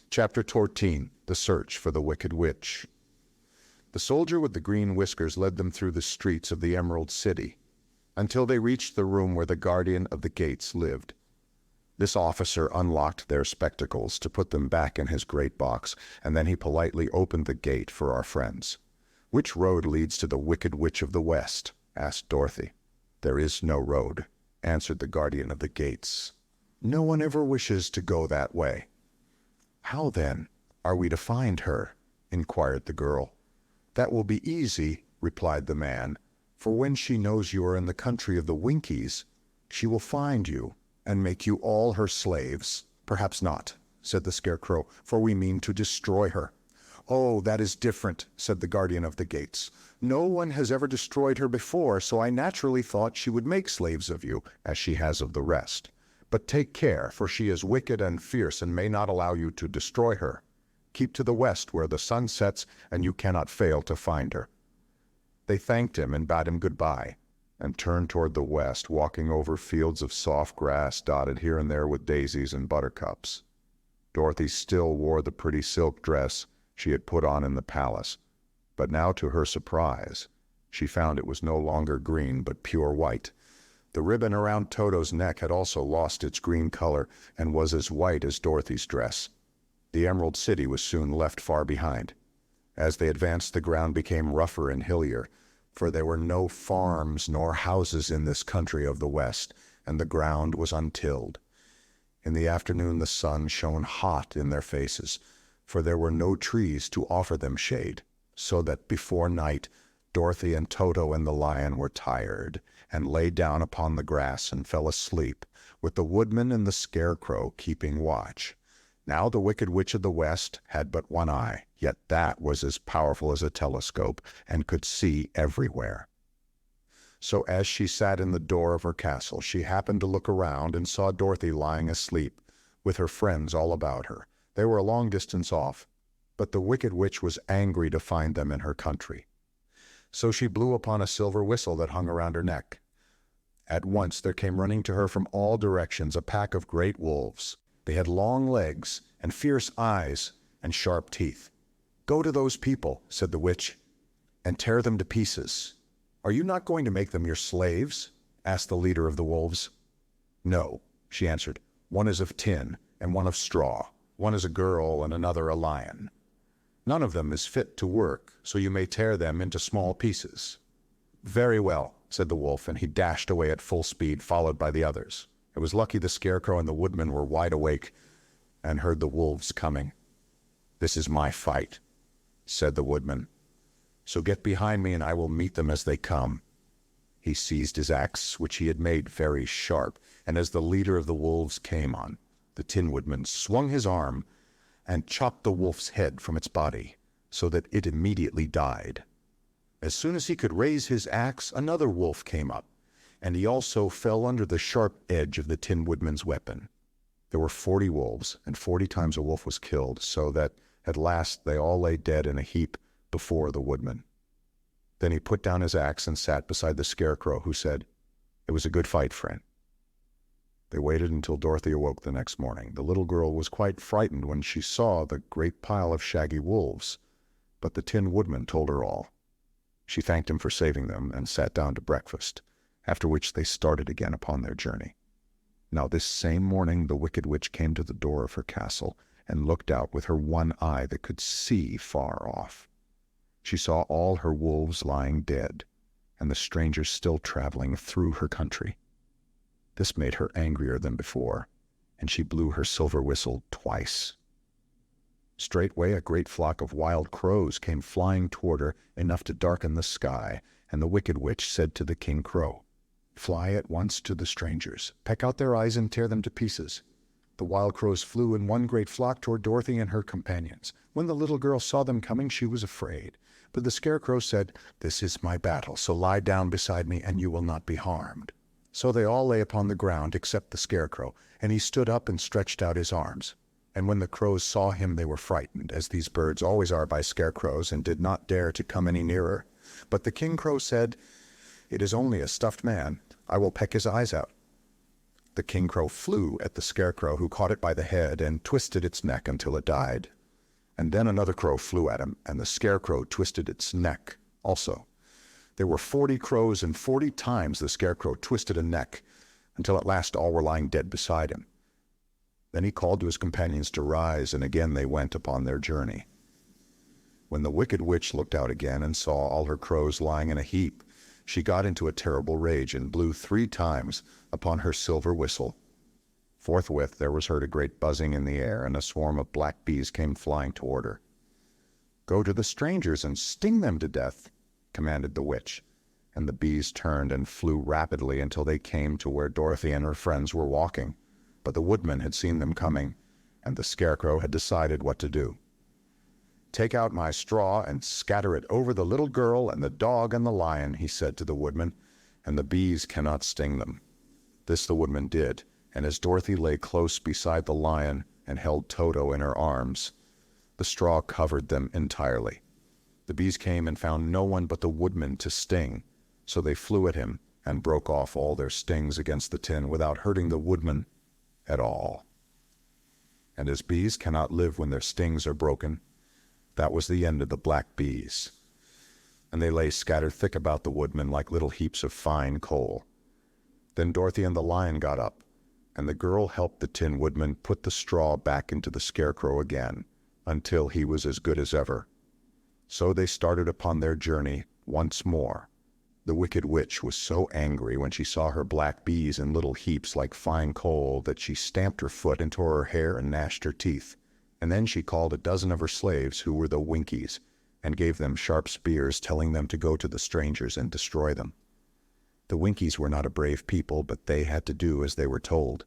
Chapter 14. The Search for the Wicked Witch. The soldier with the green whiskers led them through the streets of the Emerald City until they reached the room where the guardian of the gates lived. This officer unlocked their spectacles to put them back in his great box, and then he politely opened the gate for our friends. "Which road leads to the Wicked Witch of the West?" asked Dorothy. "There is no road," answered the guardian of the gates. "No one ever wishes to go that way." "How, then, are we to find her?" inquired the girl. "That will be easy," replied the man, "for when she knows you are in the country of the Winkies, she will find you and make you all her slaves." "Perhaps not," said the Scarecrow, "for we mean to destroy her." "Oh, that is different," said the guardian of the gates. "No one has ever destroyed her before, so I naturally thought she would make slaves of you, as she has of the rest. But take care, for she is wicked and fierce and may not allow you to destroy her. Keep to the west where the sun sets, and you cannot fail to find her." They thanked him and bade him goodbye, and turned toward the west, walking over fields of soft grass dotted here and there with daisies and buttercups. Dorothy still wore the pretty silk dress she had put on in the palace, but now, to her surprise, she found it was no longer green but pure white. The ribbon around Toto's neck had also lost its green color and was as white as Dorothy's dress. The Emerald City was soon left far behind. As they advanced, the ground became rougher and hillier, for there were no farms nor houses in this country of the West, and the ground was untilled. In the afternoon the sun shone hot in their faces, for there were no trees to offer them shade, so that before night Dorothy and Toto and the lion were tired, and lay down upon the grass and fell asleep, with the woodman and the Scarecrow keeping watch. Now the Wicked Witch of the West had but one eye, yet that was as powerful as a telescope, and could see everywhere. So as she sat in the door of her castle, she happened to look around and saw Dorothy lying asleep, with her friends all about her. They were a long distance off, but the Wicked Witch was angry to find them in her country. So she blew upon a silver whistle that hung around her neck. At once there came running to her from all directions a pack of great wolves. They had long legs and fierce eyes and sharp teeth. "Go to those people," said the witch, "and tear them to pieces." "Are you not going to make them your slaves?" asked the leader of the wolves. "No," she answered. "One is of tin and one of straw. One is a girl and another a lion. None of them is fit to work, so you may tear them into small pieces." "Very well," said the wolf, and he dashed away at full speed, followed by the others. It was lucky the Scarecrow and the Woodman were wide awake and heard the wolves coming. "This is my fight," said the Woodman. "So get behind me and I will meet them as they come." He seized his axe, which he had made very sharp, and as the leader of the wolves came on, the Tin Woodman swung his arm and chopped the wolf's head from its body, so that it immediately died. As soon as he could raise his axe, another wolf came up, and he also fell under the sharp edge of the Tin Woodman's weapon. There were 40 wolves, and 40 times a wolf was killed, so that at last they all lay dead in a heap before the Woodman. Then he put down his axe and sat beside the Scarecrow, who said, "It was a good fight, friend." They waited until Dorothy awoke the next morning. The little girl was quite frightened when she saw the great pile of shaggy wolves, but the Tin Woodman told her all. She thanked him for saving them and sat down to breakfast, after which they started again upon their journey. Now this same morning the Wicked Witch came to the door of her castle and looked out with her one eye that could see far off. She saw all her wolves lying dead, and the strangers still traveling through her country. This made her angrier than before, and she blew her silver whistle twice. Straightway a great flock of wild crows came flying toward her, enough to darken the sky, and the Wicked Witch said to the King Crow, "Fly at once to the strangers, peck out their eyes and tear them to pieces." The wild crows flew in one great flock toward Dorothy and her companions. When the little girl saw them coming, she was afraid. But the Scarecrow said, "This is my battle, so lie down beside me and you will not be harmed." So they all lay upon the ground except the Scarecrow, and he stood up and stretched out his arms. And when the crows saw him, they were frightened, as these birds always are by scarecrows, and did not dare to come any nearer. But the King Crow said, "It is only a stuffed man. I will peck his eyes out." The King Crow flew at the Scarecrow, who caught it by the head and twisted its neck until it died. And then another crow flew at him, and the Scarecrow twisted its neck also. There were 40 crows, and 40 times the Scarecrow twisted a neck, until at last all were lying dead beside him. Then he called to his companions to rise, and again they went upon their journey. When the Wicked Witch looked out again and saw all her crows lying in a heap, she got into a terrible rage and blew 3 times upon her silver whistle. Forthwith there was heard a great buzzing in the air, and a swarm of black bees came flying toward her. "Go to the strangers and sting them to death," commanded the witch, and the bees turned and flew rapidly until they came to where Dorothy and her friends were walking. But the Woodman had seen them coming, and the Scarecrow had decided what to do. "Take out my straw and scatter it over the little girl and the dog and the lion," he said to the Woodman, "and the bees cannot sting them." This the Woodman did, and as Dorothy lay close beside the lion and held Toto in her arms, the straw covered them entirely. The bees came and found no one but the Woodman to sting, so they flew at him and broke off all their stings against the tin without hurting the Woodman at all. And as bees cannot live when their stings are broken, that was the end of the black bees, and they lay scattered thick about the Woodman like little heaps of fine coal. Then Dorothy and the lion got up, and the girl helped the Tin Woodman put the straw back into the Scarecrow again, until he was as good as ever. So they started upon their journey once more. The Wicked Witch was so angry when she saw her black bees in little heaps like fine coal that she stamped her foot and tore her hair and gnashed her teeth. And then she called a dozen of her slaves, who were the Winkies, and gave them sharp spears, telling them to go to the strangers and destroy them. The Winkies were not a brave people, but they had to do as they were told.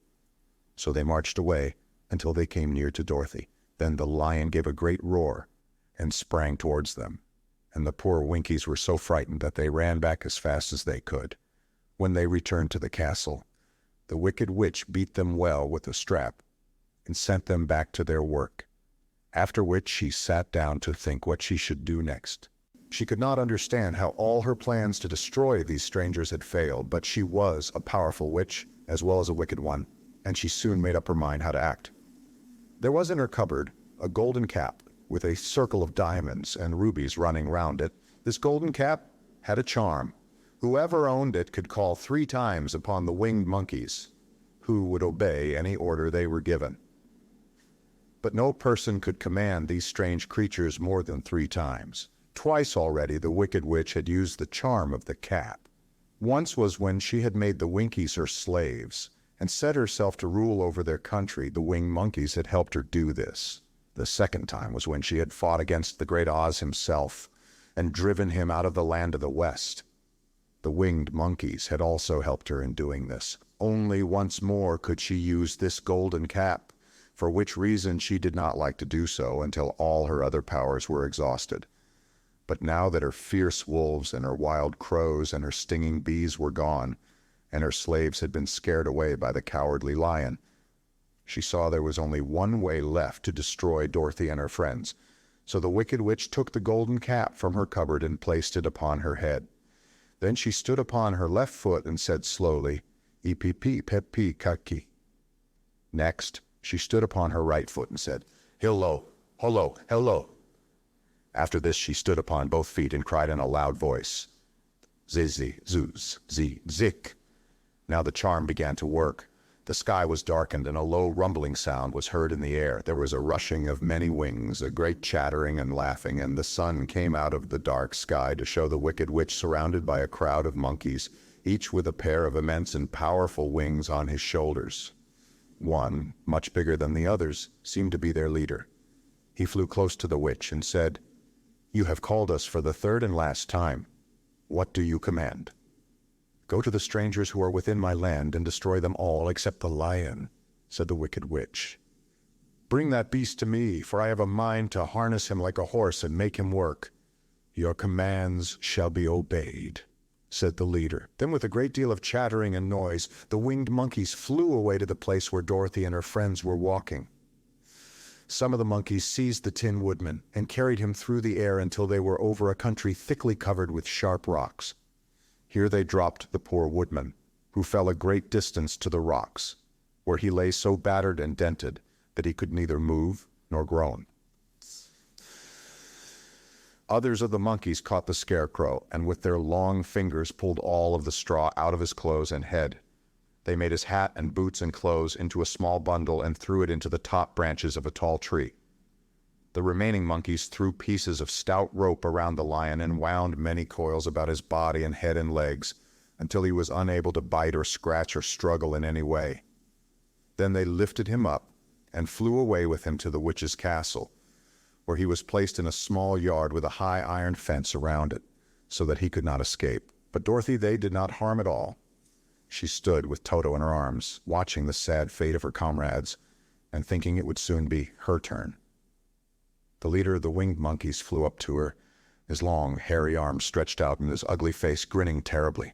So they marched away until they came near to Dorothy. Then the lion gave a great roar and sprang towards them, and the poor Winkies were so frightened that they ran back as fast as they could. When they returned to the castle, the wicked witch beat them well with a strap and sent them back to their work, after which she sat down to think what she should do next. She could not understand how all her plans to destroy these strangers had failed, but she was a powerful witch as well as a wicked one, and she soon made up her mind how to act. There was in her cupboard a golden cap with a circle of diamonds and rubies running round it. This golden cap had a charm. Whoever owned it could call 3 times upon the winged monkeys, who would obey any order they were given. But no person could command these strange creatures more than 3 times. Twice already the wicked witch had used the charm of the cap. Once was when she had made the Winkies her slaves and set herself to rule over their country. The winged monkeys had helped her do this. The second time was when she had fought against the great Oz himself and driven him out of the land of the West. The winged monkeys had also helped her in doing this. Only once more could she use this golden cap, for which reason she did not like to do so until all her other powers were exhausted. But now that her fierce wolves and her wild crows and her stinging bees were gone, and her slaves had been scared away by the cowardly lion, she saw there was only one way left to destroy Dorothy and her friends. So the wicked witch took the golden cap from her cupboard and placed it upon her head. Then she stood upon her left foot and said slowly, "Ipipi pepi kaki." Next, she stood upon her right foot and said, "Hillo, holo, hello." After this she stood upon both feet and cried in a loud voice, "Zizi, zuz, zi, zik." Now the charm began to work. The sky was darkened and a low rumbling sound was heard in the air. There was a rushing of many wings, a great chattering and laughing, and the sun came out of the dark sky to show the wicked witch surrounded by a crowd of monkeys, each with a pair of immense and powerful wings on his shoulders. One, much bigger than the others, seemed to be their leader. He flew close to the witch and said, "You have called us for the 3rd and last time. What do you command?" "Go to the strangers who are within my land and destroy them all except the lion," said the wicked witch. "Bring that beast to me, for I have a mind to harness him like a horse and make him work." "Your commands shall be obeyed," said the leader. Then with a great deal of chattering and noise, the winged monkeys flew away to the place where Dorothy and her friends were walking. Some of the monkeys seized the Tin Woodman and carried him through the air until they were over a country thickly covered with sharp rocks. Here they dropped the poor woodman, who fell a great distance to the rocks, where he lay so battered and dented that he could neither move nor groan. Others of the monkeys caught the Scarecrow, and with their long fingers pulled all of the straw out of his clothes and head. They made his hat and boots and clothes into a small bundle and threw it into the top branches of a tall tree. The remaining monkeys threw pieces of stout rope around the lion and wound many coils about his body and head and legs until he was unable to bite or scratch or struggle in any way. Then they lifted him up and flew away with him to the witch's castle, where he was placed in a small yard with a high iron fence around it, so that he could not escape. But Dorothy they did not harm at all. She stood with Toto in her arms, watching the sad fate of her comrades, and thinking it would soon be her turn. The leader of the winged monkeys flew up to her, his long, hairy arms stretched out and his ugly face grinning terribly.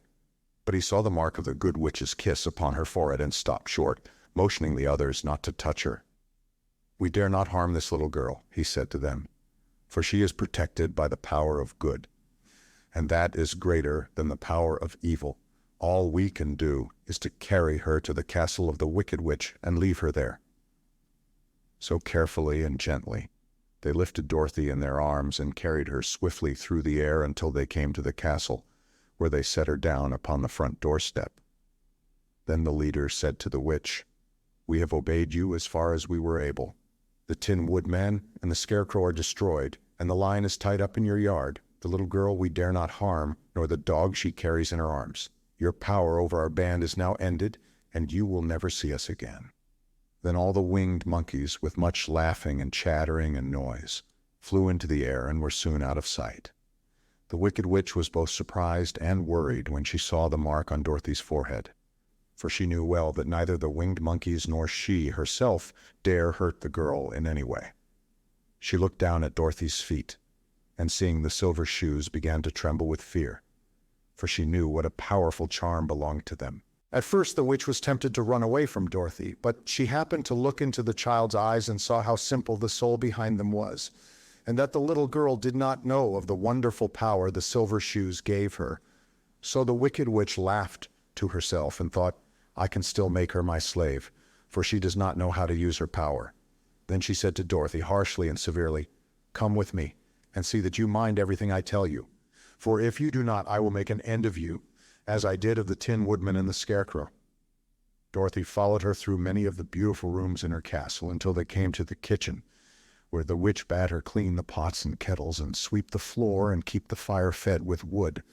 But he saw the mark of the good witch's kiss upon her forehead and stopped short, motioning the others not to touch her. "We dare not harm this little girl," he said to them, "for she is protected by the power of good, and that is greater than the power of evil. All we can do is to carry her to the castle of the wicked witch and leave her there." So carefully and gently, they lifted Dorothy in their arms and carried her swiftly through the air until they came to the castle, where they set her down upon the front doorstep. Then the leader said to the witch, "We have obeyed you as far as we were able. The Tin Woodman and the Scarecrow are destroyed, and the lion is tied up in your yard. The little girl we dare not harm, nor the dog she carries in her arms. Your power over our band is now ended, and you will never see us again." Then all the winged monkeys, with much laughing and chattering and noise, flew into the air and were soon out of sight. The Wicked Witch was both surprised and worried when she saw the mark on Dorothy's forehead, for she knew well that neither the winged monkeys nor she herself dare hurt the girl in any way. She looked down at Dorothy's feet, and seeing the silver shoes began to tremble with fear, for she knew what a powerful charm belonged to them. At first the witch was tempted to run away from Dorothy, but she happened to look into the child's eyes and saw how simple the soul behind them was, and that the little girl did not know of the wonderful power the silver shoes gave her. So the Wicked Witch laughed to herself and thought, I can still make her my slave, for she does not know how to use her power. Then she said to Dorothy harshly and severely, Come with me, and see that you mind everything I tell you, for if you do not, I will make an end of you, as I did of the Tin Woodman and the Scarecrow. Dorothy followed her through many of the beautiful rooms in her castle until they came to the kitchen, where the witch bade her clean the pots and kettles and sweep the floor and keep the fire fed with wood.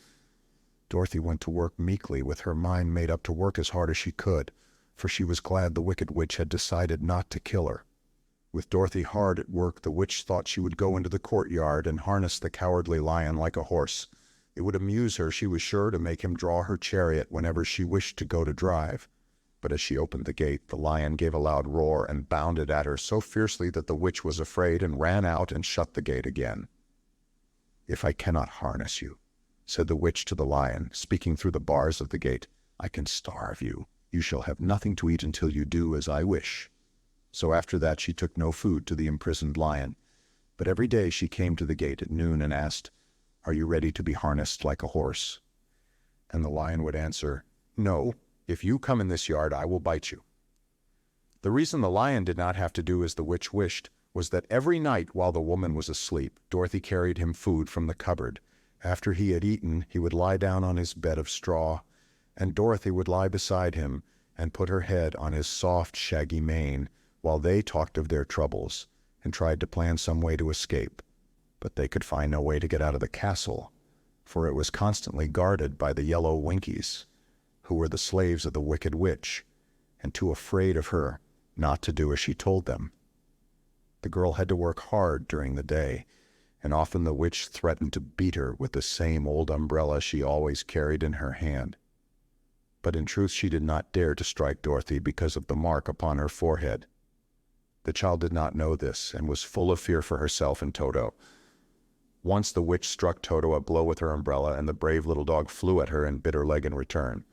Dorothy went to work meekly, with her mind made up to work as hard as she could, for she was glad the Wicked Witch had decided not to kill her. With Dorothy hard at work, the witch thought she would go into the courtyard and harness the cowardly lion like a horse. It would amuse her, she was sure, to make him draw her chariot whenever she wished to go to drive. But as she opened the gate, the lion gave a loud roar and bounded at her so fiercely that the witch was afraid and ran out and shut the gate again. If I cannot harness you, said the witch to the lion, speaking through the bars of the gate, I can starve you. You shall have nothing to eat until you do as I wish. So after that she took no food to the imprisoned lion, but every day she came to the gate at noon and asked, Are you ready to be harnessed like a horse? And the lion would answer, No, if you come in this yard I will bite you. The reason the lion did not have to do as the witch wished was that every night while the woman was asleep, Dorothy carried him food from the cupboard. After he had eaten, he would lie down on his bed of straw, and Dorothy would lie beside him and put her head on his soft, shaggy mane, while they talked of their troubles and tried to plan some way to escape. But they could find no way to get out of the castle, for it was constantly guarded by the yellow Winkies, who were the slaves of the Wicked Witch, and too afraid of her not to do as she told them. The girl had to work hard during the day, and often the witch threatened to beat her with the same old umbrella she always carried in her hand. But in truth she did not dare to strike Dorothy because of the mark upon her forehead. The child did not know this, and was full of fear for herself and Toto. Once the witch struck Toto a blow with her umbrella, and the brave little dog flew at her and bit her leg in return.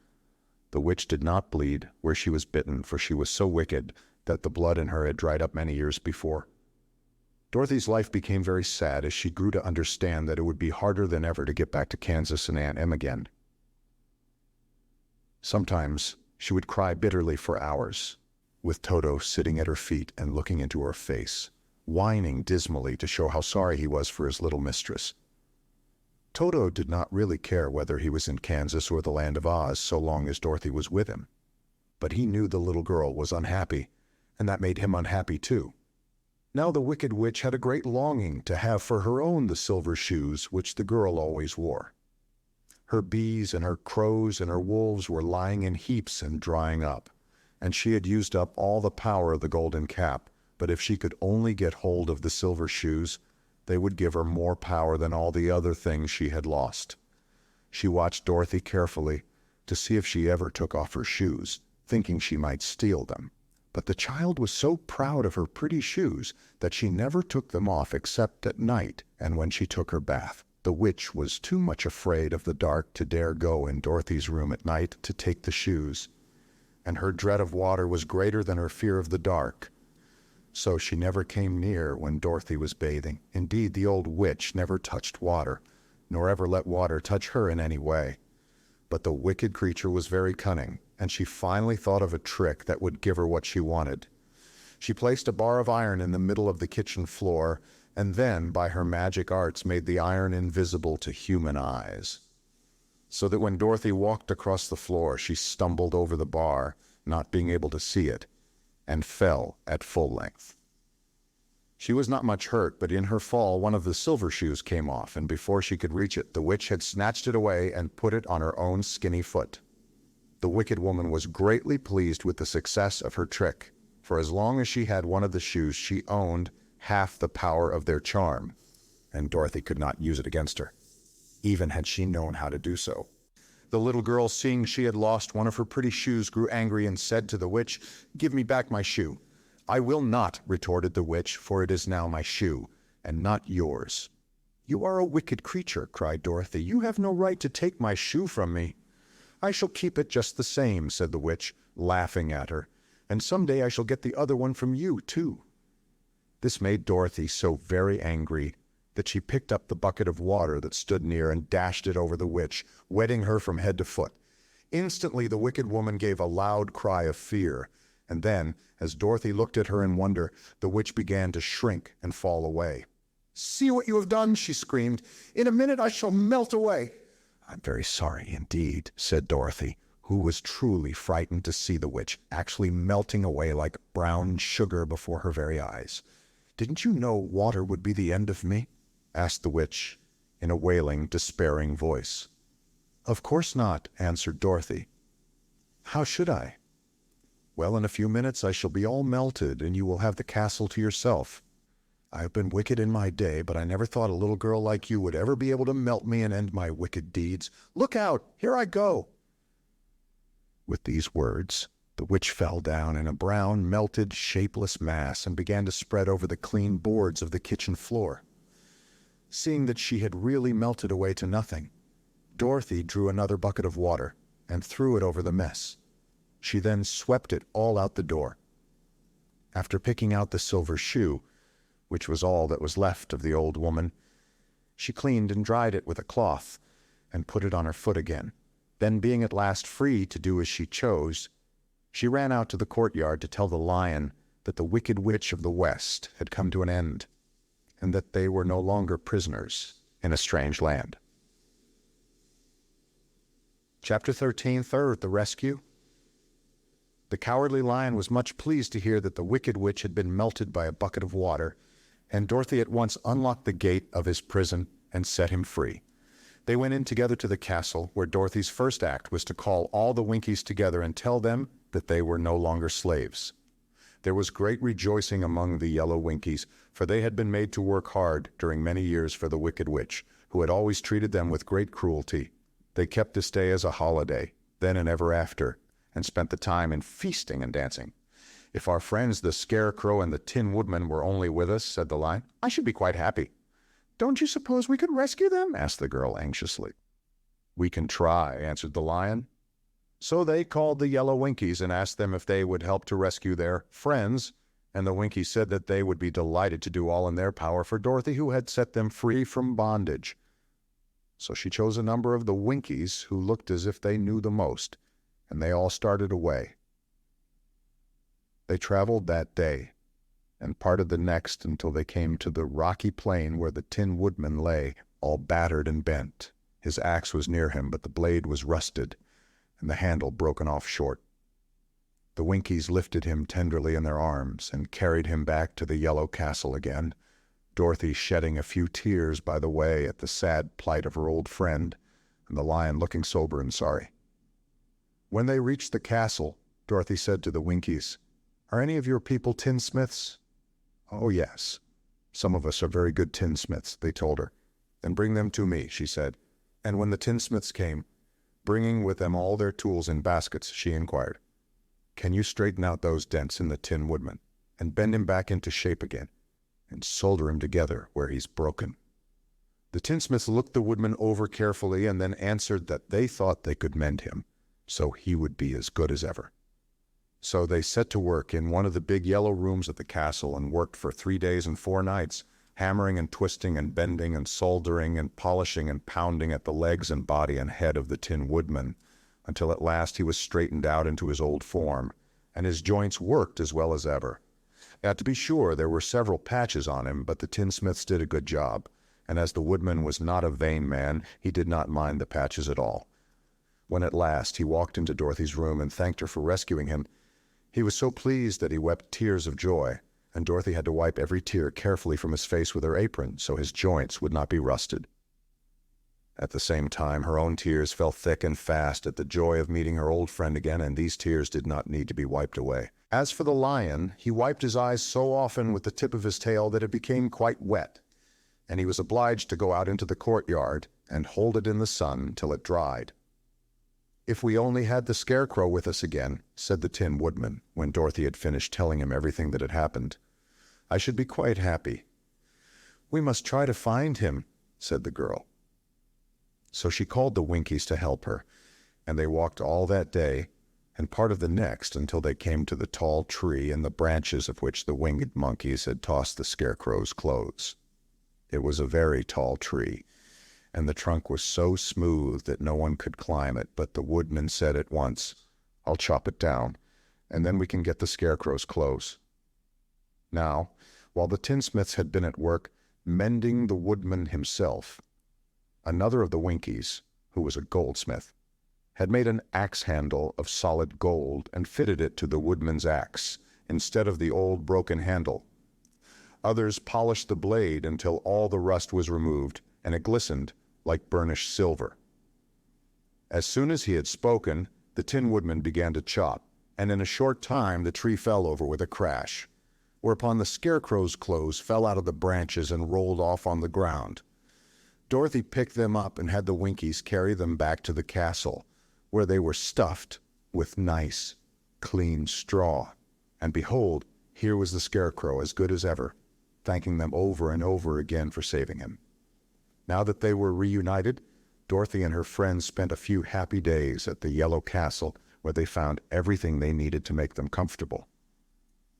The witch did not bleed where she was bitten, for she was so wicked that the blood in her had dried up many years before. Dorothy's life became very sad as she grew to understand that it would be harder than ever to get back to Kansas and Aunt Em again. Sometimes she would cry bitterly for hours, with Toto sitting at her feet and looking into her face, whining dismally to show how sorry he was for his little mistress. Toto did not really care whether he was in Kansas or the land of Oz so long as Dorothy was with him. But he knew the little girl was unhappy, and that made him unhappy too. Now the Wicked Witch had a great longing to have for her own the silver shoes which the girl always wore. Her bees and her crows and her wolves were lying in heaps and drying up, and she had used up all the power of the golden cap, but if she could only get hold of the silver shoes, they would give her more power than all the other things she had lost. She watched Dorothy carefully to see if she ever took off her shoes, thinking she might steal them. But the child was so proud of her pretty shoes that she never took them off except at night and when she took her bath. The witch was too much afraid of the dark to dare go in Dorothy's room at night to take the shoes, and her dread of water was greater than her fear of the dark. So she never came near when Dorothy was bathing. Indeed, the old witch never touched water, nor ever let water touch her in any way. But the wicked creature was very cunning, and she finally thought of a trick that would give her what she wanted. She placed a bar of iron in the middle of the kitchen floor, and then, by her magic arts, made the iron invisible to human eyes, so that when Dorothy walked across the floor, she stumbled over the bar, not being able to see it, and fell at full length. She was not much hurt, but in her fall one of the silver shoes came off, and before she could reach it, the witch had snatched it away and put it on her own skinny foot. The wicked woman was greatly pleased with the success of her trick, for as long as she had one of the shoes, she owned half the power of their charm. and Dorothy could not use it against her, even had she known how to do so. The little girl, seeing she had lost one of her pretty shoes, grew angry and said to the witch, "Give me back my shoe." "I will not," retorted the witch, "for it is now my shoe, and not yours." "You are a wicked creature," cried Dorothy. "You have no right to take my shoe from me." "I shall keep it just the same," said the witch, laughing at her, "and some day I shall get the other one from you, too." This made Dorothy so very angry that she picked up the bucket of water that stood near and dashed it over the witch, wetting her from head to foot. Instantly the wicked woman gave a loud cry of fear, and then, as Dorothy looked at her in wonder, the witch began to shrink and fall away. "See what you have done," she screamed. "In a minute I shall melt away." "I'm very sorry indeed," said Dorothy, who was truly frightened to see the witch actually melting away like brown sugar before her very eyes. "Didn't you know water would be the end of me?" asked the witch, in a wailing, despairing voice. "Of course not," answered Dorothy. "How should I?" "Well, in a few minutes I shall be all melted, and you will have the castle to yourself. I have been wicked in my day, but I never thought a little girl like you would ever be able to melt me and end my wicked deeds. Look out! Here I go!" With these words, the witch fell down in a brown, melted, shapeless mass and began to spread over the clean boards of the kitchen floor. Seeing that she had really melted away to nothing, Dorothy drew another bucket of water and threw it over the mess. She then swept it all out the door. After picking out the silver shoe, which was all that was left of the old woman, she cleaned and dried it with a cloth and put it on her foot again. Then, being at last free to do as she chose, she ran out to the courtyard to tell the lion that the wicked witch of the West had come to an end, and that they were no longer prisoners in a strange land. Chapter 13, Third, The Rescue. The Cowardly Lion was much pleased to hear that the wicked witch had been melted by a bucket of water, and Dorothy at once unlocked the gate of his prison and set him free. They went in together to the castle, where Dorothy's first act was to call all the Winkies together and tell them that they were no longer slaves. There was great rejoicing among the yellow Winkies, for they had been made to work hard during many years for the wicked witch, who had always treated them with great cruelty. They kept this day as a holiday, then and ever after, and spent the time in feasting and dancing. "If our friends the Scarecrow and the Tin Woodman were only with us," said the lion, "I should be quite happy." "Don't you suppose we could rescue them?" asked the girl anxiously. "We can try," answered the lion. So they called the yellow Winkies and asked them if they would help to rescue their friends, and the Winkies said that they would be delighted to do all in their power for Dorothy, who had set them free from bondage. So she chose a number of the Winkies who looked as if they knew the most, and they all started away. They traveled that day, and part of the next until they came to the rocky plain where the Tin Woodman lay, all battered and bent. His axe was near him, but the blade was rusted, and the handle broken off short. The Winkies lifted him tenderly in their arms and carried him back to the yellow castle again, Dorothy shedding a few tears by the way at the sad plight of her old friend, and the lion looking sober and sorry. When they reached the castle, Dorothy said to the Winkies, "Are any of your people tinsmiths?" "Oh, yes. Some of us are very good tinsmiths," they told her. "Then bring them to me," she said. And when the tinsmiths came, bringing with them all their tools in baskets, she inquired, "Can you straighten out those dents in the Tin Woodman, and bend him back into shape again, and solder him together where he's broken?" The tinsmiths looked the woodman over carefully and then answered that they thought they could mend him, so he would be as good as ever. So they set to work in one of the big yellow rooms at the castle and worked for 3 days and 4 nights, hammering and twisting and bending and soldering and polishing and pounding at the legs and body and head of the Tin Woodman, until at last he was straightened out into his old form, and his joints worked as well as ever. To be sure, there were several patches on him, but the tinsmiths did a good job, and as the woodman was not a vain man, he did not mind the patches at all. When at last he walked into Dorothy's room and thanked her for rescuing him, he was so pleased that he wept tears of joy, and Dorothy had to wipe every tear carefully from his face with her apron so his joints would not be rusted. At the same time, her own tears fell thick and fast at the joy of meeting her old friend again, and these tears did not need to be wiped away. As for the lion, he wiped his eyes so often with the tip of his tail that it became quite wet. and he was obliged to go out into the courtyard and hold it in the sun till it dried. "If we only had the Scarecrow with us again," said the Tin Woodman, when Dorothy had finished telling him everything that had happened, "I should be quite happy." "We must try to find him," said the girl. So she called the Winkies to help her, and they walked all that day and part of the next until they came to the tall tree in the branches of which the winged monkeys had tossed the Scarecrow's clothes. It was a very tall tree, and the trunk was so smooth that no one could climb it, but the woodman said at once, "I'll chop it down, and then we can get the Scarecrow's clothes." Now, while the tinsmiths had been at work mending the woodman himself, another of the Winkies, who was a goldsmith, had made an axe handle of solid gold and fitted it to the woodman's axe, instead of the old broken handle. Others polished the blade until all the rust was removed, and it glistened like burnished silver. As soon as he had spoken, the Tin Woodman began to chop, and in a short time the tree fell over with a crash, whereupon the Scarecrow's clothes fell out of the branches and rolled off on the ground. Dorothy picked them up and had the Winkies carry them back to the castle, where they were stuffed with nice, clean straw. And behold, here was the Scarecrow as good as ever, thanking them over and over again for saving him. Now that they were reunited, Dorothy and her friends spent a few happy days at the Yellow Castle, where they found everything they needed to make them comfortable.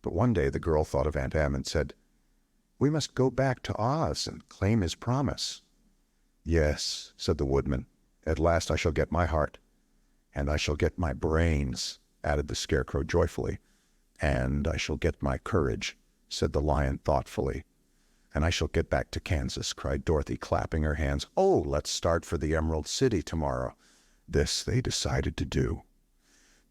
But one day the girl thought of Aunt Em and said, "We must go back to Oz and claim his promise." "Yes," said the woodman, "at last I shall get my heart. And I shall get my brains," added the Scarecrow joyfully. "And I shall get my courage," said the Lion thoughtfully. "And I shall get back to Kansas," cried Dorothy, clapping her hands. "Oh, let's start for the Emerald City tomorrow." This they decided to do.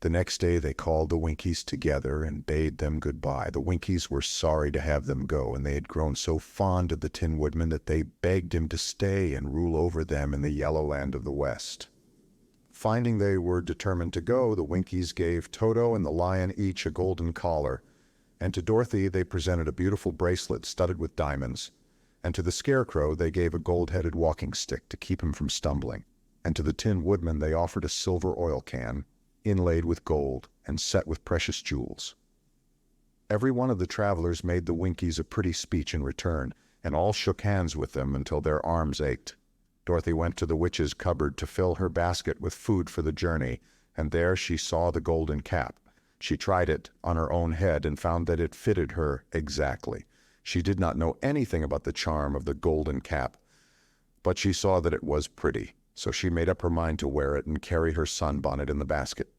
The next day they called the Winkies together and bade them goodbye. The Winkies were sorry to have them go, and they had grown so fond of the Tin Woodman that they begged him to stay and rule over them in the Yellow Land of the West. Finding they were determined to go, the Winkies gave Toto and the Lion each a golden collar, and to Dorothy they presented a beautiful bracelet studded with diamonds, and to the Scarecrow they gave a gold-headed walking stick to keep him from stumbling, and to the Tin Woodman they offered a silver oil can, inlaid with gold and set with precious jewels. Every one of the travelers made the Winkies a pretty speech in return, and all shook hands with them until their arms ached. Dorothy went to the witch's cupboard to fill her basket with food for the journey, and there she saw the golden cap. She tried it on her own head and found that it fitted her exactly. She did not know anything about the charm of the golden cap, but she saw that it was pretty, so she made up her mind to wear it and carry her sunbonnet in the basket.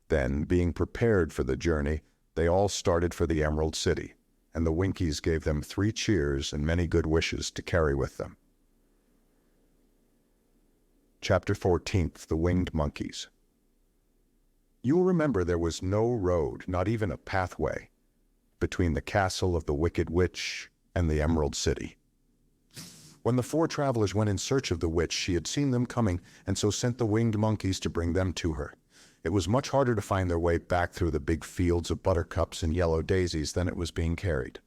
Then, being prepared for the journey, they all started for the Emerald City, and the Winkies gave them 3 cheers and many good wishes to carry with them. Chapter 14th, The Winged Monkeys. You will remember there was no road, not even a pathway, between the castle of the Wicked Witch and the Emerald City. When the 4 travelers went in search of the witch, she had seen them coming, and so sent the winged monkeys to bring them to her. It was much harder to find their way back through the big fields of buttercups and yellow daisies than it was being carried.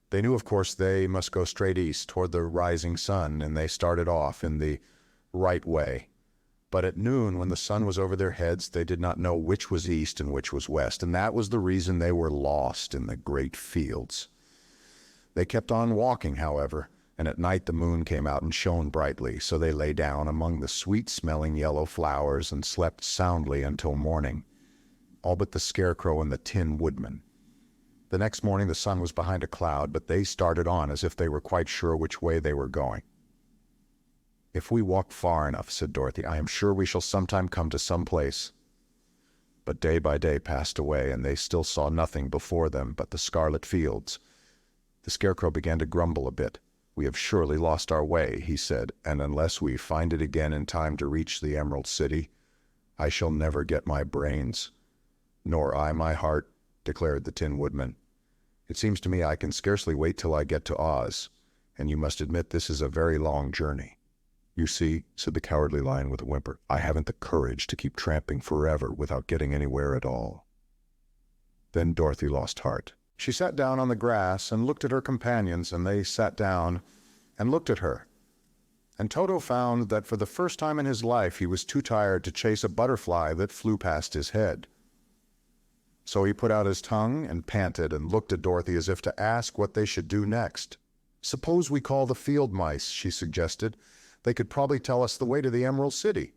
They knew, of course, they must go straight east toward the rising sun, and they started off in the right way. But at noon, when the sun was over their heads, they did not know which was east and which was west, and that was the reason they were lost in the great fields. They kept on walking, however, and at night the moon came out and shone brightly, so they lay down among the sweet-smelling yellow flowers and slept soundly until morning, all but the Scarecrow and the Tin Woodman. The next morning the sun was behind a cloud, but they started on as if they were quite sure which way they were going. "If we walk far enough," said Dorothy, "I am sure we shall sometime come to some place." But day by day passed away, and they still saw nothing before them but the scarlet fields. The Scarecrow began to grumble a bit. "We have surely lost our way," he said, "and unless we find it again in time to reach the Emerald City, I shall never get my brains." "Nor I my heart," declared the Tin Woodman. "It seems to me I can scarcely wait till I get to Oz, and you must admit this is a very long journey." "You see," said the Cowardly Lion with a whimper, "I haven't the courage to keep tramping forever without getting anywhere at all." Then Dorothy lost heart. She sat down on the grass and looked at her companions, and they sat down and looked at her. And Toto found that for the first time in his life he was too tired to chase a butterfly that flew past his head. So he put out his tongue and panted and looked at Dorothy as if to ask what they should do next. "Suppose we call the field mice," she suggested. "They could probably tell us the way to the Emerald City."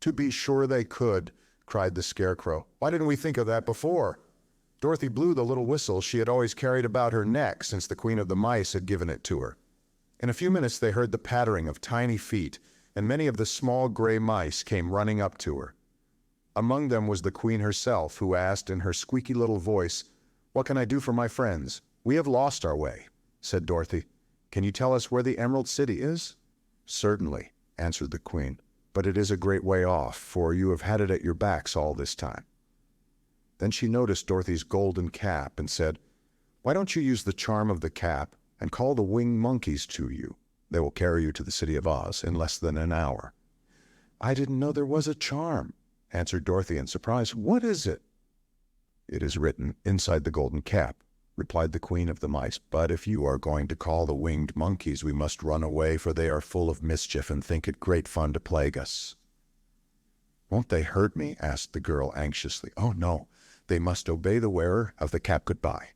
"To be sure they could," cried the Scarecrow. "Why didn't we think of that before?" Dorothy blew the little whistle she had always carried about her neck since the Queen of the Mice had given it to her. In a few minutes they heard the pattering of tiny feet, and many of the small gray mice came running up to her. Among them was the Queen herself, who asked in her squeaky little voice, "What can I do for my friends? We have lost our way," said Dorothy. "Can you tell us where the Emerald City is?" "Certainly," answered the Queen, "but it is a great way off, for you have had it at your backs all this time." Then she noticed Dorothy's golden cap and said, "Why don't you use the charm of the cap and call the winged monkeys to you? They will carry you to the City of Oz in less than an hour." "I didn't know there was a charm," answered Dorothy in surprise. "What is it?" "It is written inside the golden cap," replied the Queen of the Mice. "But if you are going to call the winged monkeys, we must run away, for they are full of mischief and think it great fun to plague us." "Won't they hurt me?" asked the girl anxiously. "Oh, no. They must obey the wearer of the cap goodbye."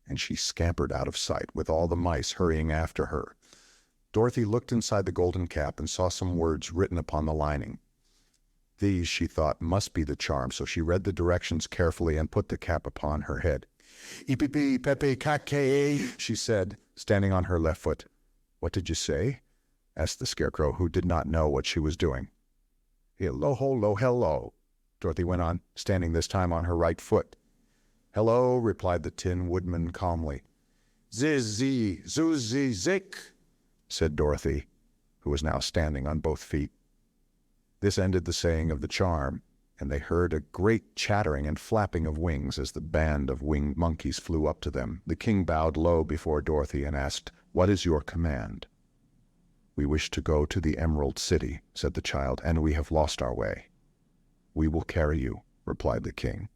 And she scampered out of sight, with all the mice hurrying after her. Dorothy looked inside the golden cap and saw some words written upon the lining. These, she thought, must be the charm, so she read the directions carefully and put the cap upon her head. "Ipipi pepe kake," she said, standing on her left foot. "What did you say?" asked the Scarecrow, who did not know what she was doing. "Hello, hello, hello," Dorothy went on, standing this time on her right foot. "Hello," replied the Tin Woodman calmly. "Ziz-zi, zoo-zi, zik," said Dorothy, who was now standing on both feet. This ended the saying of the charm, and they heard a great chattering and flapping of wings as the band of winged monkeys flew up to them. The king bowed low before Dorothy and asked, "What is your command?" "We wish to go to the Emerald City," said the child, "and we have lost our way." "We will carry you," replied the king.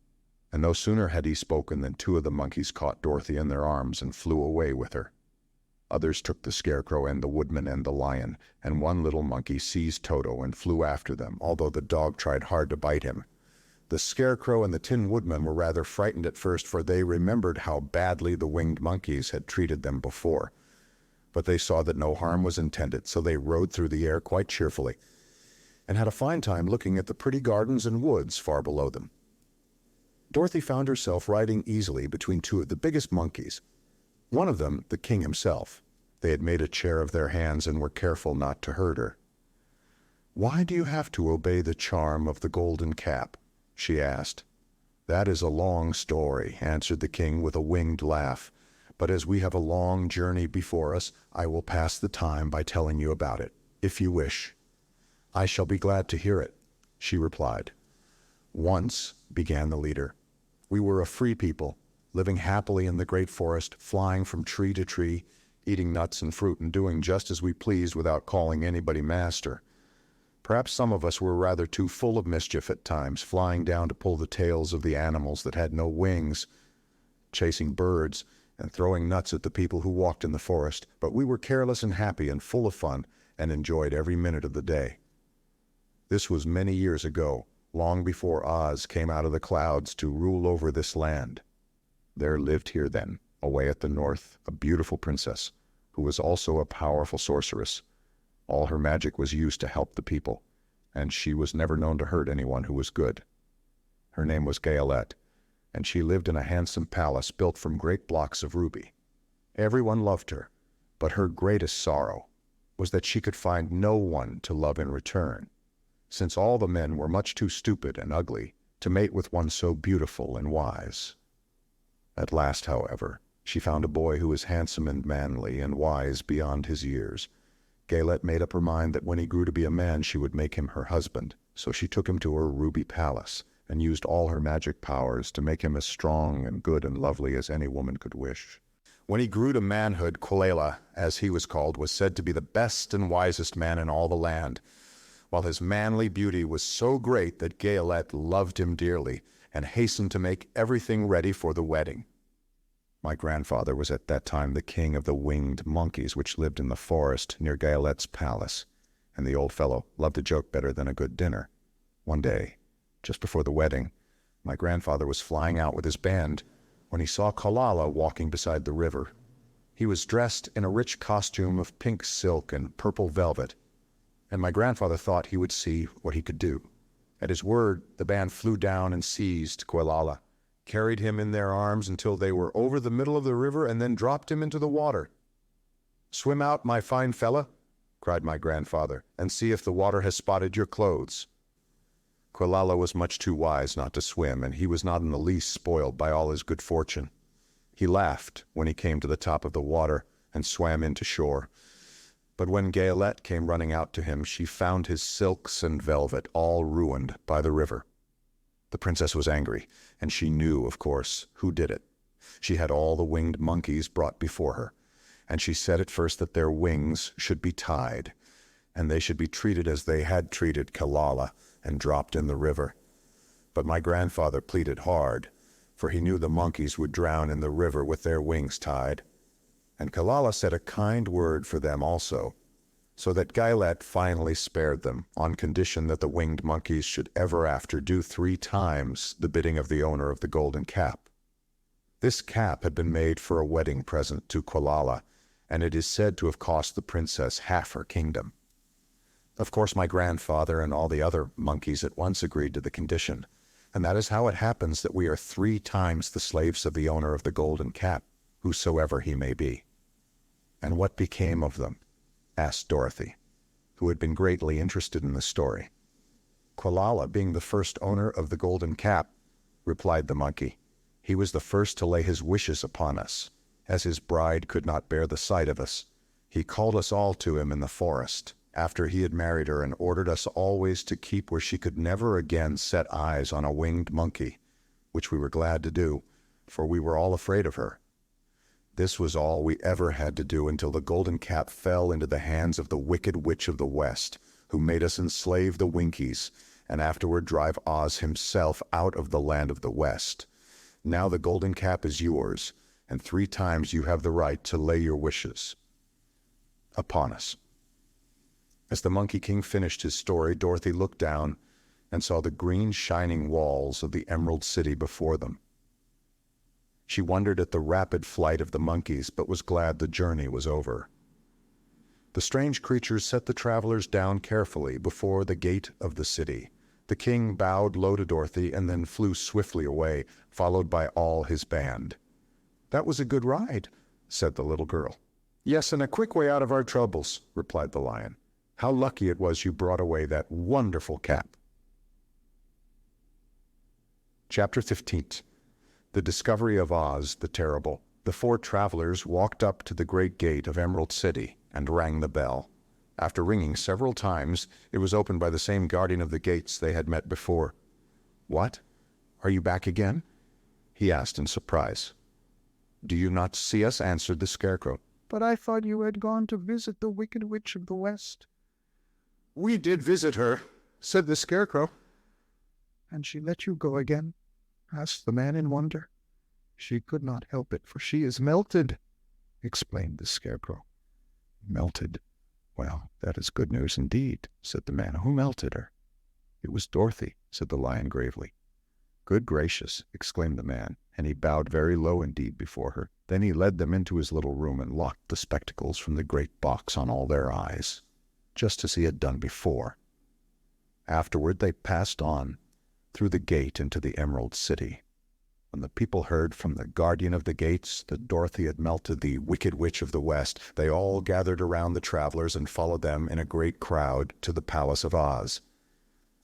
And no sooner had he spoken than two of the monkeys caught Dorothy in their arms and flew away with her. Others took the Scarecrow and the Woodman and the Lion, and one little monkey seized Toto and flew after them, although the dog tried hard to bite him. The Scarecrow and the Tin Woodman were rather frightened at first, for they remembered how badly the winged monkeys had treated them before. But they saw that no harm was intended, so they rode through the air quite cheerfully, and had a fine time looking at the pretty gardens and woods far below them. Dorothy found herself riding easily between two of the biggest monkeys. One of them, the king himself. They had made a chair of their hands and were careful not to hurt her. "Why do you have to obey the charm of the golden cap?" she asked. "That is a long story," answered the king with a winged laugh. "But as we have a long journey before us, I will pass the time by telling you about it, if you wish." "I shall be glad to hear it," she replied. "Once," began the leader, "we were a free people, living happily in the great forest, flying from tree to tree, eating nuts and fruit and doing just as we pleased without calling anybody master. Perhaps some of us were rather too full of mischief at times, flying down to pull the tails of the animals that had no wings, chasing birds, and throwing nuts at the people who walked in the forest, but we were careless and happy and full of fun and enjoyed every minute of the day. This was many years ago, long before Oz came out of the clouds to rule over this land. There lived here then, away at the north, a beautiful princess, who was also a powerful sorceress. All her magic was used to help the people, and she was never known to hurt anyone who was good. Her name was Gale, and she lived in a handsome palace built from great blocks of ruby. Everyone loved her, but her greatest sorrow was that she could find no one to love in return, since all the men were much too stupid and ugly to mate with one so beautiful and wise. At last, however, she found a boy who was handsome and manly and wise beyond his years. Gale made up her mind that when he grew to be a man she would make him her husband, so she took him to her ruby palace and used all her magic powers to make him as strong and good and lovely as any woman could wish. When he grew to manhood, Kalidahs, as he was called, was said to be the best and wisest man in all the land, while his manly beauty was so great that Gale loved him dearly and hastened to make everything ready for the wedding. My grandfather was at that time the king of the winged monkeys which lived in the forest near Gaelet's palace, and the old fellow loved a joke better than a good dinner. One day, just before the wedding, my grandfather was flying out with his band when he saw Kalila walking beside the river. He was dressed in a rich costume of pink silk and purple velvet, and my grandfather thought he would see what he could do. At his word, the band flew down and seized Kalila, carried him in their arms until they were over the middle of the river, and then dropped him into the water. "Swim out, my fine fella," cried my grandfather, "and see if the water has spotted your clothes." Kalila was much too wise not to swim, and he was not in the least spoiled by all his good fortune. He laughed when he came to the top of the water and swam into shore. But when Gaelet came running out to him, she found his silks and velvet all ruined by the river. The princess was angry, and she knew, of course, who did it. She had all the winged monkeys brought before her, and she said at first that their wings should be tied, and they should be treated as they had treated Kalila, and dropped in the river. But my grandfather pleaded hard, for he knew the monkeys would drown in the river with their wings tied. And Kalila said a kind word for them also, so that Gaelet finally spared them, on condition that the winged monkeys should ever after do 3 times the bidding of the owner of the golden cap. This cap had been made for a wedding present to Kalila, and it is said to have cost the princess half her kingdom. Of course, my grandfather and all the other monkeys at once agreed to the condition, and that is how it happens that we are 3 times the slaves of the owner of the golden cap, whosoever he may be. "And what became of them?" asked Dorothy, who had been greatly interested in the story. "Kalila being the first owner of the golden cap," replied the monkey, "he was the first to lay his wishes upon us. As his bride could not bear the sight of us, he called us all to him in the forest, after he had married her, and ordered us always to keep where she could never again set eyes on a winged monkey, which we were glad to do, for we were all afraid of her. This was all we ever had to do until the golden cap fell into the hands of the wicked witch of the West, who made us enslave the Winkies, and afterward drive Oz himself out of the land of the West. Now the golden cap is yours, and 3 times you have the right to lay your wishes upon us." As the Monkey King finished his story, Dorothy looked down and saw the green shining walls of the Emerald City before them. She wondered at the rapid flight of the monkeys, but was glad the journey was over. The strange creatures set the travelers down carefully before the gate of the city. The king bowed low to Dorothy and then flew swiftly away, followed by all his band. "That was a good ride," said the little girl. "Yes, and a quick way out of our troubles," replied the lion. "How lucky it was you brought away that wonderful cap." Chapter 15. The Discovery of Oz the Terrible. The 4 travelers walked up to the great gate of Emerald City and rang the bell. After ringing several times, it was opened by the same guardian of the gates they had met before. "What? Are you back again?" he asked in surprise. "Do you not see us?" answered the Scarecrow. "But I thought you had gone to visit the Wicked Witch of the West." "We did visit her," said the Scarecrow. "And she let you go again?" asked the man in wonder. "She could not help it, for she is melted," explained the Scarecrow. "Melted? Well, that is good news indeed," said the man. "Who melted her?" "It was Dorothy," said the lion gravely. "Good gracious," exclaimed the man, and he bowed very low indeed before her. Then he led them into his little room and locked the spectacles from the great box on all their eyes, just as he had done before. Afterward they passed on through the gate into the Emerald City. When the people heard from the guardian of the gates that Dorothy had melted the Wicked Witch of the West, they all gathered around the travelers and followed them in a great crowd to the Palace of Oz.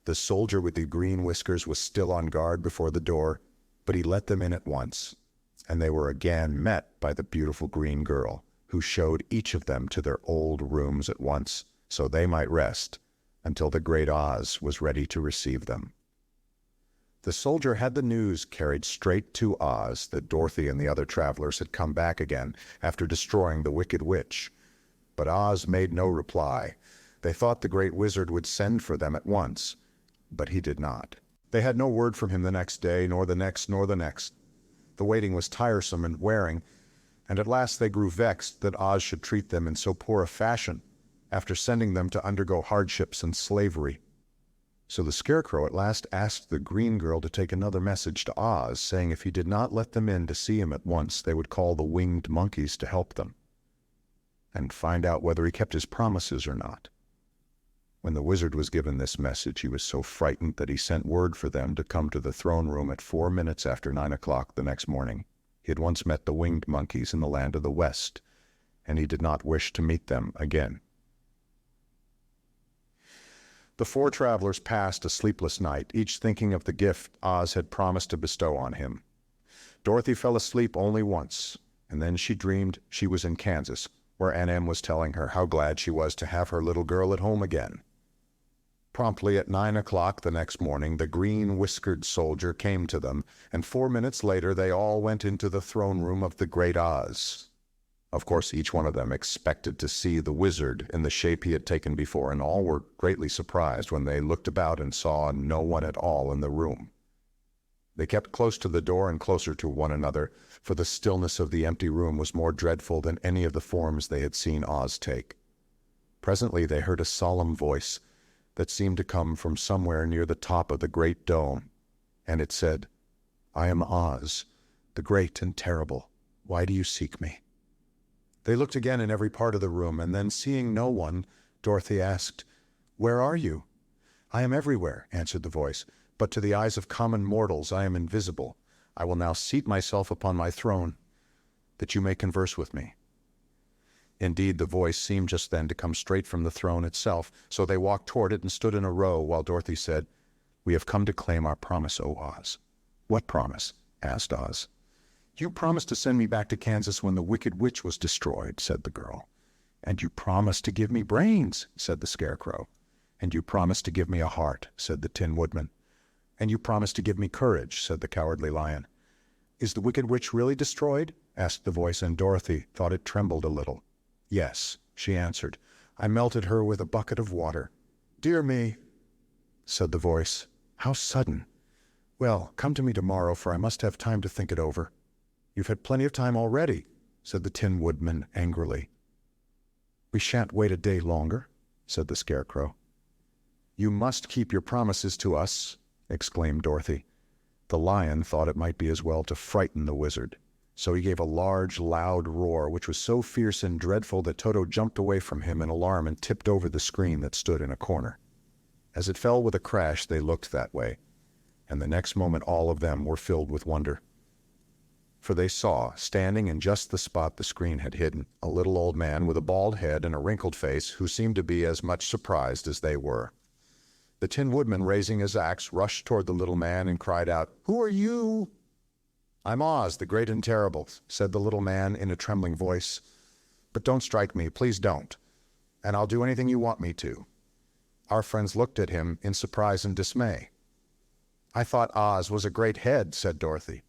The soldier with the green whiskers was still on guard before the door, but he let them in at once, and they were again met by the beautiful green girl, who showed each of them to their old rooms at once, so they might rest until the great Oz was ready to receive them. The soldier had the news carried straight to Oz that Dorothy and the other travelers had come back again after destroying the Wicked Witch. But Oz made no reply. They thought the great wizard would send for them at once, but he did not. They had no word from him the next day, nor the next, nor the next. The waiting was tiresome and wearing, and at last they grew vexed that Oz should treat them in so poor a fashion, after sending them to undergo hardships and slavery. So the Scarecrow at last asked the green girl to take another message to Oz, saying if he did not let them in to see him at once, they would call the winged monkeys to help them, and find out whether he kept his promises or not. When the wizard was given this message, he was so frightened that he sent word for them to come to the throne room at 4 minutes after 9 o'clock the next morning. He had once met the winged monkeys in the land of the West, and he did not wish to meet them again. The 4 travelers passed a sleepless night, each thinking of the gift Oz had promised to bestow on him. Dorothy fell asleep only once, and then she dreamed she was in Kansas, where Aunt Em was telling her how glad she was to have her little girl at home again. Promptly at 9 o'clock the next morning, the green-whiskered soldier came to them, and 4 minutes later they all went into the throne room of the great Oz. Of course, each one of them expected to see the wizard in the shape he had taken before, and all were greatly surprised when they looked about and saw no one at all in the room. They kept close to the door and closer to one another, for the stillness of the empty room was more dreadful than any of the forms they had seen Oz take. Presently they heard a solemn voice that seemed to come from somewhere near the top of the great dome, and it said, "I am Oz, the great and terrible. Why do you seek me?" They looked again in every part of the room, and then, seeing no one, Dorothy asked, "Where are you?" "I am everywhere," answered the voice, "but to the eyes of common mortals I am invisible. I will now seat myself upon my throne, that you may converse with me." Indeed, the voice seemed just then to come straight from the throne itself, so they walked toward it and stood in a row while Dorothy said, "We have come to claim our promise, O Oz." "What promise?" asked Oz. "You promised to send me back to Kansas when the Wicked Witch was destroyed," said the girl. "And you promised to give me brains," said the Scarecrow. "And you promised to give me a heart," said the Tin Woodman. "And you promised to give me courage," said the Cowardly Lion. "Is the Wicked Witch really destroyed?" asked the voice, and Dorothy thought it trembled a little. "Yes," she answered. "I melted her with a bucket of water." "Dear me," said the voice. "How sudden! Well, come to me tomorrow, for I must have time to think it over." "You've had plenty of time already," said the Tin Woodman angrily. "We shan't wait a day longer," said the Scarecrow. "You must keep your promises to us," exclaimed Dorothy. The lion thought it might be as well to frighten the wizard, so he gave a large, loud roar, which was so fierce and dreadful that Toto jumped away from him in alarm and tipped over the screen that stood in a corner. As it fell with a crash, they looked that way, and the next moment all of them were filled with wonder. For they saw, standing in just the spot the screen had hidden, a little old man with a bald head and a wrinkled face who seemed to be as much surprised as they were. The Tin Woodman, raising his axe, rushed toward the little man and cried out, "Who are you?" "I'm Oz, the great and terrible," said the little man in a trembling voice. "But don't strike me, please don't, and I'll do anything you want me to." Our friends looked at him in surprise and dismay. "I thought Oz was a great head," said Dorothy.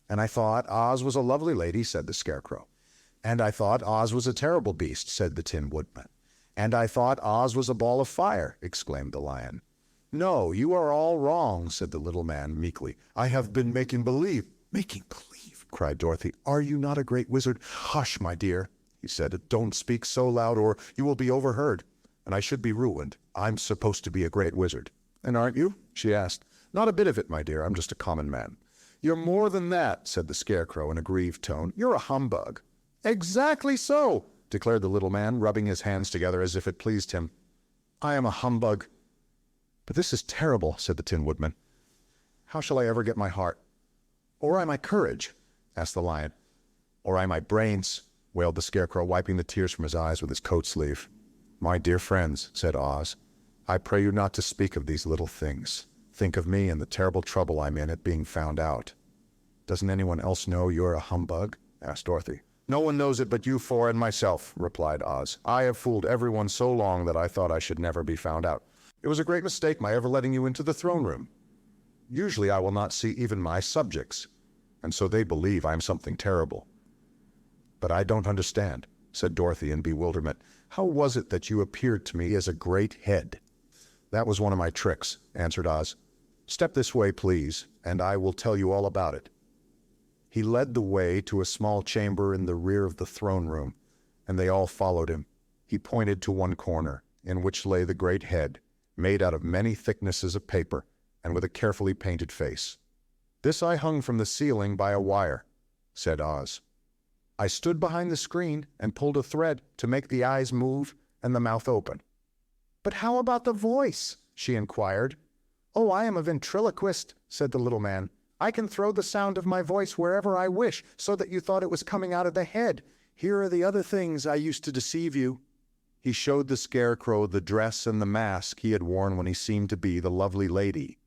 "And I thought Oz was a lovely lady," said the Scarecrow. "And I thought Oz was a terrible beast," said the Tin Woodman. "And I thought Oz was a ball of fire," exclaimed the lion. "No, you are all wrong," said the little man meekly. "I have been making believe." "Making believe!" cried Dorothy. "Are you not a great wizard?" "Hush, my dear," he said. "Don't speak so loud or you will be overheard, and I should be ruined. I'm supposed to be a great wizard." "And aren't you?" she asked. "Not a bit of it, my dear. I'm just a common man." "You're more than that," said the Scarecrow in a grieved tone. "You're a humbug." "Exactly so," declared the little man, rubbing his hands together as if it pleased him. "I am a humbug." "But this is terrible," said the Tin Woodman. "How shall I ever get my heart?" "Or I my courage?" asked the lion. "Or I my brains?" wailed the Scarecrow, wiping the tears from his eyes with his coat sleeve. "My dear friends," said Oz, "I pray you not to speak of these little things. Think of me and the terrible trouble I'm in at being found out." "Doesn't anyone else know you're a humbug?" asked Dorothy. "No one knows it but you four and myself," replied Oz. "I have fooled everyone so long that I thought I should never be found out. It was a great mistake my ever letting you into the throne room. Usually I will not see even my subjects, and so they believe I'm something terrible." "But I don't understand," said Dorothy in bewilderment. "How was it that you appeared to me as a great head?" "That was one of my tricks," answered Oz. "Step this way, please, and I will tell you all about it." He led the way to a small chamber in the rear of the throne room, and they all followed him. He pointed to one corner, in which lay the great head, made out of many thicknesses of paper, and with a carefully painted face. "This I hung from the ceiling by a wire," said Oz. "I stood behind the screen and pulled a thread to make the eyes move and the mouth open." "But how about the voice?" she inquired. "Oh, I am a ventriloquist," said the little man. "I can throw the sound of my voice wherever I wish, so that you thought it was coming out of the head. Here are the other things I used to deceive you." He showed the Scarecrow the dress and the mask he had worn when he seemed to be the lovely lady.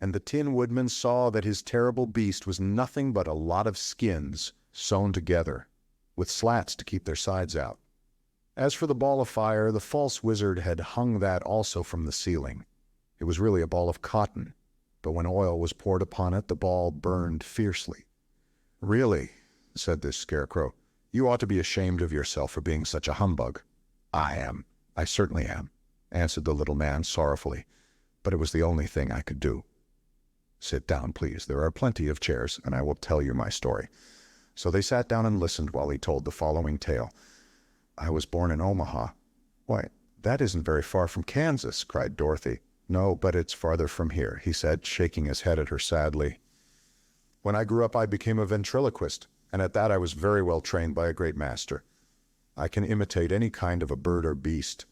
And the Tin Woodman saw that his terrible beast was nothing but a lot of skins sewn together, with slats to keep their sides out. As for the ball of fire, the false wizard had hung that also from the ceiling. It was really a ball of cotton, but when oil was poured upon it, the ball burned fiercely. "Really," said this Scarecrow, "you ought to be ashamed of yourself for being such a humbug." "I am. I certainly am," answered the little man sorrowfully, "but it was the only thing I could do." "Sit down, please. There are plenty of chairs, and I will tell you my story." So they sat down and listened while he told the following tale. "I was born in Omaha." "Why, that isn't very far from Kansas," cried Dorothy. "No, but it's farther from here," he said, shaking his head at her sadly. "When I grew up, I became a ventriloquist, and at that I was very well trained by a great master. I can imitate any kind of a bird or beast."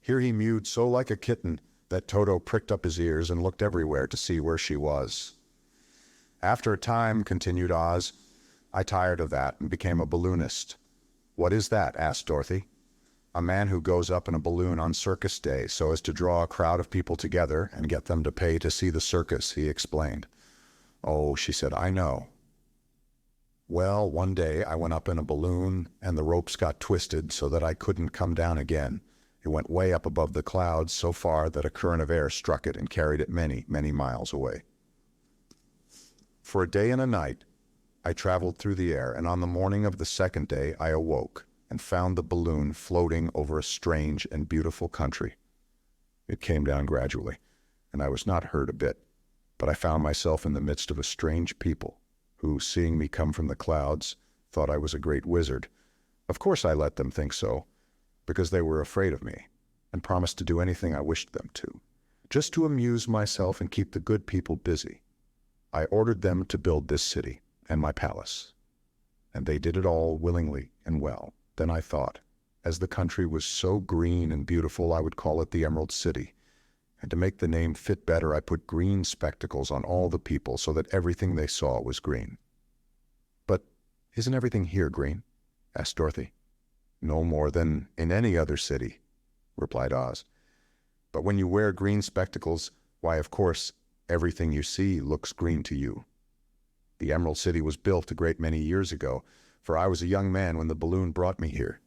Here he mewed so like a kitten that Toto pricked up his ears and looked everywhere to see where she was. "After a time," continued Oz, "I tired of that and became a balloonist." "What is that?" asked Dorothy. "A man who goes up in a balloon on circus day so as to draw a crowd of people together and get them to pay to see the circus," he explained. "Oh," she said, "I know. Well, one day I went up in a balloon and the ropes got twisted so that I couldn't come down again. It went way up above the clouds, so far that a current of air struck it and carried it many, many miles away. For a day and a night I traveled through the air, and on the morning of the second day I awoke and found the balloon floating over a strange and beautiful country. It came down gradually, and I was not hurt a bit, but I found myself in the midst of a strange people, who, seeing me come from the clouds, thought I was a great wizard. Of course I let them think so, because they were afraid of me, and promised to do anything I wished them to, just to amuse myself and keep the good people busy. I ordered them to build this city and my palace, and they did it all willingly and well. Then I thought, as the country was so green and beautiful, I would call it the Emerald City, and to make the name fit better, I put green spectacles on all the people so that everything they saw was green." "But isn't everything here green?" asked Dorothy. "No more than in any other city," replied Oz. "But when you wear green spectacles, why, of course, everything you see looks green to you. The Emerald City was built a great many years ago, for I was a young man when the balloon brought me here.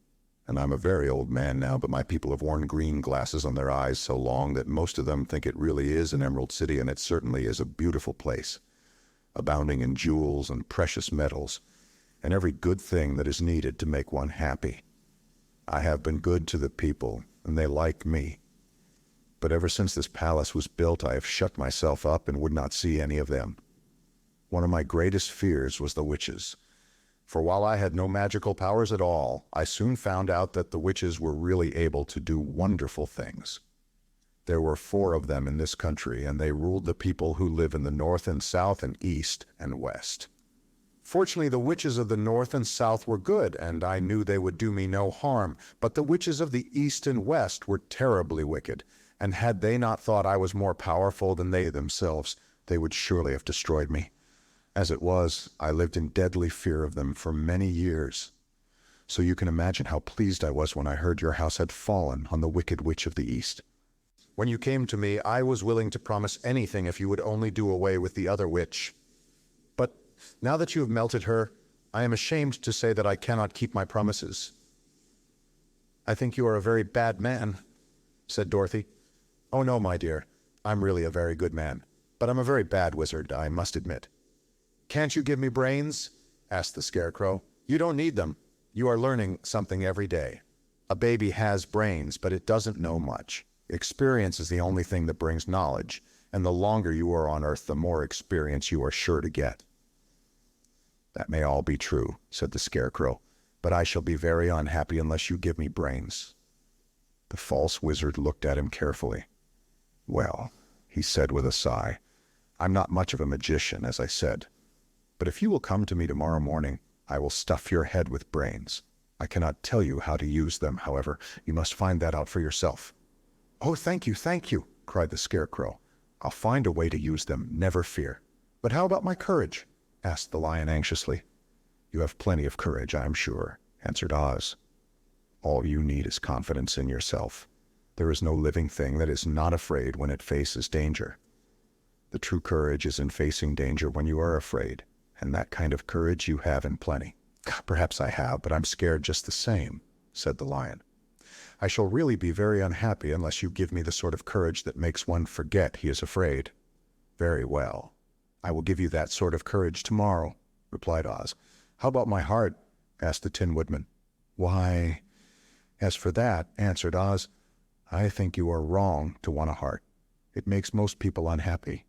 And I'm a very old man now, but my people have worn green glasses on their eyes so long that most of them think it really is an Emerald City, and it certainly is a beautiful place, abounding in jewels and precious metals, and every good thing that is needed to make one happy. I have been good to the people, and they like me. But ever since this palace was built, I have shut myself up and would not see any of them. One of my greatest fears was the witches. For while I had no magical powers at all, I soon found out that the witches were really able to do wonderful things. There were 4 of them in this country, and they ruled the people who live in the north and south and east and west. Fortunately, the witches of the north and south were good, and I knew they would do me no harm, but the witches of the east and west were terribly wicked, and had they not thought I was more powerful than they themselves, they would surely have destroyed me. As it was, I lived in deadly fear of them for many years. So you can imagine how pleased I was when I heard your house had fallen on the wicked witch of the East. When you came to me, I was willing to promise anything if you would only do away with the other witch. But now that you have melted her, I am ashamed to say that I cannot keep my promises." "I think you are a very bad man," said Dorothy. "Oh no, my dear, I'm really a very good man, but I'm a very bad wizard, I must admit." "Can't you give me brains?" asked the Scarecrow. "You don't need them. You are learning something every day. A baby has brains, but it doesn't know much. Experience is the only thing that brings knowledge, and the longer you are on Earth, the more experience you are sure to get." "That may all be true," said the Scarecrow, "but I shall be very unhappy unless you give me brains." The false wizard looked at him carefully. "Well," he said with a sigh, "I'm not much of a magician, as I said. But if you will come to me tomorrow morning, I will stuff your head with brains. I cannot tell you how to use them, however. You must find that out for yourself." "Oh, thank you," cried the Scarecrow. "I'll find a way to use them, never fear." "But how about my courage?" asked the Lion anxiously. "You have plenty of courage, I am sure," answered Oz. "All you need is confidence in yourself. There is no living thing that is not afraid when it faces danger. The true courage is in facing danger when you are afraid, and that kind of courage you have in plenty." "Perhaps I have, but I'm scared just the same," said the Lion. "I shall really be very unhappy unless you give me the sort of courage that makes one forget he is afraid." "Very well. I will give you that sort of courage tomorrow," replied Oz. "How about my heart?" asked the Tin Woodman. "Why, as for that," answered Oz, "I think you are wrong to want a heart. It makes most people unhappy.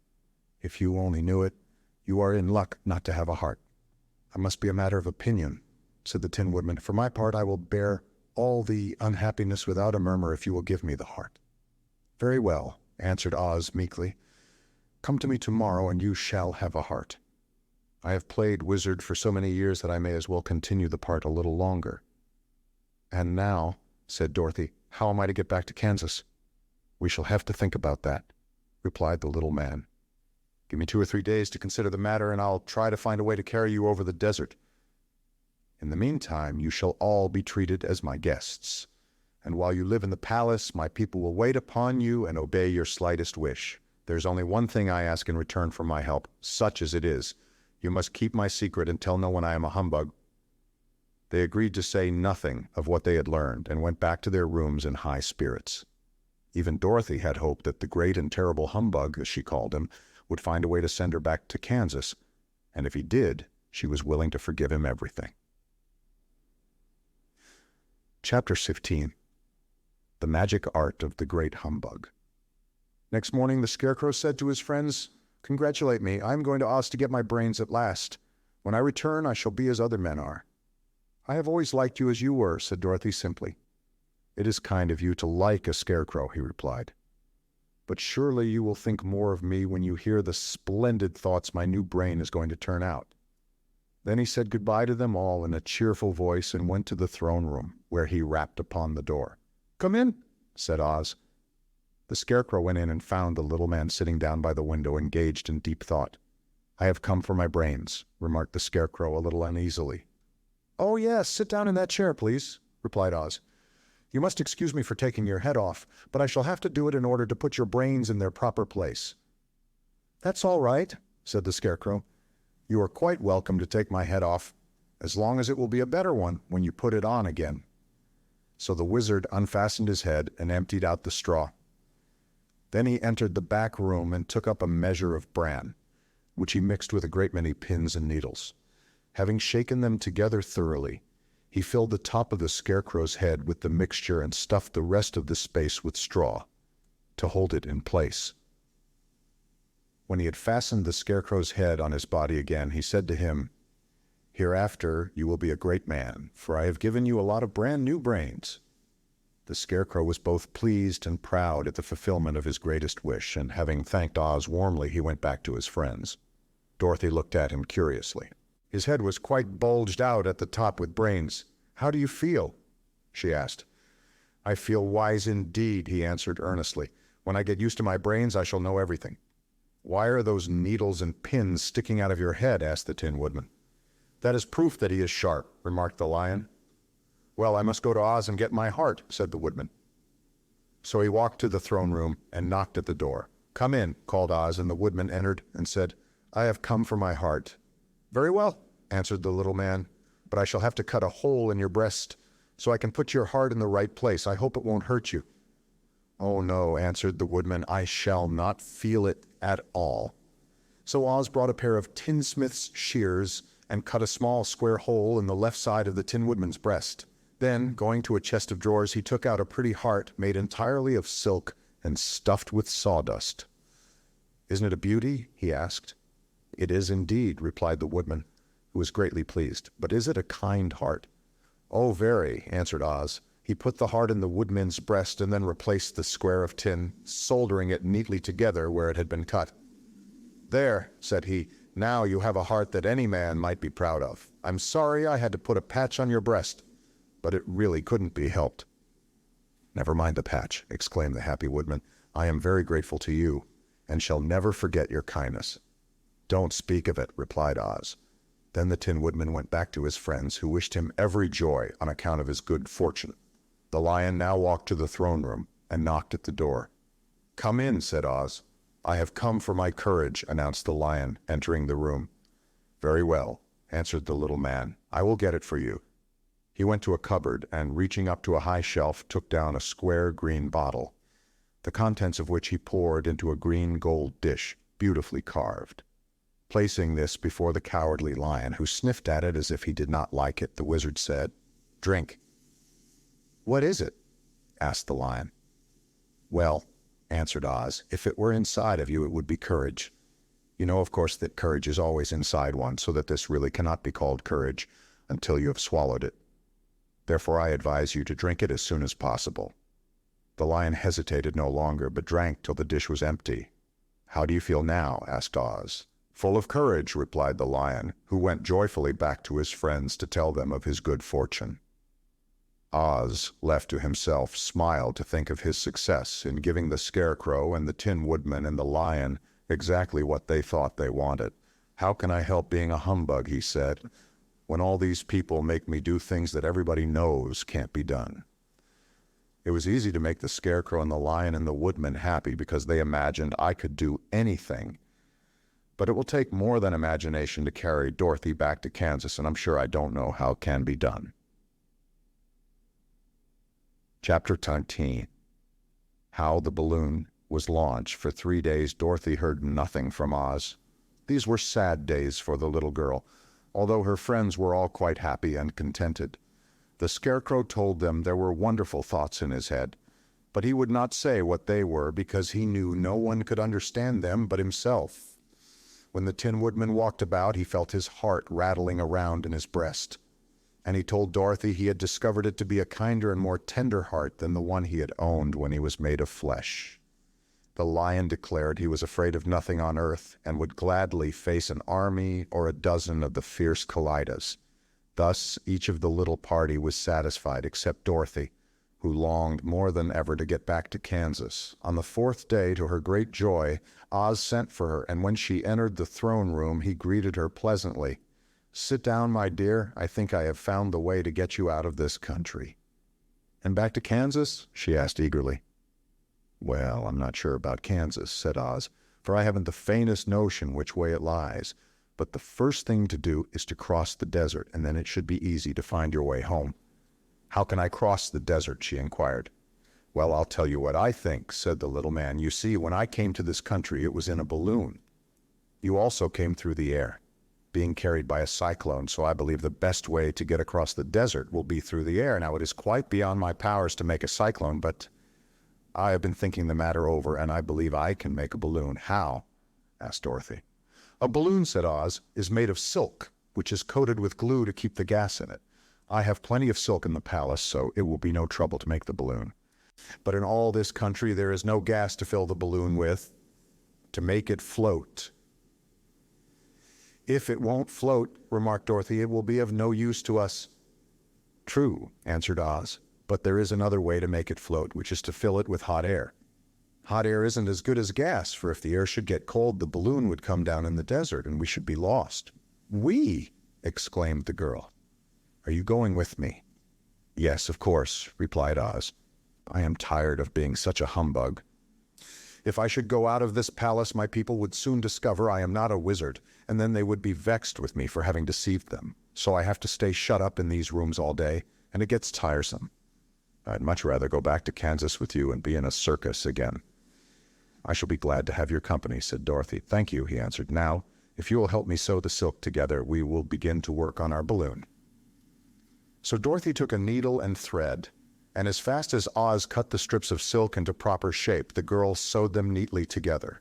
If you only knew it, you are in luck not to have a heart." "It must be a matter of opinion," said the Tin Woodman. "For my part, I will bear all the unhappiness without a murmur if you will give me the heart." "Very well," answered Oz meekly. "Come to me tomorrow and you shall have a heart. I have played wizard for so many years that I may as well continue the part a little longer." "And now," said Dorothy, "how am I to get back to Kansas?" "We shall have to think about that," replied the little man. "Give me 2 or 3 days to consider the matter, and I'll try to find a way to carry you over the desert. In the meantime, you shall all be treated as my guests. And while you live in the palace, my people will wait upon you and obey your slightest wish. There's only one thing I ask in return for my help, such as it is. You must keep my secret and tell no one I am a humbug." They agreed to say nothing of what they had learned, and went back to their rooms in high spirits. Even Dorothy had hoped that the great and terrible humbug, as she called him, would find a way to send her back to Kansas, and if he did, she was willing to forgive him everything. Chapter 15. The Magic Art of the Great Humbug. Next morning the Scarecrow said to his friends, "Congratulate me, I am going to Oz to get my brains at last. When I return, I shall be as other men are." "I have always liked you as you were," said Dorothy simply. "It is kind of you to like a Scarecrow," he replied. "But surely you will think more of me when you hear the splendid thoughts my new brain is going to turn out." Then he said goodbye to them all in a cheerful voice and went to the throne room, where he rapped upon the door. "Come in," said Oz. The Scarecrow went in and found the little man sitting down by the window, engaged in deep thought. "I have come for my brains," remarked the Scarecrow a little uneasily. "Oh, yes, sit down in that chair, please," replied Oz. "You must excuse me for taking your head off, but I shall have to do it in order to put your brains in their proper place." "That's all right," said the Scarecrow. "You are quite welcome to take my head off, as long as it will be a better one when you put it on again." So the wizard unfastened his head and emptied out the straw. Then he entered the back room and took up a measure of bran, which he mixed with a great many pins and needles. Having shaken them together thoroughly, he filled the top of the Scarecrow's head with the mixture and stuffed the rest of the space with straw, to hold it in place. When he had fastened the Scarecrow's head on his body again, he said to him, "Hereafter you will be a great man, for I have given you a lot of brand new brains." The Scarecrow was both pleased and proud at the fulfillment of his greatest wish, and having thanked Oz warmly, he went back to his friends. Dorothy looked at him curiously. His head was quite bulged out at the top with brains. "How do you feel?" she asked. "I feel wise indeed," he answered earnestly. "When I get used to my brains, I shall know everything." "Why are those needles and pins sticking out of your head?" asked the Tin Woodman. "That is proof that he is sharp," remarked the Lion. "Well, I must go to Oz and get my heart," said the Woodman. So he walked to the throne room and knocked at the door. "Come in," called Oz, and the Woodman entered and said, "I have come for my heart." "Very well," answered the little man, "but I shall have to cut a hole in your breast so I can put your heart in the right place. I hope it won't hurt you." "Oh, no," answered the Woodman, "I shall not feel it at all." So Oz brought a pair of tinsmith's shears and cut a small square hole in the left side of the Tin Woodman's breast. Then, going to a chest of drawers, he took out a pretty heart made entirely of silk and stuffed with sawdust. "Isn't it a beauty?" he asked. "It is indeed," replied the Woodman, who was greatly pleased. "But is it a kind heart?" "Oh, very," answered Oz. He put the heart in the woodman's breast and then replaced the square of tin, soldering it neatly together where it had been cut. "There," said he, "now you have a heart that any man might be proud of. I'm sorry I had to put a patch on your breast, but it really couldn't be helped." "Never mind the patch," exclaimed the happy woodman. "I am very grateful to you, and shall never forget your kindness." "Don't speak of it," replied Oz. Then the Tin Woodman went back to his friends, who wished him every joy on account of his good fortune. The lion now walked to the throne room and knocked at the door. "Come in," said Oz. "I have come for my courage," announced the lion, entering the room. "Very well," answered the little man. "I will get it for you." He went to a cupboard and, reaching up to a high shelf, took down a square green bottle, the contents of which he poured into a green gold dish, beautifully carved. Placing this before the cowardly lion, who sniffed at it as if he did not like it, the wizard said, "Drink." "What is it?" asked the lion. "Well," answered Oz, "if it were inside of you, it would be courage. You know, of course, that courage is always inside one, so that this really cannot be called courage until you have swallowed it. Therefore I advise you to drink it as soon as possible." The lion hesitated no longer, but drank till the dish was empty. "How do you feel now?" asked Oz. "Full of courage," replied the lion, who went joyfully back to his friends to tell them of his good fortune. Oz, left to himself, smiled to think of his success in giving the Scarecrow and the Tin Woodman and the lion exactly what they thought they wanted. "How can I help being a humbug," he said, "when all these people make me do things that everybody knows can't be done?" It was easy to make the Scarecrow and the lion and the woodman happy because they imagined I could do anything. But it will take more than imagination to carry Dorothy back to Kansas, and I'm sure I don't know how it can be done. Chapter 13. How the balloon was launched. For 3 days Dorothy heard nothing from Oz. These were sad days for the little girl, although her friends were all quite happy and contented. The Scarecrow told them there were wonderful thoughts in his head, but he would not say what they were because he knew no one could understand them but himself. When the Tin Woodman walked about, he felt his heart rattling around in his breast, and he told Dorothy he had discovered it to be a kinder and more tender heart than the one he had owned when he was made of flesh. The lion declared he was afraid of nothing on earth and would gladly face an army or a dozen of the fierce Kalidahs. Thus each of the little party was satisfied except Dorothy, who longed more than ever to get back to Kansas. On the 4th day, to her great joy, Oz sent for her, and when she entered the throne room, he greeted her pleasantly. "Sit down, my dear. I think I have found the way to get you out of this country." "And back to Kansas?" she asked eagerly. "Well, I'm not sure about Kansas," said Oz, "for I haven't the faintest notion which way it lies. But the first thing to do is to cross the desert, and then it should be easy to find your way home." "How can I cross the desert?" she inquired. "Well, I'll tell you what I think," said the little man. "You see, when I came to this country, it was in a balloon. You also came through the air, being carried by a cyclone, so I believe the best way to get across the desert will be through the air. Now, it is quite beyond my powers to make a cyclone, but I have been thinking the matter over, and I believe I can make a balloon." "How?" asked Dorothy. "A balloon," said Oz, "is made of silk, which is coated with glue to keep the gas in it. I have plenty of silk in the palace, so it will be no trouble to make the balloon. But in all this country there is no gas to fill the balloon with, to make it float." "If it won't float," remarked Dorothy, "it will be of no use to us." "True," answered Oz, "but there is another way to make it float, which is to fill it with hot air. Hot air isn't as good as gas, for if the air should get cold, the balloon would come down in the desert, and we should be lost." "We!" exclaimed the girl. "Are you going with me?" "Yes, of course," replied Oz. "I am tired of being such a humbug. If I should go out of this palace, my people would soon discover I am not a wizard, and then they would be vexed with me for having deceived them. So I have to stay shut up in these rooms all day, and it gets tiresome. I'd much rather go back to Kansas with you and be in a circus again." "I shall be glad to have your company," said Dorothy. "Thank you," he answered. "Now, if you will help me sew the silk together, we will begin to work on our balloon." So Dorothy took a needle and thread, and as fast as Oz cut the strips of silk into proper shape, the girl sewed them neatly together.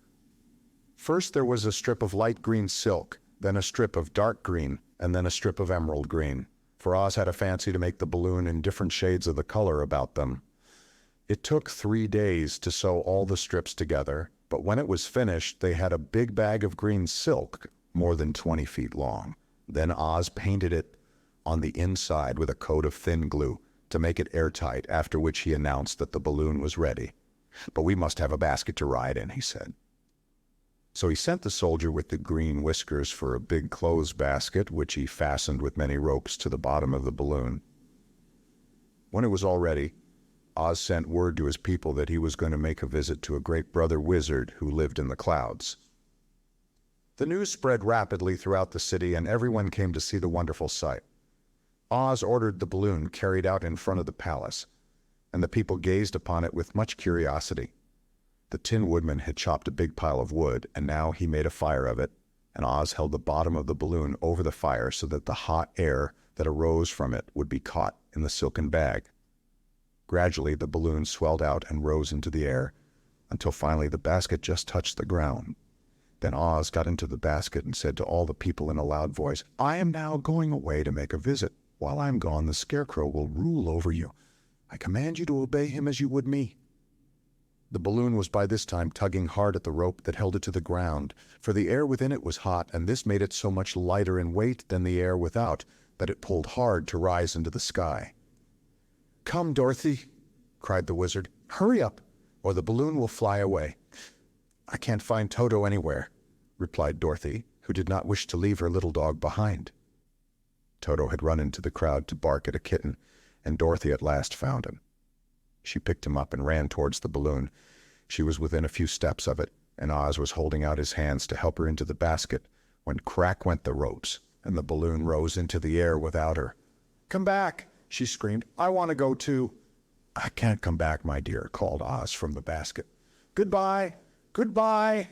First there was a strip of light green silk, then a strip of dark green, and then a strip of emerald green, for Oz had a fancy to make the balloon in different shades of the color about them. It took 3 days to sew all the strips together, but when it was finished, they had a big bag of green silk, more than 20 feet long. Then Oz painted it on the inside with a coat of thin glue to make it airtight, after which he announced that the balloon was ready. "But we must have a basket to ride in," he said. So he sent the soldier with the green whiskers for a big clothes basket, which he fastened with many ropes to the bottom of the balloon. When it was all ready, Oz sent word to his people that he was going to make a visit to a great brother wizard who lived in the clouds. The news spread rapidly throughout the city, and everyone came to see the wonderful sight. Oz ordered the balloon carried out in front of the palace, and the people gazed upon it with much curiosity. The Tin Woodman had chopped a big pile of wood, and now he made a fire of it, and Oz held the bottom of the balloon over the fire so that the hot air that arose from it would be caught in the silken bag. Gradually, the balloon swelled out and rose into the air, until finally the basket just touched the ground. Then Oz got into the basket and said to all the people in a loud voice, "I am now going away to make a visit. While I am gone, the Scarecrow will rule over you. I command you to obey him as you would me." The balloon was by this time tugging hard at the rope that held it to the ground, for the air within it was hot, and this made it so much lighter in weight than the air without that it pulled hard to rise into the sky. "Come, Dorothy," cried the wizard. "Hurry up, or the balloon will fly away." "I can't find Toto anywhere," replied Dorothy, who did not wish to leave her little dog behind. Toto had run into the crowd to bark at a kitten, and Dorothy at last found him. She picked him up and ran towards the balloon. She was within a few steps of it, and Oz was holding out his hands to help her into the basket, when crack went the ropes, and the balloon rose into the air without her. "Come back!" she screamed. "I want to go too." "I can't come back, my dear," called Oz from the basket. "Goodbye! Goodbye!"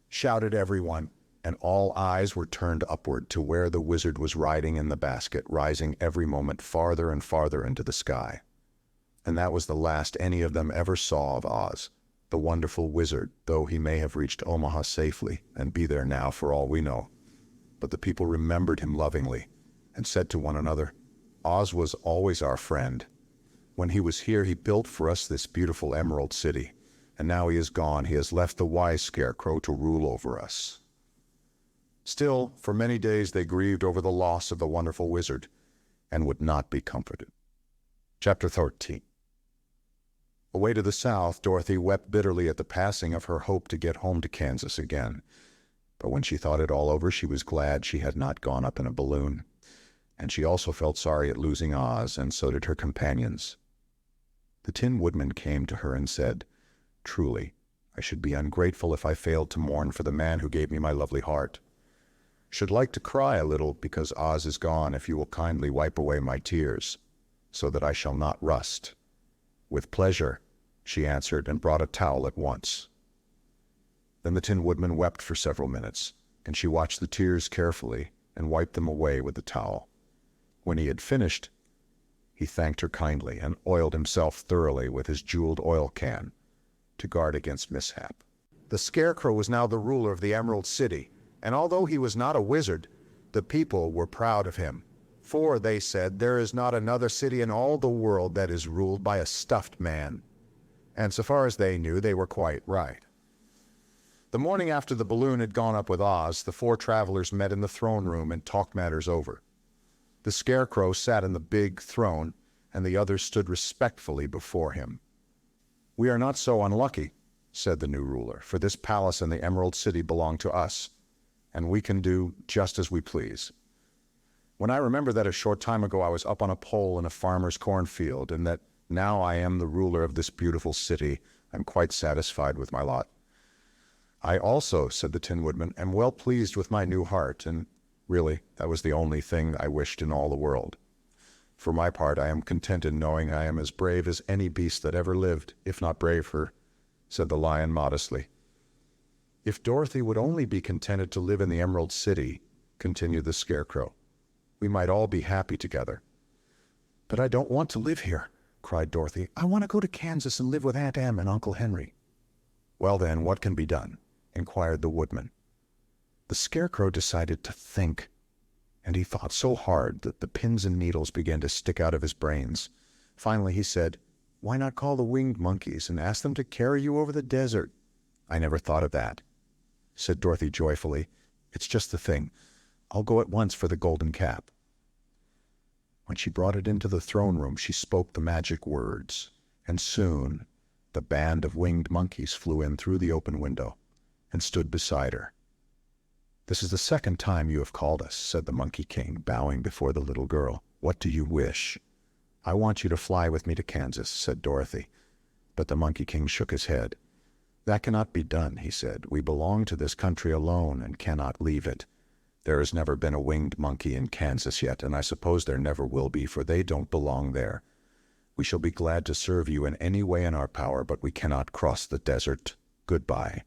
shouted everyone, and all eyes were turned upward to where the wizard was riding in the basket, rising every moment farther and farther into the sky. And that was the last any of them ever saw of Oz, the wonderful wizard, though he may have reached Omaha safely and be there now for all we know. But the people remembered him lovingly and said to one another, "Oz was always our friend. When he was here, he built for us this beautiful Emerald City, and now he is gone. He has left the wise Scarecrow to rule over us." Still, for many days they grieved over the loss of the wonderful wizard and would not be comforted. Chapter 13. Away to the south, Dorothy wept bitterly at the passing of her hope to get home to Kansas again. But when she thought it all over, she was glad she had not gone up in a balloon. And she also felt sorry at losing Oz, and so did her companions. The Tin Woodman came to her and said, "Truly, I should be ungrateful if I failed to mourn for the man who gave me my lovely heart. Should like to cry a little because Oz is gone, if you will kindly wipe away my tears, so that I shall not rust." "With pleasure," she answered, and brought a towel at once. Then the Tin Woodman wept for several minutes, and she watched the tears carefully and wiped them away with the towel. When he had finished, he thanked her kindly and oiled himself thoroughly with his jeweled oil can to guard against mishap. The Scarecrow was now the ruler of the Emerald City, and although he was not a wizard, the people were proud of him. For, they said, there is not another city in all the world that is ruled by a stuffed man. And so far as they knew, they were quite right. The morning after the balloon had gone up with Oz, the 4 travelers met in the throne room and talked matters over. The Scarecrow sat in the big throne, and the others stood respectfully before him. "We are not so unlucky," said the new ruler, "for this palace and the Emerald City belong to us, and we can do just as we please. When I remember that a short time ago I was up on a pole in a farmer's cornfield, and that now I am the ruler of this beautiful city, I'm quite satisfied with my lot. I also," said the Tin Woodman, "am well pleased with my new heart, and really that was the only thing I wished in all the world. For my part, I am contented knowing I am as brave as any beast that ever lived, if not braver," said the Lion modestly. "If Dorothy would only be contented to live in the Emerald City," continued the Scarecrow, "we might all be happy together." "But I don't want to live here," cried Dorothy. "I want to go to Kansas and live with Aunt Em and Uncle Henry." "Well then, what can be done?" inquired the Woodman. The Scarecrow decided to think. and he thought so hard that the pins and needles began to stick out of his brains. Finally he said, "Why not call the winged monkeys and ask them to carry you over the desert?" "I never thought of that," said Dorothy joyfully. "It's just the thing. I'll go at once for the golden cap." When she brought it into the throne room, she spoke the magic words, and soon the band of winged monkeys flew in through the open window and stood beside her. "This is the second time you have called us," said the Monkey King, bowing before the little girl. "What do you wish?" "I want you to fly with me to Kansas," said Dorothy. But the Monkey King shook his head. "That cannot be done," he said. "We belong to this country alone and cannot leave it. There has never been a winged monkey in Kansas yet, and I suppose there never will be, for they don't belong there. We shall be glad to serve you in any way in our power, but we cannot cross the desert. Goodbye."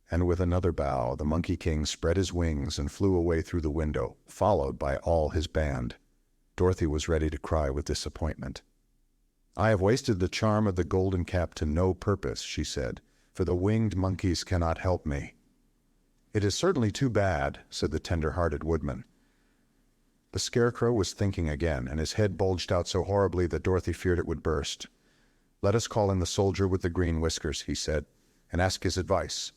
And with another bow, the Monkey King spread his wings and flew away through the window, followed by all his band. Dorothy was ready to cry with disappointment. "I have wasted the charm of the golden cap to no purpose," she said, "for the winged monkeys cannot help me." "It is certainly too bad," said the tender-hearted woodman. The Scarecrow was thinking again, and his head bulged out so horribly that Dorothy feared it would burst. "Let us call in the soldier with the green whiskers," he said, "and ask his advice."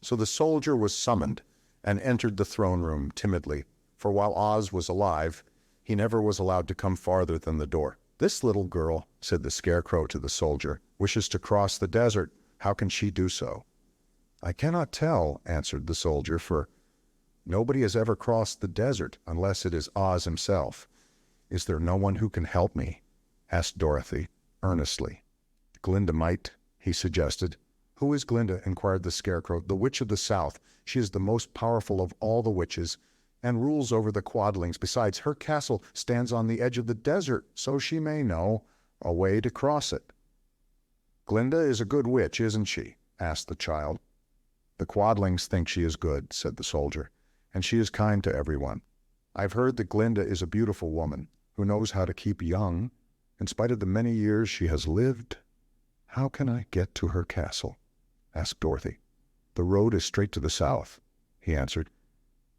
So the soldier was summoned and entered the throne room timidly, for while Oz was alive, he never was allowed to come farther than the door. "This little girl," said the Scarecrow to the soldier, "wishes to cross the desert. How can she do so?" "I cannot tell," answered the soldier, "for nobody has ever crossed the desert unless it is Oz himself." "Is there no one who can help me?" asked Dorothy, earnestly. "Glinda might," he suggested. "Who is Glinda?" inquired the Scarecrow. "The Witch of the South. She is the most powerful of all the witches, and rules over the Quadlings. Besides, her castle stands on the edge of the desert, so she may know a way to cross it." "Glinda is a good witch, isn't she?" asked the child. "The Quadlings think she is good," said the soldier, "and she is kind to everyone. I've heard that Glinda is a beautiful woman who knows how to keep young, in spite of the many years she has lived." "How can I get to her castle?" asked Dorothy. "The road is straight to the south," he answered,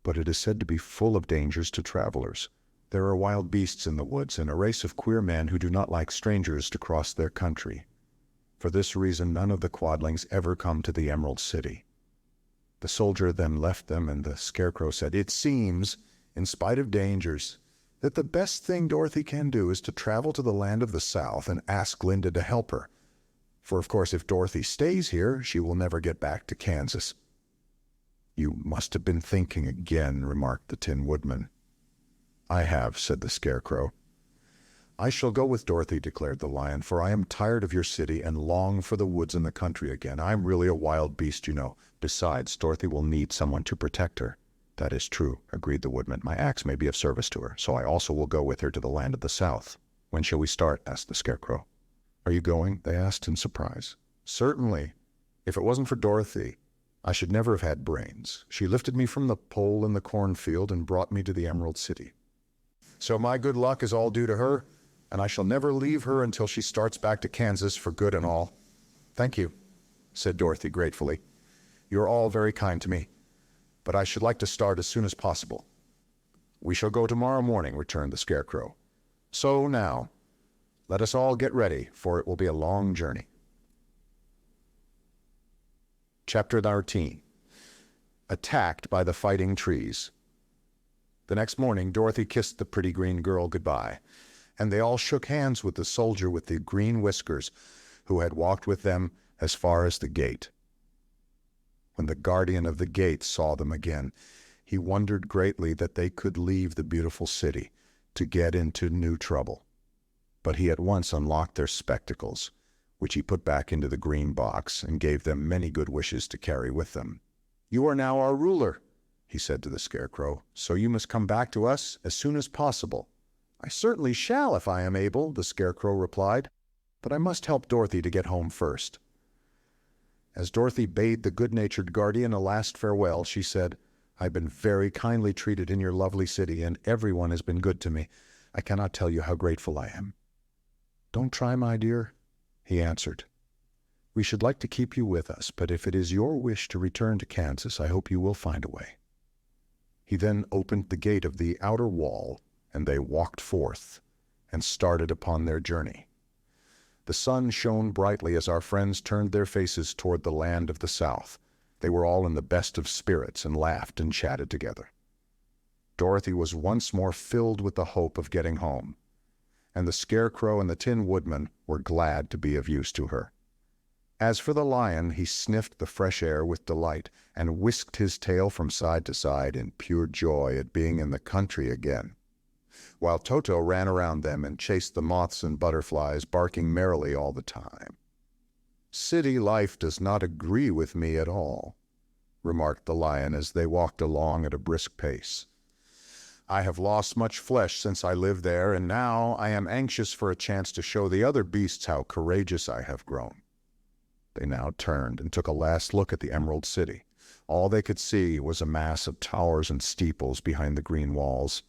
"but it is said to be full of dangers to travelers. There are wild beasts in the woods and a race of queer men who do not like strangers to cross their country. For this reason none of the Quadlings ever come to the Emerald City." The soldier then left them, and the Scarecrow said, "It seems, in spite of dangers, that the best thing Dorothy can do is to travel to the land of the South and ask Glinda to help her. For of course if Dorothy stays here, she will never get back to Kansas." "You must have been thinking again," remarked the Tin Woodman. "I have," said the Scarecrow. "I shall go with Dorothy," declared the Lion, "for I am tired of your city and long for the woods and the country again. I'm really a wild beast, you know. Besides, Dorothy will need someone to protect her." "That is true," agreed the Woodman. "My axe may be of service to her, so I also will go with her to the land of the South." "When shall we start?" asked the Scarecrow. "Are you going?" they asked in surprise. "Certainly. If it wasn't for Dorothy, I should never have had brains. She lifted me from the pole in the cornfield and brought me to the Emerald City. So my good luck is all due to her, and I shall never leave her until she starts back to Kansas for good and all." "Thank you," said Dorothy gratefully. "You're all very kind to me, but I should like to start as soon as possible." "We shall go tomorrow morning," returned the Scarecrow. "So now, let us all get ready, for it will be a long journey." Chapter 13. Attacked by the Fighting Trees. The next morning Dorothy kissed the pretty green girl goodbye, and they all shook hands with the soldier with the green whiskers, who had walked with them as far as the gate. When the guardian of the gate saw them again, he wondered greatly that they could leave the beautiful city to get into new trouble. But he at once unlocked their spectacles, which he put back into the green box, and gave them many good wishes to carry with them. "You are now our ruler," he said to the Scarecrow, "so you must come back to us as soon as possible." "I certainly shall if I am able," the Scarecrow replied, "but I must help Dorothy to get home first." As Dorothy bade the good-natured guardian a last farewell, she said, "I've been very kindly treated in your lovely city, and everyone has been good to me. I cannot tell you how grateful I am." "Don't try, my dear," he answered. "We should like to keep you with us, but if it is your wish to return to Kansas, I hope you will find a way." He then opened the gate of the outer wall, and they walked forth and started upon their journey. The sun shone brightly as our friends turned their faces toward the land of the south. They were all in the best of spirits and laughed and chatted together. Dorothy was once more filled with the hope of getting home, and the Scarecrow and the Tin Woodman were glad to be of use to her. As for the Lion, he sniffed the fresh air with delight and whisked his tail from side to side in pure joy at being in the country again, while Toto ran around them and chased the moths and butterflies, barking merrily all the time. "City life does not agree with me at all," remarked the Lion as they walked along at a brisk pace. "I have lost much flesh since I lived there, and now I am anxious for a chance to show the other beasts how courageous I have grown." They now turned and took a last look at the Emerald City. All they could see was a mass of towers and steeples behind the green walls,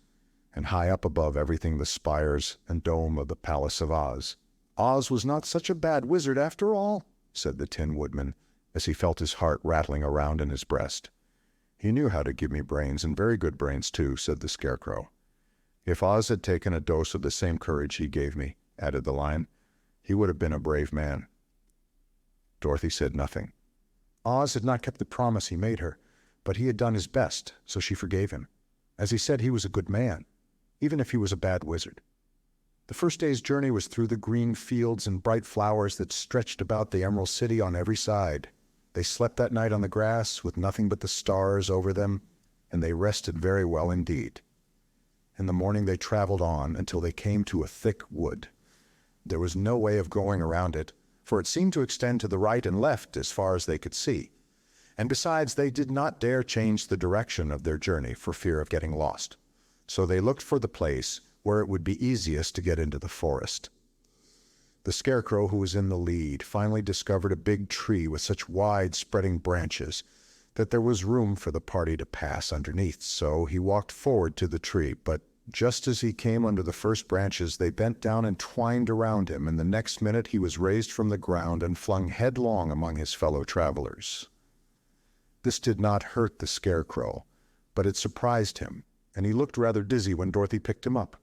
and high up above everything the spires and dome of the Palace of Oz. "Oz was not such a bad wizard after all," said the Tin Woodman, as he felt his heart rattling around in his breast. "He knew how to give me brains, and very good brains too," said the Scarecrow. "If Oz had taken a dose of the same courage he gave me," added the Lion, "he would have been a brave man." Dorothy said nothing. Oz had not kept the promise he made her, but he had done his best, so she forgave him. As he said, he was a good man, even if he was a bad wizard. The first day's journey was through the green fields and bright flowers that stretched about the Emerald City on every side. They slept that night on the grass with nothing but the stars over them, and they rested very well indeed. In the morning they traveled on until they came to a thick wood. There was no way of going around it, for it seemed to extend to the right and left as far as they could see. And besides, they did not dare change the direction of their journey for fear of getting lost. So they looked for the place where it would be easiest to get into the forest. The Scarecrow, who was in the lead, finally discovered a big tree with such wide spreading branches that there was room for the party to pass underneath. So he walked forward to the tree, but just as he came under the first branches, they bent down and twined around him, and the next minute he was raised from the ground and flung headlong among his fellow travelers. This did not hurt the Scarecrow, but it surprised him, and he looked rather dizzy when Dorothy picked him up.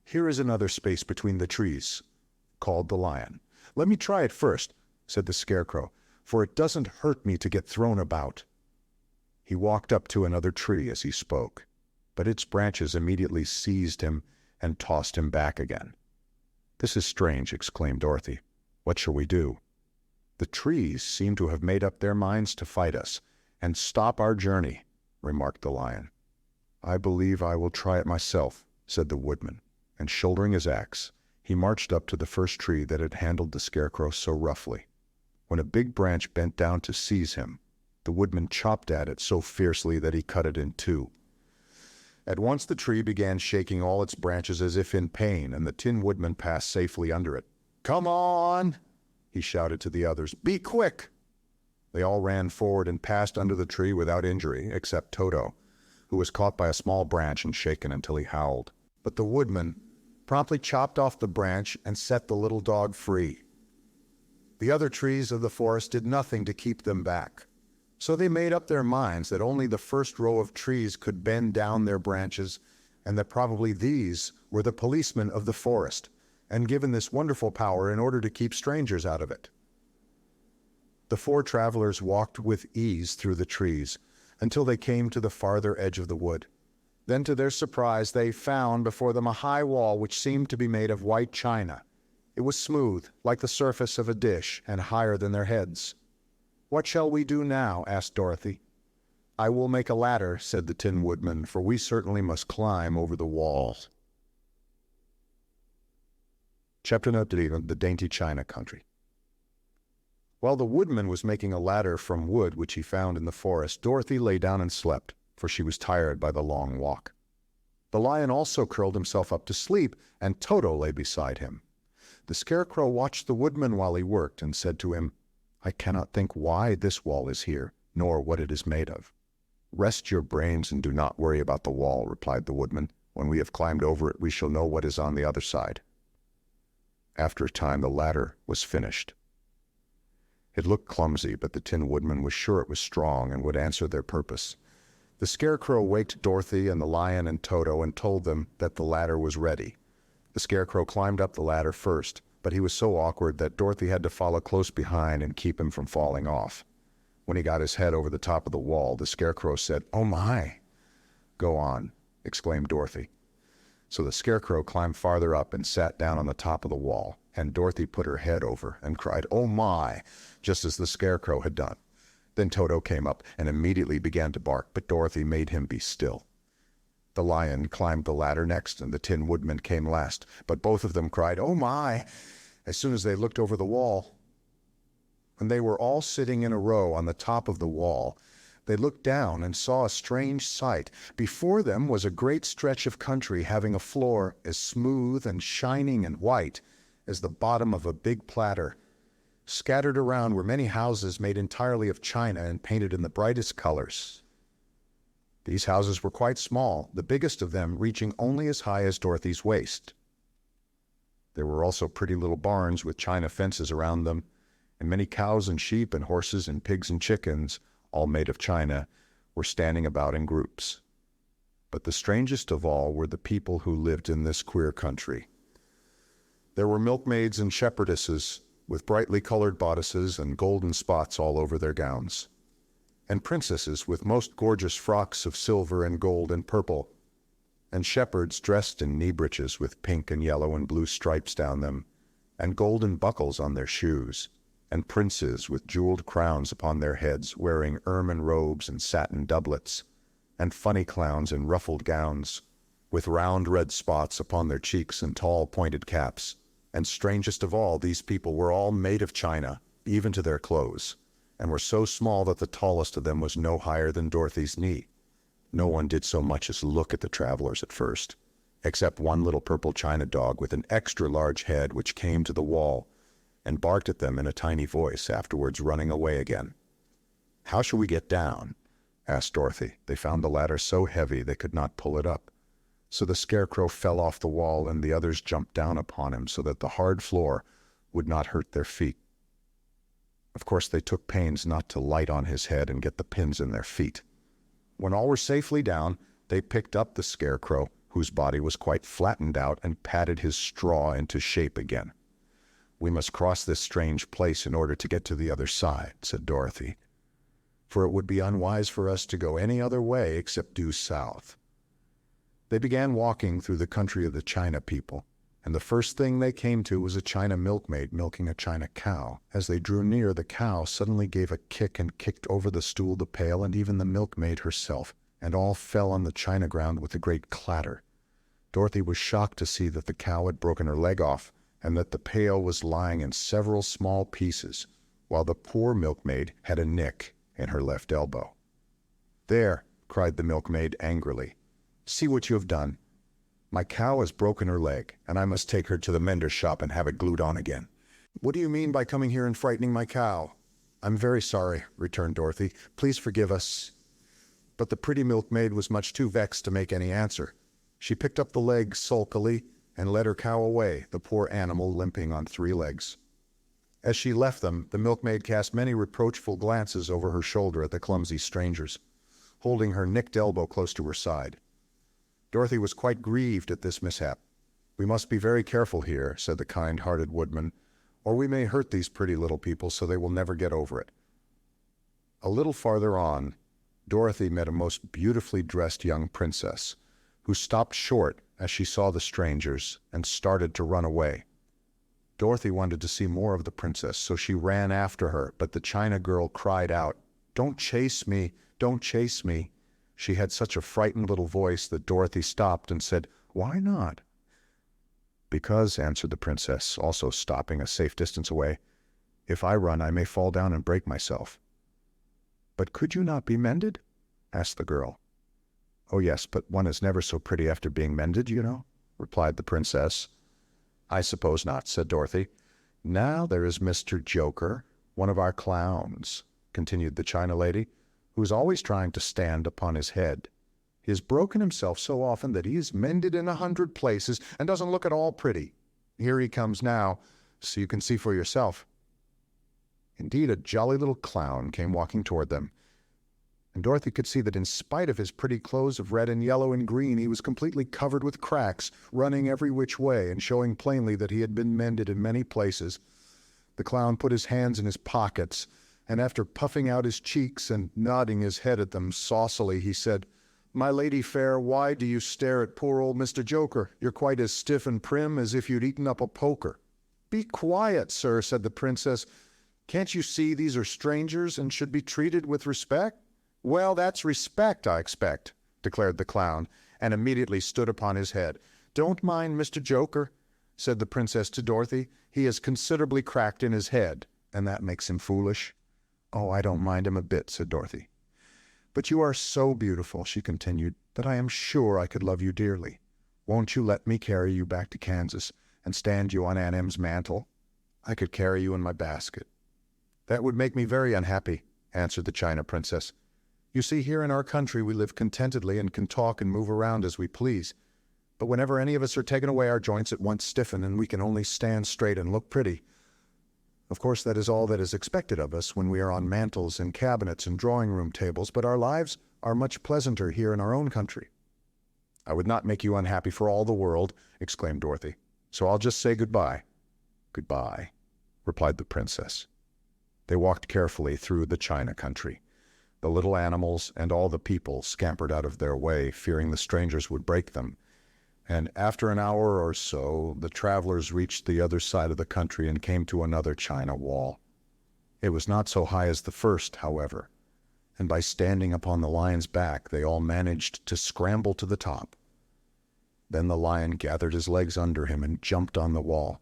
"Here is another space between the trees," called the Lion. "Let me try it first," said the Scarecrow, "for it doesn't hurt me to get thrown about." He walked up to another tree as he spoke, but its branches immediately seized him and tossed him back again. "This is strange," exclaimed Dorothy. "What shall we do?" "The trees seem to have made up their minds to fight us and stop our journey," remarked the Lion. "I believe I will try it myself," said the Woodman, and shouldering his axe, he marched up to the first tree that had handled the Scarecrow so roughly. When a big branch bent down to seize him, the Woodman chopped at it so fiercely that he cut it in two. At once the tree began shaking all its branches as if in pain, and the Tin Woodman passed safely under it. "Come on!" he shouted to the others. "Be quick!" They all ran forward and passed under the tree without injury, except Toto, who was caught by a small branch and shaken until he howled. But the Woodman promptly chopped off the branch and set the little dog free. The other trees of the forest did nothing to keep them back, so they made up their minds that only the first row of trees could bend down their branches, and that probably these were the policemen of the forest, and given this wonderful power in order to keep strangers out of it. The four travelers walked with ease through the trees until they came to the farther edge of the wood. Then, to their surprise, they found before them a high wall which seemed to be made of white china. It was smooth, like the surface of a dish, and higher than their heads. "What shall we do now?" asked Dorothy. "I will make a ladder," said the Tin Woodman, "for we certainly must climb over the wall." Chapter 9: The Dainty China Country. While the Woodman was making a ladder from wood which he found in the forest, Dorothy lay down and slept, for she was tired by the long walk. The Lion also curled himself up to sleep, and Toto lay beside him. The Scarecrow watched the Woodman while he worked, and said to him, "I cannot think why this wall is here, nor what it is made of." "Rest your brains and do not worry about the wall," replied the Woodman. "When we have climbed over it, we shall know what is on the other side." After a time, the ladder was finished. It looked clumsy, but the Tin Woodman was sure it was strong and would answer their purpose. The Scarecrow waked Dorothy and the Lion and Toto and told them that the ladder was ready. The Scarecrow climbed up the ladder first, but he was so awkward that Dorothy had to follow close behind and keep him from falling off. When he got his head over the top of the wall, the Scarecrow said, "Oh my!" "Go on," exclaimed Dorothy. So the Scarecrow climbed farther up and sat down on the top of the wall, and Dorothy put her head over and cried, "Oh my!" just as the Scarecrow had done. Then Toto came up and immediately began to bark, but Dorothy made him be still. The Lion climbed the ladder next, and the Tin Woodman came last, but both of them cried, "Oh my!" as soon as they looked over the wall. When they were all sitting in a row on the top of the wall, they looked down and saw a strange sight. Before them was a great stretch of country having a floor as smooth and shining and white as the bottom of a big platter. Scattered around were many houses made entirely of china and painted in the brightest colors. These houses were quite small, the biggest of them reaching only as high as Dorothy's waist. There were also pretty little barns with china fences around them, and many cows and sheep and horses and pigs and chickens, all made of china, were standing about in groups. But the strangest of all were the people who lived in this queer country. There were milkmaids and shepherdesses, with brightly colored bodices and golden spots all over their gowns, and princesses with most gorgeous frocks of silver and gold and purple, and shepherds dressed in knee breeches with pink and yellow and blue stripes down them, and golden buckles on their shoes, and princes with jeweled crowns upon their heads, wearing ermine robes and satin doublets, and funny clowns in ruffled gowns, with round red spots upon their cheeks and tall pointed caps. And strangest of all, these people were all made of china, even to their clothes, and were so small that the tallest of them was no higher than Dorothy's knee. No one did so much as look at the travelers at first, except one little purple china dog with an extra large head which came to the wall and barked at them in a tiny voice, afterwards running away again. "How shall we get down?" asked Dorothy. They found the ladder so heavy they could not pull it up. So the Scarecrow fell off the wall, and the others jumped down upon him so that the hard floor would not hurt their feet. Of course, they took pains not to light on his head and get the pins in their feet. When all were safely down, they picked up the Scarecrow, whose body was quite flattened out, and patted his straw into shape again. "We must cross this strange place in order to get to the other side," said Dorothy, "for it would be unwise for us to go any other way except due south." They began walking through the country of the China people, and the first thing they came to was a China milkmaid milking a China cow. As they drew near, the cow suddenly gave a kick and kicked over the stool, the pail, and even the milkmaid herself, and all fell on the china ground with a great clatter. Dorothy was shocked to see that the cow had broken her leg off, and that the pail was lying in several small pieces, while the poor milkmaid had a nick in her left elbow. "There!" cried the milkmaid angrily. "See what you have done. My cow has broken her leg, and I must take her to the mender's shop and have it glued on again." "What do you mean by coming here and frightening my cow?" "I'm very sorry," returned Dorothy. "Please forgive us." But the pretty milkmaid was much too vexed to make any answer. She picked up the leg sulkily and led her cow away, the poor animal limping on 3 legs. As she left them, the milkmaid cast many reproachful glances over her shoulder at the clumsy strangers, holding her nicked elbow close to her side. Dorothy was quite grieved at this mishap. "We must be very careful here," said the kind-hearted woodman, "or we may hurt these pretty little people so they will never get over it." A little farther on, Dorothy met a most beautifully dressed young princess, who stopped short as she saw the strangers and started to run away. Dorothy wanted to see more of the princess, so she ran after her, but the China girl cried out, "Don't chase me! Don't chase me!" She had such a frightened little voice that Dorothy stopped and said, "Why not?" "Because," answered the princess, also stopping a safe distance away, "if I run I may fall down and break myself." "But could you not be mended?" asked the girl. "Oh yes, but one is never so pretty after being mended, you know," replied the princess. "I suppose not," said Dorothy. "Now there is Mr. Joker, one of our clowns," continued the China lady, "who is always trying to stand upon his head. He has broken himself so often that he is mended in 100 places and doesn't look at all pretty. Here he comes now, so you can see for yourself." Indeed, a jolly little clown came walking toward them, and Dorothy could see that in spite of his pretty clothes of red and yellow and green, he was completely covered with cracks, running every which way and showing plainly that he had been mended in many places. The clown put his hands in his pockets, and after puffing out his cheeks and nodding his head at them saucily, he said, "My lady fair, why do you stare at poor old Mr. Joker? You're quite as stiff and prim as if you'd eaten up a poker." "Be quiet, sir," said the princess. "Can't you see these are strangers and should be treated with respect?" "Well, that's respect, I expect," declared the clown, and immediately stood upon his head. "Don't mind Mr. Joker," said the princess to Dorothy. "He is considerably cracked in his head, and that makes him foolish." "Oh, I don't mind him a bit," said Dorothy. "But you are so beautiful," she continued, "that I am sure I could love you dearly. Won't you let me carry you back to Kansas and stand you on Aunt Em's mantle? I could carry you in my basket." "That would make me very unhappy," answered the China Princess. "You see, here in our country we live contentedly and can talk and move around as we please. But whenever any of us are taken away, our joints at once stiffen, and we can only stand straight and look pretty. Of course, that is all that is expected of us when we are on mantels and cabinets and drawing-room tables, but our lives are much pleasanter here in our own country." "I would not make you unhappy for all the world," exclaimed Dorothy. "So I'll just say goodbye." "Goodbye," replied the princess. They walked carefully through the China country. The little animals and all the people scampered out of their way, fearing the strangers would break them. And after an hour or so, the travelers reached the other side of the country and came to another China wall. It was not so high as the first, however, and by standing upon the lion's back, they all managed to scramble to the top. Then the lion gathered his legs under him and jumped on the wall.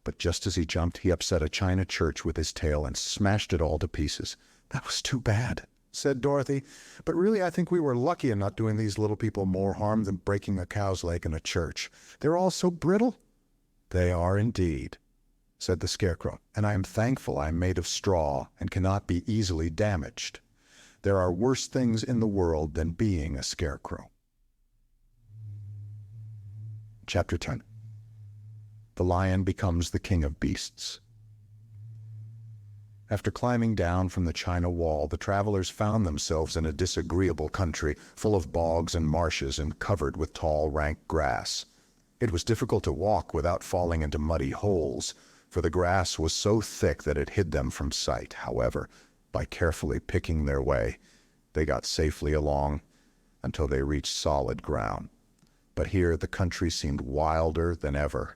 But just as he jumped, he upset a china church with his tail and smashed it all to pieces. "That was too bad," said Dorothy, "but really I think we were lucky in not doing these little people more harm than breaking a cow's leg in a church. They're all so brittle." "They are indeed," said the Scarecrow, "and I am thankful I am made of straw and cannot be easily damaged. There are worse things in the world than being a scarecrow." Chapter 10. The Lion Becomes the King of Beasts. After climbing down from the China wall, the travelers found themselves in a disagreeable country, full of bogs and marshes and covered with tall, rank grass. It was difficult to walk without falling into muddy holes, for the grass was so thick that it hid them from sight. However, by carefully picking their way, they got safely along until they reached solid ground. But here the country seemed wilder than ever,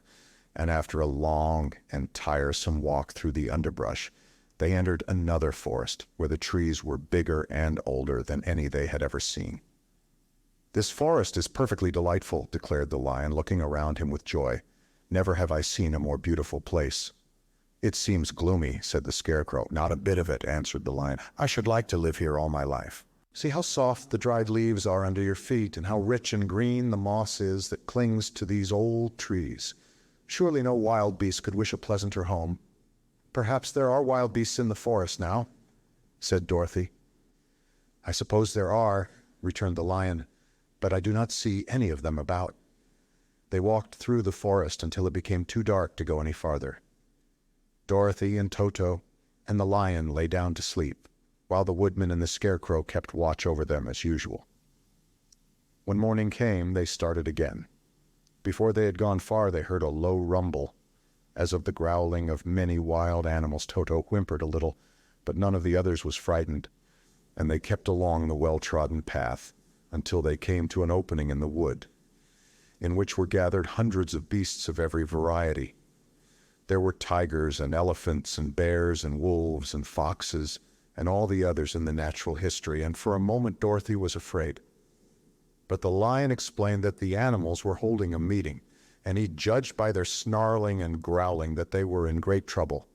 and after a long and tiresome walk through the underbrush, they entered another forest where the trees were bigger and older than any they had ever seen. "This forest is perfectly delightful," declared the lion, looking around him with joy. "Never have I seen a more beautiful place." "It seems gloomy," said the Scarecrow. "Not a bit of it," answered the lion. "I should like to live here all my life. See how soft the dried leaves are under your feet, and how rich and green the moss is that clings to these old trees. Surely no wild beast could wish a pleasanter home." "Perhaps there are wild beasts in the forest now," said Dorothy. "I suppose there are," returned the lion, "but I do not see any of them about." They walked through the forest until it became too dark to go any farther. Dorothy and Toto and the lion lay down to sleep, while the woodman and the Scarecrow kept watch over them as usual. When morning came, they started again. Before they had gone far, they heard a low rumble, as of the growling of many wild animals. Toto whimpered a little, but none of the others was frightened, and they kept along the well-trodden path until they came to an opening in the wood, in which were gathered hundreds of beasts of every variety. There were tigers and elephants and bears and wolves and foxes and all the others in the natural history, and for a moment Dorothy was afraid. But the lion explained that the animals were holding a meeting, and he judged by their snarling and growling that they were in great trouble.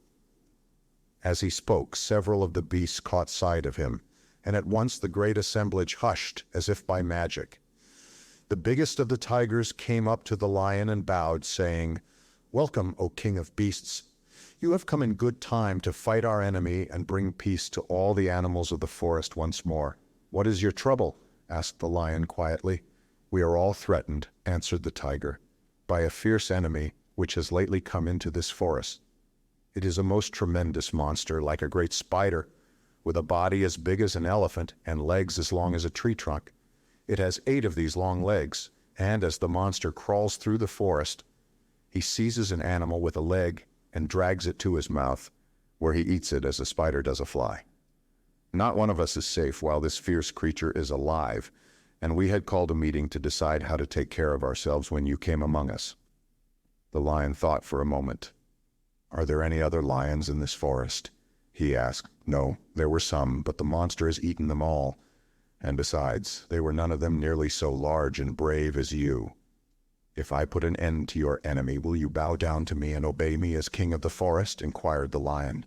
As he spoke, several of the beasts caught sight of him, and at once the great assemblage hushed as if by magic. The biggest of the tigers came up to the lion and bowed, saying, "Welcome, O King of Beasts. You have come in good time to fight our enemy and bring peace to all the animals of the forest once more." "What is your trouble?" asked the lion quietly. "We are all threatened," answered the tiger, "by a fierce enemy which has lately come into this forest. It is a most tremendous monster, like a great spider, with a body as big as an elephant and legs as long as a tree trunk. It has 8 of these long legs, and as the monster crawls through the forest, he seizes an animal with a leg and drags it to his mouth, where he eats it as a spider does a fly. Not one of us is safe while this fierce creature is alive, and we had called a meeting to decide how to take care of ourselves when you came among us." The lion thought for a moment. "Are there any other lions in this forest?" he asked. "No, there were some, but the monster has eaten them all. And besides, they were none of them nearly so large and brave as you. If I put an end to your enemy, will you bow down to me and obey me as king of the forest?" inquired the lion.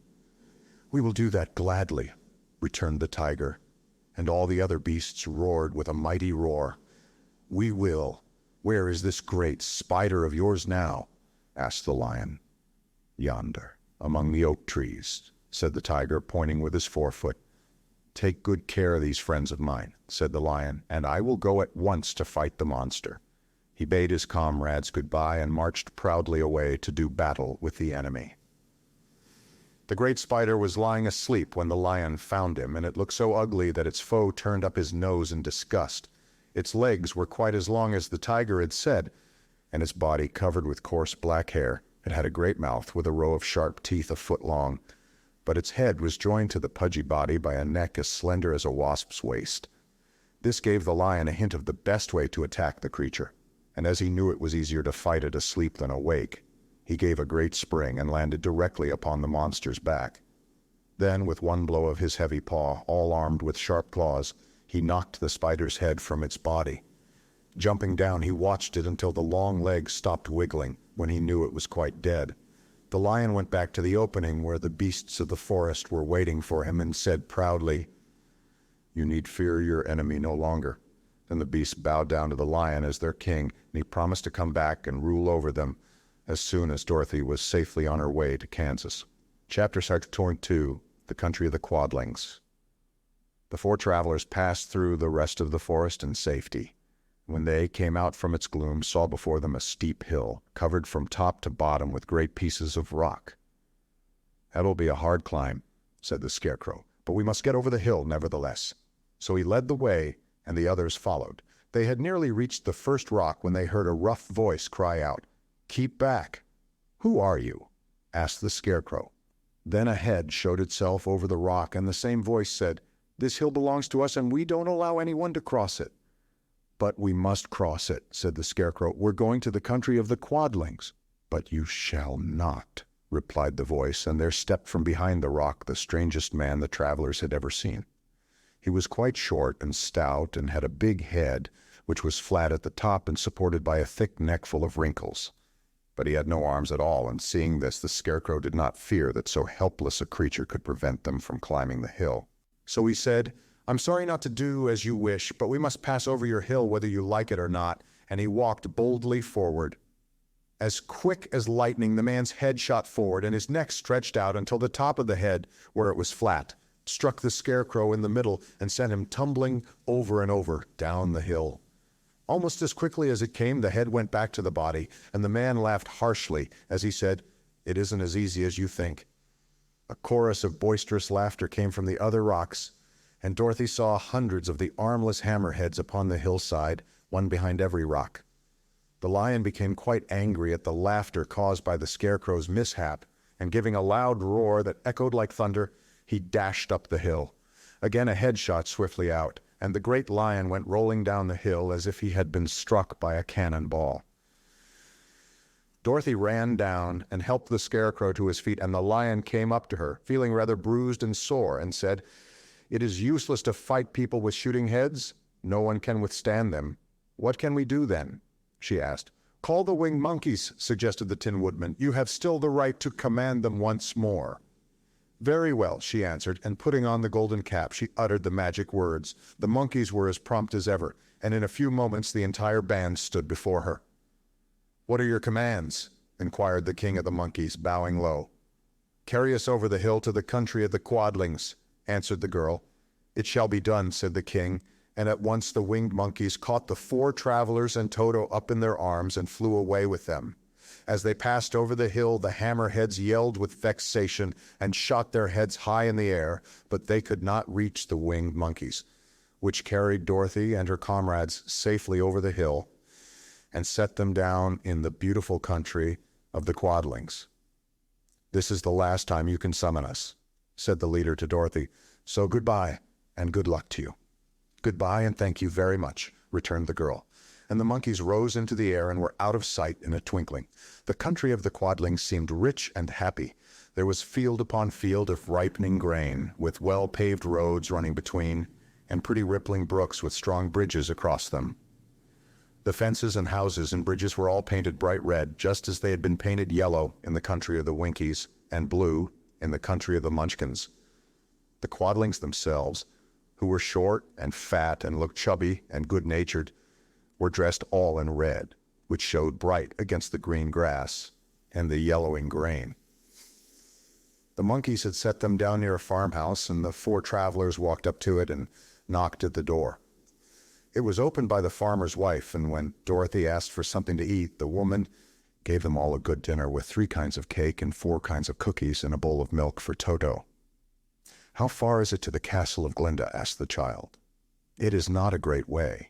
"We will do that gladly," returned the tiger, and all the other beasts roared with a mighty roar. "We will. Where is this great spider of yours now?" asked the lion. "Yonder, among the oak trees," said the tiger, pointing with his forefoot. "Take good care of these friends of mine," said the lion, "and I will go at once to fight the monster." He bade his comrades goodbye and marched proudly away to do battle with the enemy. The great spider was lying asleep when the lion found him, and it looked so ugly that its foe turned up his nose in disgust. Its legs were quite as long as the tiger had said, and its body covered with coarse black hair. It had a great mouth with a row of sharp teeth a foot long, but its head was joined to the pudgy body by a neck as slender as a wasp's waist. This gave the lion a hint of the best way to attack the creature, and as he knew it was easier to fight it asleep than awake, he gave a great spring and landed directly upon the monster's back. Then, with one blow of his heavy paw, all armed with sharp claws, he knocked the spider's head from its body. Jumping down, he watched it until the long legs stopped wiggling, when he knew it was quite dead. The lion went back to the opening where the beasts of the forest were waiting for him and said proudly, "You need fear your enemy no longer." Then the beasts bowed down to the lion as their king, and he promised to come back and rule over them as soon as Dorothy was safely on her way to Kansas. Chapter 2, The Country of the Quadlings. The 4 travelers passed through the rest of the forest in safety. When they came out from its gloom, saw before them a steep hill, covered from top to bottom with great pieces of rock. "That'll be a hard climb," said the Scarecrow, "but we must get over the hill nevertheless." So he led the way, and the others followed. They had nearly reached the first rock when they heard a rough voice cry out, "Keep back!" "Who are you?" asked the Scarecrow. Then a head showed itself over the rock, and the same voice said, "This hill belongs to us, and we don't allow anyone to cross it." "But we must cross it," said the Scarecrow. "We're going to the country of the Quadlings." "But you shall not," replied the voice, and there stepped from behind the rock the strangest man the travelers had ever seen. He was quite short and stout, and had a big head, which was flat at the top and supported by a thick neck full of wrinkles. But he had no arms at all, and seeing this, the Scarecrow did not fear that so helpless a creature could prevent them from climbing the hill. So he said, "I'm sorry not to do as you wish, but we must pass over your hill whether you like it or not," and he walked boldly forward. As quick as lightning, the man's head shot forward, and his neck stretched out until the top of the head, where it was flat, struck the Scarecrow in the middle and sent him tumbling over and over down the hill. Almost as quickly as it came, the head went back to the body, and the man laughed harshly as he said, "It isn't as easy as you think." A chorus of boisterous laughter came from the other rocks, and Dorothy saw hundreds of the armless hammerheads upon the hillside, one behind every rock. The lion became quite angry at the laughter caused by the Scarecrow's mishap, and giving a loud roar that echoed like thunder, he dashed up the hill. Again a head shot swiftly out, and the great lion went rolling down the hill as if he had been struck by a cannon ball. Dorothy ran down and helped the Scarecrow to his feet, and the lion came up to her, feeling rather bruised and sore, and said, "It is useless to fight people with shooting heads. No one can withstand them. What can we do then?" she asked. "Call the winged monkeys," suggested the Tin Woodman. "You have still the right to command them once more." "Very well," she answered, and putting on the golden cap, she uttered the magic words. The monkeys were as prompt as ever, and in a few moments the entire band stood before her. "What are your commands?" inquired the king of the monkeys, bowing low. "Carry us over the hill to the country of the Quadlings," answered the girl. "It shall be done," said the king, and at once the winged monkeys caught the 4 travelers and Toto up in their arms and flew away with them. As they passed over the hill, the hammerheads yelled with vexation and shot their heads high in the air, but they could not reach the winged monkeys, which carried Dorothy and her comrades safely over the hill and set them down in the beautiful country of the Quadlings. "This is the last time you can summon us," said the leader to Dorothy, "so goodbye and good luck to you." "Goodbye and thank you very much," returned the girl, and the monkeys rose into the air and were out of sight in a twinkling. The country of the Quadlings seemed rich and happy. There was field upon field of ripening grain, with well-paved roads running between, and pretty rippling brooks with strong bridges across them. The fences and houses and bridges were all painted bright red, just as they had been painted yellow in the country of the Winkies, and blue in the country of the Munchkins. The Quadlings themselves, who were short and fat and looked chubby and good-natured, were dressed all in red, which showed bright against the green grass and the yellowing grain. The monkeys had set them down near a farmhouse, and the four travelers walked up to it and knocked at the door. It was opened by the farmer's wife, and when Dorothy asked for something to eat, the woman gave them all a good dinner with 3 kinds of cake and 4 kinds of cookies and a bowl of milk for Toto. "How far is it to the castle of Glinda?" asked the child. "It is not a great way,"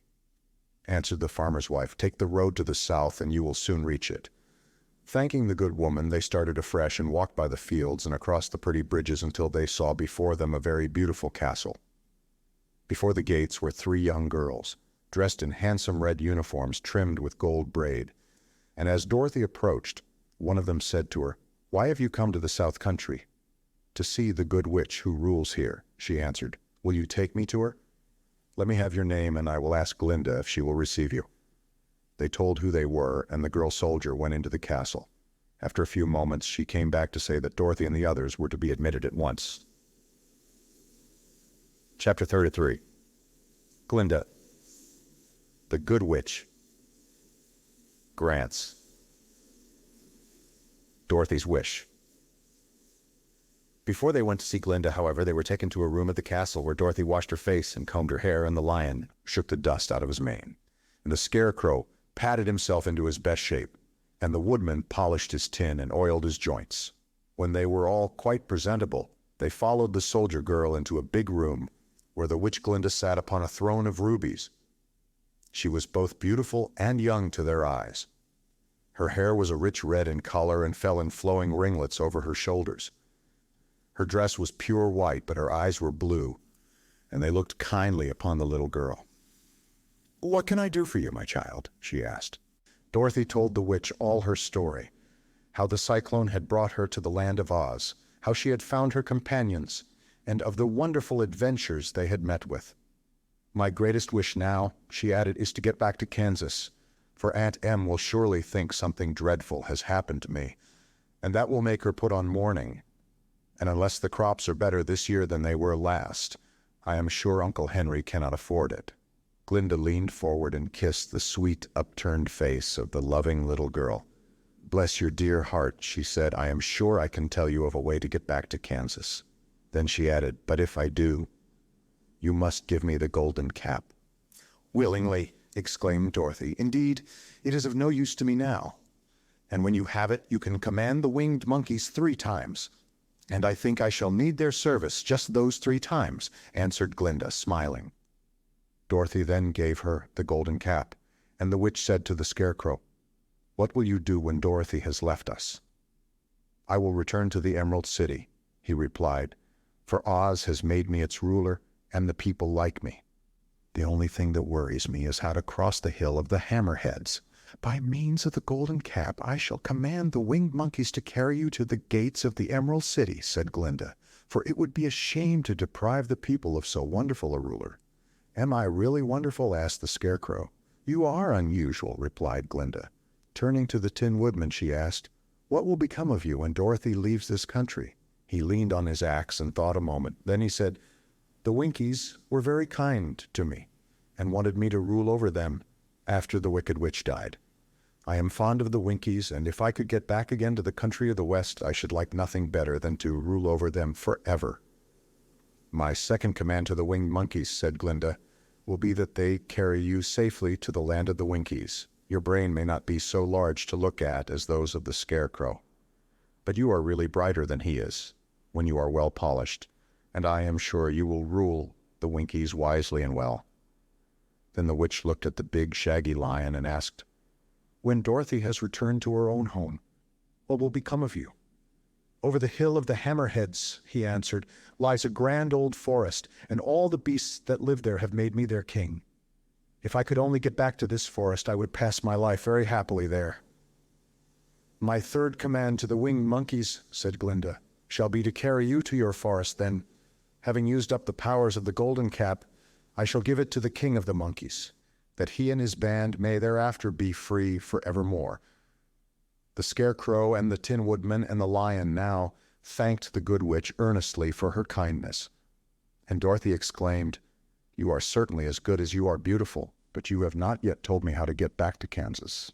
answered the farmer's wife. "Take the road to the south and you will soon reach it." Thanking the good woman, they started afresh and walked by the fields and across the pretty bridges until they saw before them a very beautiful castle. Before the gates were 3 young girls, dressed in handsome red uniforms trimmed with gold braid, and as Dorothy approached, one of them said to her, "Why have you come to the south country?" "To see the good witch who rules here," she answered. "Will you take me to her?" "Let me have your name, and I will ask Glinda if she will receive you." They told who they were, and the girl soldier went into the castle. After a few moments, she came back to say that Dorothy and the others were to be admitted at once. Chapter 33. Glinda, the Good Witch, grants Dorothy's wish. Before they went to see Glinda, however, they were taken to a room at the castle where Dorothy washed her face and combed her hair, and the lion shook the dust out of his mane, and the Scarecrow patted himself into his best shape, and the Woodman polished his tin and oiled his joints. When they were all quite presentable, they followed the soldier girl into a big room where the witch Glinda sat upon a throne of rubies. She was both beautiful and young to their eyes. Her hair was a rich red in color and fell in flowing ringlets over her shoulders. Her dress was pure white, but her eyes were blue, and they looked kindly upon the little girl. "What can I do for you, my child?" she asked. Dorothy told the witch all her story, how the cyclone had brought her to the land of Oz, how she had found her companions, and of the wonderful adventures they had met with. "My greatest wish now," she added, "is to get back to Kansas, for Aunt Em will surely think something dreadful has happened to me, and that will make her put on mourning. And unless the crops are better this year than they were last, I am sure Uncle Henry cannot afford it." Glinda leaned forward and kissed the sweet, upturned face of the loving little girl. "Bless your dear heart," she said, "I am sure I can tell you of a way to get back to Kansas." Then she added, "But if I do, you must give me the golden cap." "Willingly," exclaimed Dorothy. "Indeed, it is of no use to me now. And when you have it, you can command the winged monkeys 3 times. And I think I shall need their service just those 3 times," answered Glinda, smiling. Dorothy then gave her the golden cap, and the witch said to the Scarecrow, "What will you do when Dorothy has left us?" "I will return to the Emerald City," he replied, "for Oz has made me its ruler, and the people like me. The only thing that worries me is how to cross the hill of the Hammerheads. By means of the golden cap, I shall command the winged monkeys to carry you to the gates of the Emerald City," said Glinda, "for it would be a shame to deprive the people of so wonderful a ruler." "Am I really wonderful?" asked the Scarecrow. "You are unusual," replied Glinda. Turning to the Tin Woodman, she asked, "What will become of you when Dorothy leaves this country?" He leaned on his axe and thought a moment. Then he said, "The Winkies were very kind to me, and wanted me to rule over them after the Wicked Witch died. I am fond of the Winkies, and if I could get back again to the country of the West, I should like nothing better than to rule over them forever." "My second command to the winged monkeys," said Glinda, "will be that they carry you safely to the land of the Winkies. Your brain may not be so large to look at as those of the Scarecrow, but you are really brighter than he is, when you are well polished, and I am sure you will rule the Winkies wisely and well." Then the witch looked at the big, shaggy lion and asked, "When Dorothy has returned to her own home, what will become of you?" "Over the hill of the Hammerheads," he answered, "lies a grand old forest, and all the beasts that live there have made me their king. If I could only get back to this forest, I would pass my life very happily there." "My third command to the winged monkeys," said Glinda, "shall be to carry you to your forest then. Having used up the powers of the golden cap, I shall give it to the king of the monkeys, that he and his band may thereafter be free forevermore." The Scarecrow and the Tin Woodman and the Lion now thanked the good witch earnestly for her kindness, and Dorothy exclaimed, "You are certainly as good as you are beautiful, but you have not yet told me how to get back to Kansas."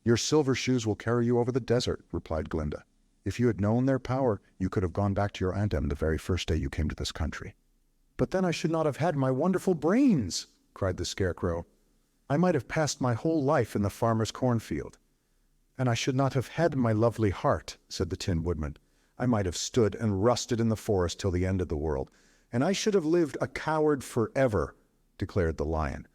"Your silver shoes will carry you over the desert," replied Glinda. "If you had known their power, you could have gone back to your Aunt Em the very first day you came to this country." "But then I should not have had my wonderful brains!" cried the Scarecrow. "I might have passed my whole life in the farmer's cornfield." "And I should not have had my lovely heart," said the Tin Woodman. "I might have stood and rusted in the forest till the end of the world. And I should have lived a coward forever," declared the Lion.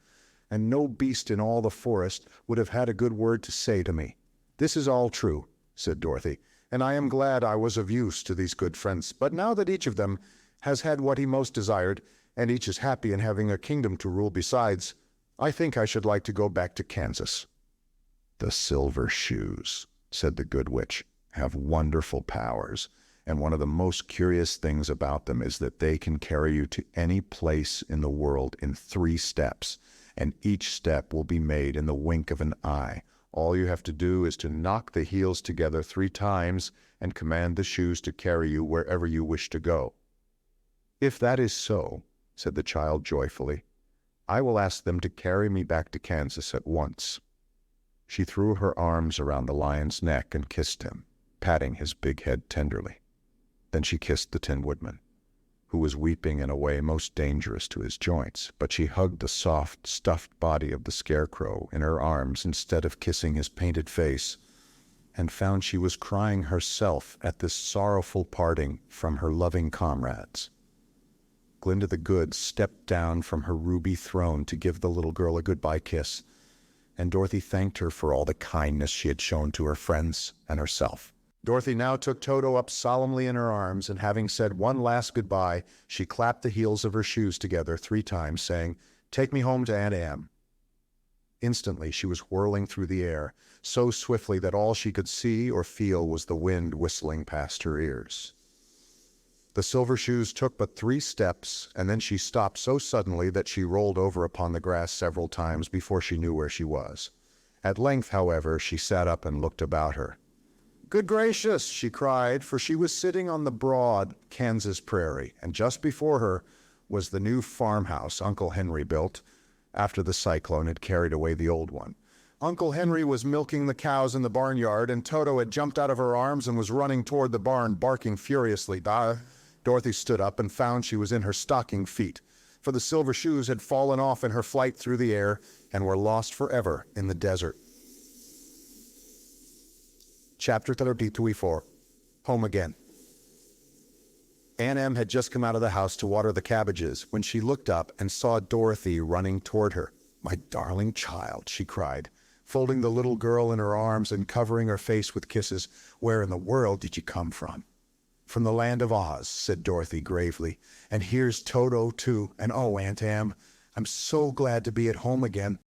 "And no beast in all the forest would have had a good word to say to me." "This is all true," said Dorothy, "and I am glad I was of use to these good friends. But now that each of them has had what he most desired, and each is happy in having a kingdom to rule besides, I think I should like to go back to Kansas." "The silver shoes," said the good witch, "have wonderful powers, and one of the most curious things about them is that they can carry you to any place in the world in 3 steps, and each step will be made in the wink of an eye. All you have to do is to knock the heels together 3 times and command the shoes to carry you wherever you wish to go." "If that is so," said the child joyfully, "I will ask them to carry me back to Kansas at once." She threw her arms around the lion's neck and kissed him, patting his big head tenderly. Then she kissed the Tin Woodman, who was weeping in a way most dangerous to his joints, but she hugged the soft, stuffed body of the Scarecrow in her arms instead of kissing his painted face, and found she was crying herself at this sorrowful parting from her loving comrades. Glinda the Good stepped down from her ruby throne to give the little girl a goodbye kiss, and Dorothy thanked her for all the kindness she had shown to her friends and herself. Dorothy now took Toto up solemnly in her arms, and having said one last goodbye, she clapped the heels of her shoes together 3 times, saying, "Take me home to Aunt Em." Instantly she was whirling through the air, so swiftly that all she could see or feel was the wind whistling past her ears. The silver shoes took but 3 steps, and then she stopped so suddenly that she rolled over upon the grass several times before she knew where she was. At length, however, she sat up and looked about her. "Good gracious!" she cried, for she was sitting on the broad Kansas prairie, and just before her was the new farmhouse Uncle Henry built after the cyclone had carried away the old one. Uncle Henry was milking the cows in the barnyard, and Toto had jumped out of her arms and was running toward the barn, barking furiously. Dorothy stood up and found she was in her stocking feet, for the silver shoes had fallen off in her flight through the air and were lost forever in the desert. Chapter 34. Home Again. Aunt Em had just come out of the house to water the cabbages when she looked up and saw Dorothy running toward her. "My darling child," she cried, folding the little girl in her arms and covering her face with kisses. "Where in the world did you come from?" "From the land of Oz," said Dorothy gravely. "And here's Toto, too. And oh, Aunt Em, I'm so glad to be at home again.